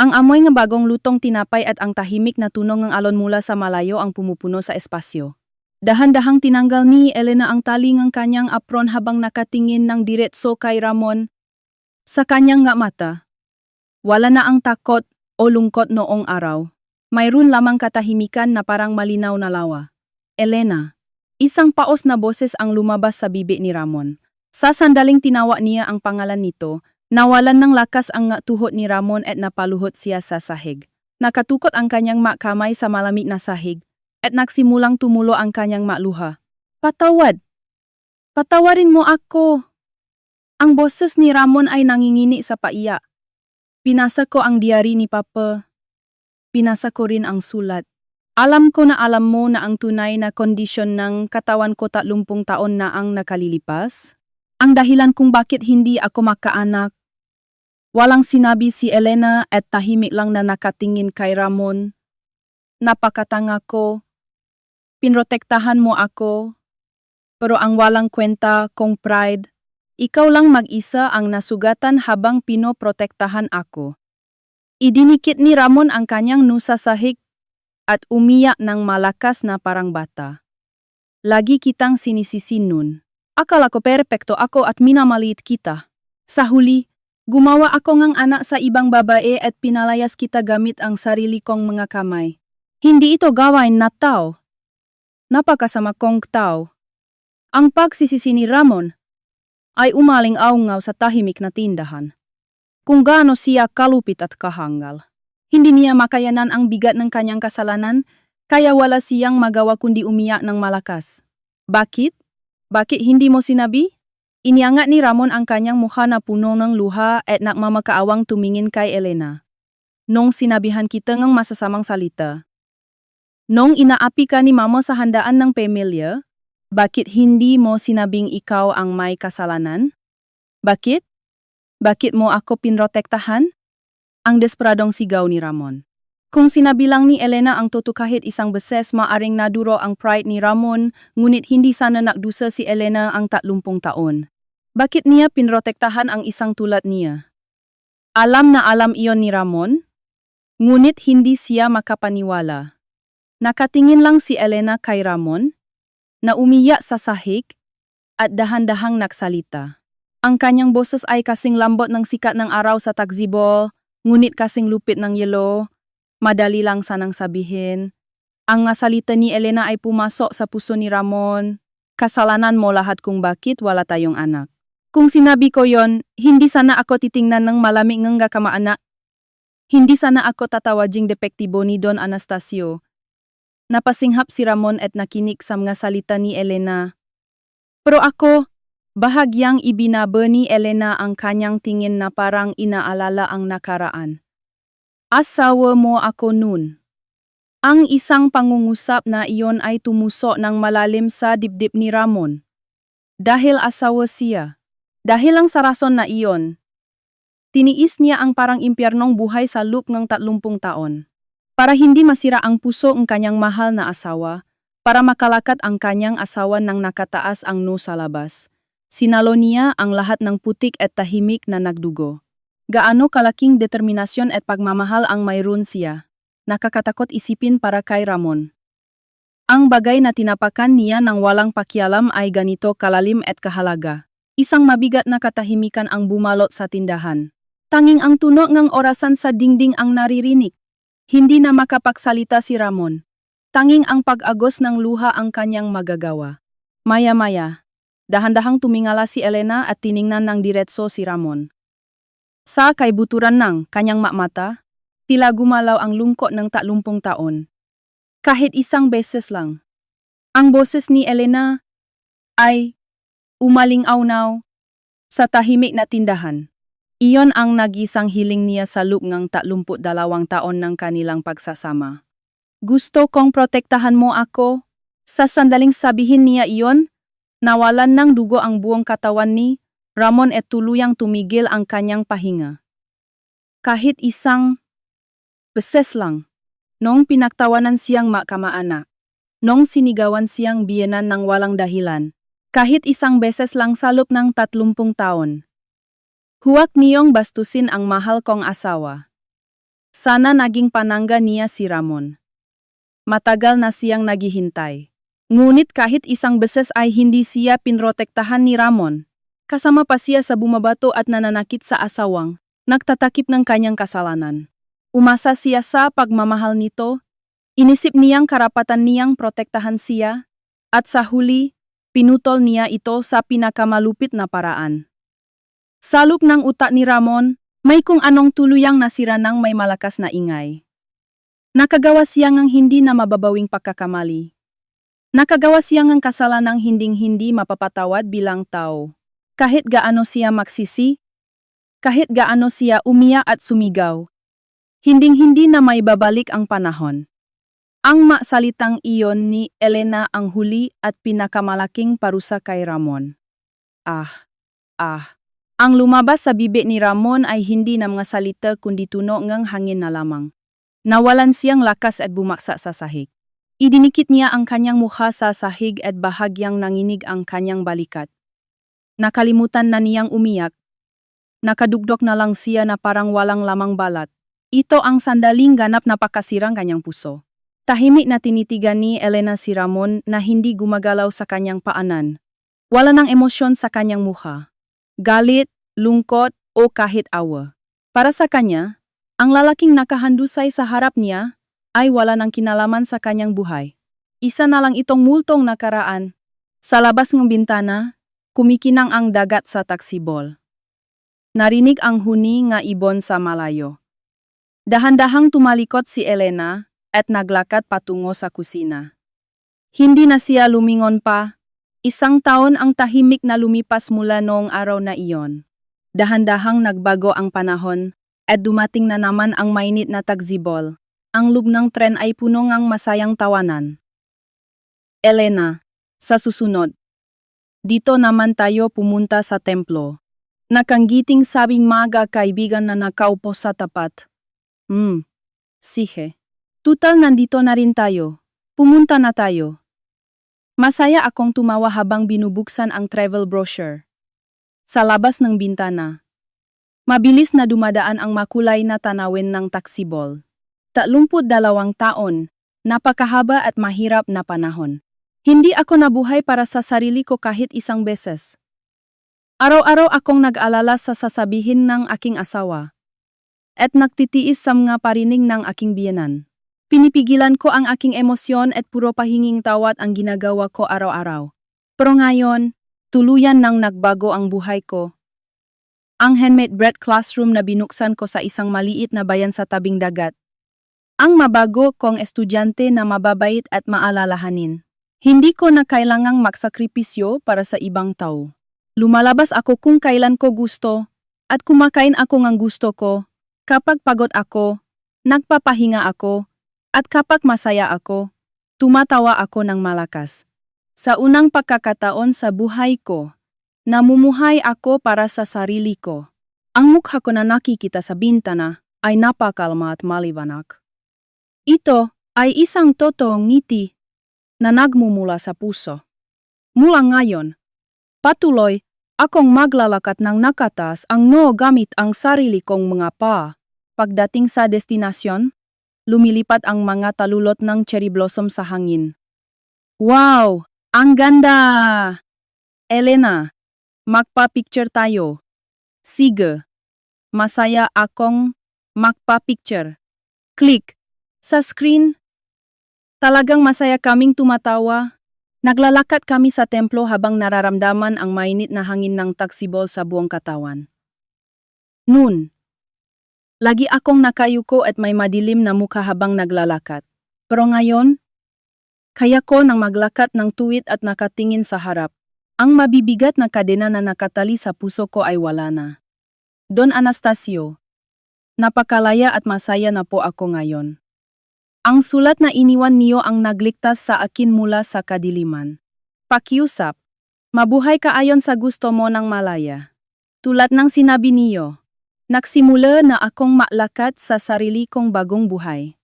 Ang amoy ng bagong lutong tinapay at ang tahimik na tunog ng alon mula sa malayo ang pumupuno sa espasyo. Dahan-dahang tinanggal ni Elena ang tali ng kanyang apron habang nakatingin ng diretso kay Ramon. Sa kanyang nga mata, wala na ang takot o lungkot noong araw. Mayroon lamang katahimikan na parang malinaw na lawa. Elena. Isang paos na boses ang lumabas sa bibi ni Ramon. Sa sandaling tinawa niya ang pangalan nito, nawalan ng lakas ang tuhod ni Ramon at napaluhot siya sa sahig. Nakatukot ang kanyang kamay sa malamig na sahig at nagsimulang tumulo ang kanyang luha. Patawad! Patawarin mo ako! Ang boses ni Ramon ay nangingini sa paiyak. Pinasa ko ang diary ni Papa. Pinasa ko rin ang sulat. Alam ko na alam mo na ang tunay na kondisyon ng katawan ko 30 taon na ang nakalilipas. Ang dahilan kung bakit hindi ako makaanak. Walang sinabi si Elena at tahimik lang na nakatingin kay Ramon. Napakatanga ko. Pinrotektahan mo ako. Pero ang walang kwenta kong pride, ikaw lang mag-isa ang nasugatan habang pinoprotektahan ako. Idinikit ni Ramon ang kanyang nusa sahig at umiyak ng malakas na parang bata. Lagi kitang sinisisi nun. Akala ko perpekto ako at minamaliit kita. Sa huli, gumawa ako ng anak sa ibang babae at pinalayas kita gamit ang sarili kong mga kamay. Hindi ito gawain na tao. Napakasama kong tao. Ang pagsisisi ni Ramon ay umaling-aungaw sa tahimik na tindahan. Kung gaano siya kalupit at kahangal. Hindi niya makayanan ang bigat ng kanyang kasalanan, kaya wala siyang magawa kundi umiyak ng malakas. Bakit? Bakit hindi mo sinabi? Iniangat ni Ramon ang kanyang mukha na puno ng luha at nagmamakaawang tumingin kay Elena. Nung sinabihan kita ng masasamang salita. Nung inaapi ka ni Mama sa handaan ng pamilya, bakit hindi mo sinabing ikaw ang may kasalanan? Bakit? Bakit mo ako pinrotektahan? Ang desperadong sigaw ni Ramon. Kung sinabi lang ni Elena ang totoo kahit isang beses maaring naduro ang pride ni Ramon, ngunit hindi sana nakdusa si Elena ang 30 taon. Bakit niya pinrotektahan ang isang tulad niya? Alam na alam iyon ni Ramon, ngunit hindi siya makapaniwala. Nakatingin lang si Elena kay Ramon, na umiyak sa sahig at dahan-dahang nagsalita. Ang kanyang boses ay kasing lambot ng sikat ng araw sa tagzibo, ngunit kasing lupit ng yelo. Madali lang sanang sabihin. Ang salita ni Elena ay pumasok sa puso ni Ramon. Kasalanan mo lahat kung bakit wala tayong anak. Kung sinabi ko yon, hindi sana ako titingnan ng malamig ng kamaanak. Hindi sana ako tatawaging depektibo ni Don Anastasio. Napasinghap si Ramon at nakinig sa mga salita ni Elena. Pero ako, bahagyang ibinaba ni Elena ang kanyang tingin na parang inaalala ang nakaraan. Asawa mo ako nun. Ang isang pangungusap na iyon ay tumuso ng malalim sa dibdib ni Ramon. Dahil asawa siya. Dahil lang sa rason na iyon, tiniis niya ang parang impyernong buhay sa loob ng 30 taon. Para hindi masira ang puso ng kanyang mahal na asawa, para makalakat ang kanyang asawa nang nakataas ang no sa labas. Sinalo niya ang lahat ng putik at tahimik na nagdugo. Gaano kalaking determinasyon at pagmamahal ang mayroon siya. Nakakatakot isipin para kay Ramon. Ang bagay na tinapakan niya ng walang pakialam ay ganito kalalim at kahalaga. Isang mabigat na katahimikan ang bumalot sa tindahan. Tanging ang tunog ng orasan sa dingding ang naririnig. Hindi na makapagsalita si Ramon. Tanging ang pag-agos ng luha ang kanyang magagawa. Maya-maya, dahan-dahang tumingala si Elena at tiningnan ng diretso si Ramon. Sa kaibuturan ng kanyang mata, tila gumalaw ang lungkot ng 30 taon. Kahit isang beses lang. Ang boses ni Elena ay umaling-awnaw sa tahimik na tindahan. Iyon ang nag-isang hiling niya sa loob ng 32 taon ng kanilang pagsasama. Gusto kong protektahan mo ako. Sa sandaling sabihin niya iyon, nawalan ng dugo ang buong katawan ni Ramon at tuluyang tumigil ang kanyang pahinga. Kahit isang beses lang, noong pinagtawanan siyang makamaanak, noong sinigawan siyang biyenan ng walang dahilan, kahit isang beses lang sa loob ng 30 taon. Huwag niyong bastusin ang mahal kong asawa. Sana naging panangga niya si Ramon. Matagal na siyang naghihintay. Ngunit kahit isang beses ay hindi siya pinrotektahan ni Ramon. Kasama pa siya sa bumabato at nananakit sa asawang, nagtatakip ng kanyang kasalanan. Umasa siya sa pagmamahal nito, inisip niyang karapatan niyang protektahan siya, at sa huli, pinutol niya ito sa pinakamalupit na paraan. Sa loob ng utak ni Ramon, may kung anong tuluyang nasira ng may malakas na ingay. Nakagawa siya ng hindi na mababawing pagkakamali. Nakagawa siya ng kasalanang hinding-hindi mapapatawad bilang tao. Kahit gaano siya magsisi, kahit gaano siya umiyak at sumigaw, hinding-hindi na may babalik ang panahon. Ang salitang iyon ni Elena ang huli at pinakamalaking parusa kay Ramon. Ang lumabas sa bibig ni Ramon ay hindi na mga salita kundi tunog ng hangin na lamang. Nawalan siyang lakas at bumaksa sa sahig. Idinikit niya ang kanyang mukha sa sahig at bahagyang nanginig ang kanyang balikat. Nakalimutan na niyang umiyak. Nakadugdok na lang siya na parang walang lamang balat. Ito ang sandaling ganap na pakasirang kanyang puso. Tahimik na tinitigan ni Elena si Ramon na hindi gumagalaw sa kanyang paanan. Wala ng emosyon sa kanyang mukha. Galit, lungkot o kahit awa. Para sa kanya, ang lalaking nakahandusay sa harap niya ay wala ng kinalaman sa kanyang buhay. Isa na lang itong multong nakaraan. Sa labas ng bintana, kumikinang ang dagat sa taksibol. Narinig ang huni nga ibon sa malayo. Dahan-dahang tumalikot si Elena at naglakad patungo sa kusina. Hindi na siya lumingon pa. Isang taon ang tahimik na lumipas mula noong araw na iyon. Dahan-dahang nagbago ang panahon at dumating na naman ang mainit na taksibol. Ang loob ng tren ay puno ng masayang tawanan. Elena, sa susunod. Dito naman tayo pumunta sa templo. Nakanggiting sabing mga kaibigan na nakaupo sa tapat. Sige. Tutal nandito na rin tayo. Pumunta na tayo. Masaya akong tumawa habang binubuksan ang travel brochure. Sa labas ng bintana. Mabilis na dumadaan ang makulay na tanawin ng taksibol. 32 taon, napakahaba at mahirap na panahon. Hindi ako nabuhay para sa sarili ko kahit isang beses. Araw-araw akong nag-alala sa sasabihin ng aking asawa. At nagtitiis sa mga parinig ng aking biyenan. Pinipigilan ko ang aking emosyon at puro pahinging tawat ang ginagawa ko araw-araw. Pero ngayon, tuluyan nang nagbago ang buhay ko. Ang handmade bread classroom na binuksan ko sa isang maliit na bayan sa tabing dagat. Ang mabago kong estudyante na mababait at maalalahanin. Hindi ko na kailangang magsakripisyo para sa ibang tao. Lumalabas ako kung kailan ko gusto, at kumakain ako ng gusto ko. Kapag pagod ako, nagpapahinga ako, at kapag masaya ako, tumatawa ako ng malakas. Sa unang pagkakataon sa buhay ko, namumuhay ako para sa sarili ko. Ang mukha ko na nakikita sa bintana ay napakalma at maliwanag. Ito ay isang totoong ngiti na nagmumula sa puso. Mula ngayon, patuloy Akong maglalakad ng nakatas ang gamit ang sarili kong mga paa. Pagdating sa destinasyon, lumilipat ang mga talulot ng cherry blossom sa hangin. Wow! Ang ganda! Elena, magpa-picture tayo. Sige. Masaya akong magpa-picture. Click. Sa screen, talagang masaya kaming tumatawa. Naglalakad kami sa templo habang nararamdaman ang mainit na hangin ng taksibol sa buong katawan. Noon, lagi akong nakayuko at may madilim na mukha habang naglalakad. Pero ngayon, kaya ko nang maglakad ng tuwid at nakatingin sa harap. Ang mabibigat na kadena na nakatali sa puso ko ay wala na. Don Anastasio, napakalaya at masaya na po ako ngayon. Ang sulat na iniwan niyo ang nagligtas sa akin mula sa kadiliman. Pakiusap, mabuhay ka ayon sa gusto mo ng malaya. Tulad ng sinabi niyo, nagsimula na akong maglakad sa sarili kong bagong buhay.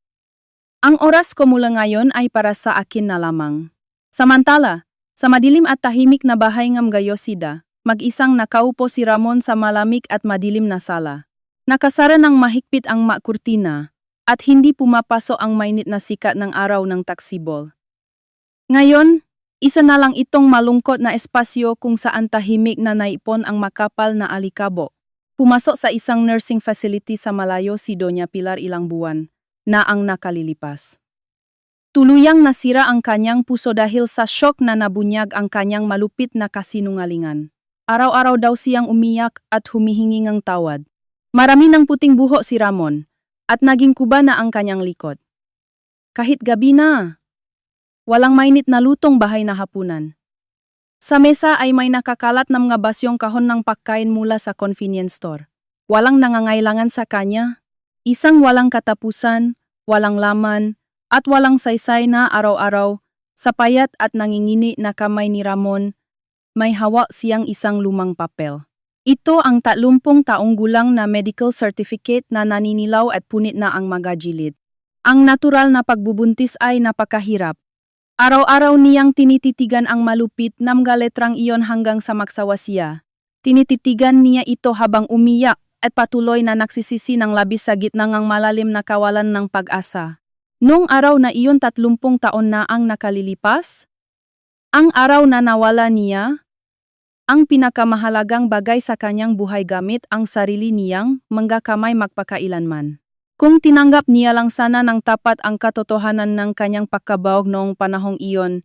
Ang oras ko mula ngayon ay para sa akin na lamang. Samantala, sa madilim at tahimik na bahay ng Gayosida, mag-isang nakaupo si Ramon sa malamig at madilim na sala. Nakasara ng mahigpit ang kurtina, at hindi pumapaso ang mainit na sikat ng araw ng taksibol. Ngayon, isa na lang itong malungkot na espasyo kung saan tahimik na naipon ang makapal na alikabo. Pumasok sa isang nursing facility sa malayo si Doña Pilar ilang buwan na ang nakalilipas. Tuluyang nasira ang kanyang puso dahil sa shock na nabunyag ang kanyang malupit na kasinungalingan. Araw-araw daw siyang umiyak at humihingi ng tawad. Marami ng puting buhok si Ramon, at naging kuba na ang kanyang likod. Kahit gabi na, walang mainit na lutong bahay na hapunan. Sa mesa ay may nakakalat na mga basyong kahon ng pagkain mula sa convenience store. Walang nangangailangan sa kanya, isang walang katapusan, walang laman, at walang saysay na araw-araw, sa payat at nangingini na kamay ni Ramon, may hawak siyang isang lumang papel. Ito ang 30 taong gulang na medical certificate na naninilaw at punit na ang mga gilid. Ang natural na pagbubuntis ay napakahirap. Araw-araw niyang tinititigan ang malupit na mga letrang iyon hanggang sa magsawa siya. Tinititigan niya ito habang umiyak at patuloy na nagsisisi ng labis sa gitna ng malalim na kawalan ng pag-asa. Noong araw na iyon 30 taon na ang nakalilipas, ang araw na nawala niya, ang pinakamahalagang bagay sa kanyang buhay gamit ang sarili niyang mga kamay magpakailanman. Kung tinanggap niya lang sana ng tapat ang katotohanan ng kanyang pagkabaog noong panahong iyon,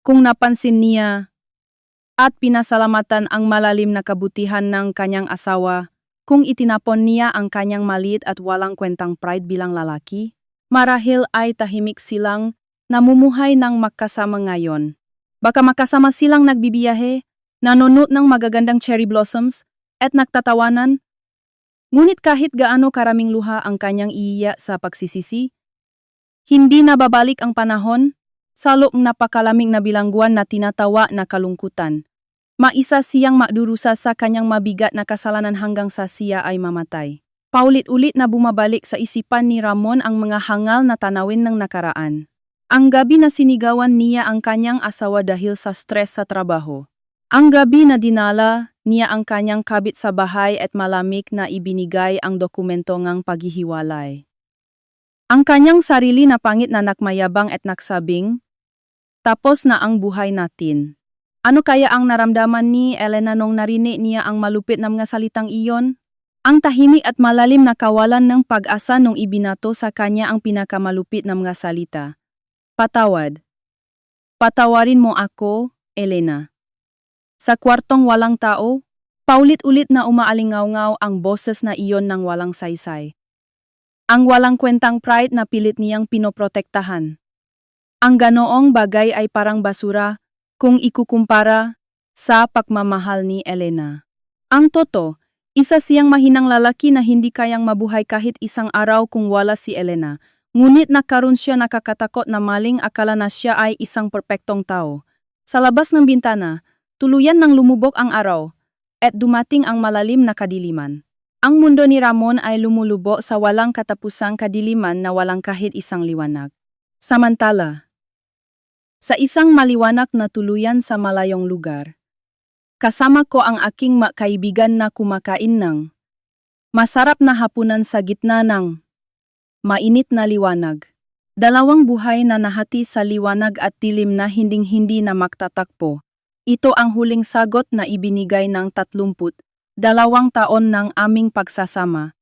kung napansin niya at pinasalamatan ang malalim na kabutihan ng kanyang asawa, kung itinapon niya ang kanyang maliit at walang kwentang pride bilang lalaki, marahil ay tahimik silang namumuhay ng magkasama ngayon. Baka makasama silang nagbibiyahe, nanunot ng magagandang cherry blossoms, at nagtatawanan. Ngunit kahit gaano karaming luha ang kanyang iiyak sa pagsisisi, hindi na babalik ang panahon, salop napakalamig na bilangguan na tinatawa na kalungkutan. Maisa siyang magdurusa sa kanyang mabigat na kasalanan hanggang sa siya ay mamatay. Paulit-ulit na bumabalik sa isipan ni Ramon ang mga hangal na tanawin ng nakaraan. Ang gabi na sinigawan niya ang kanyang asawa dahil sa stress sa trabaho. Ang gabi na dinala niya ang kanyang kabit sa bahay at malamig na ibinigay ang dokumento ng paghihiwalay. Ang kanyang sarili na pangit na nakmayabang at nagsabing, tapos na ang buhay natin. Ano kaya ang naramdaman ni Elena nung narinig niya ang malupit na mga salitang iyon? Ang tahimik at malalim na kawalan ng pag-asa nung ibinato sa kanya ang pinakamalupit na mga salita. Patawad. Patawarin mo ako, Elena. Sa kwartong walang tao, paulit-ulit na umaalingaw-ngaw ang boses na iyon ng walang saysay. Ang walang kwentang pride na pilit niyang pinoprotektahan. Ang ganoong bagay ay parang basura kung ikukumpara sa pagmamahal ni Elena. Ang totoo, isa siyang mahinang lalaki na hindi kayang mabuhay kahit isang araw kung wala si Elena. Ngunit nagkaroon siya nakakatakot na maling akala na siya ay isang perpektong tao. Sa labas ng bintana, tuluyan nang lumubog ang araw, at dumating ang malalim na kadiliman. Ang mundo ni Ramon ay lumulubog sa walang katapusang kadiliman na walang kahit isang liwanag. Samantala, sa isang maliwanag na tuluyan sa malayong lugar, Kasama ko ang aking kaibigan na kumakain ng masarap na hapunan sa gitna ng mainit na liwanag. Dalawang buhay na nahati sa liwanag at dilim na hinding-hindi na magtatakpo. Ito ang huling sagot na ibinigay ng 32 taon ng aming pagsasama.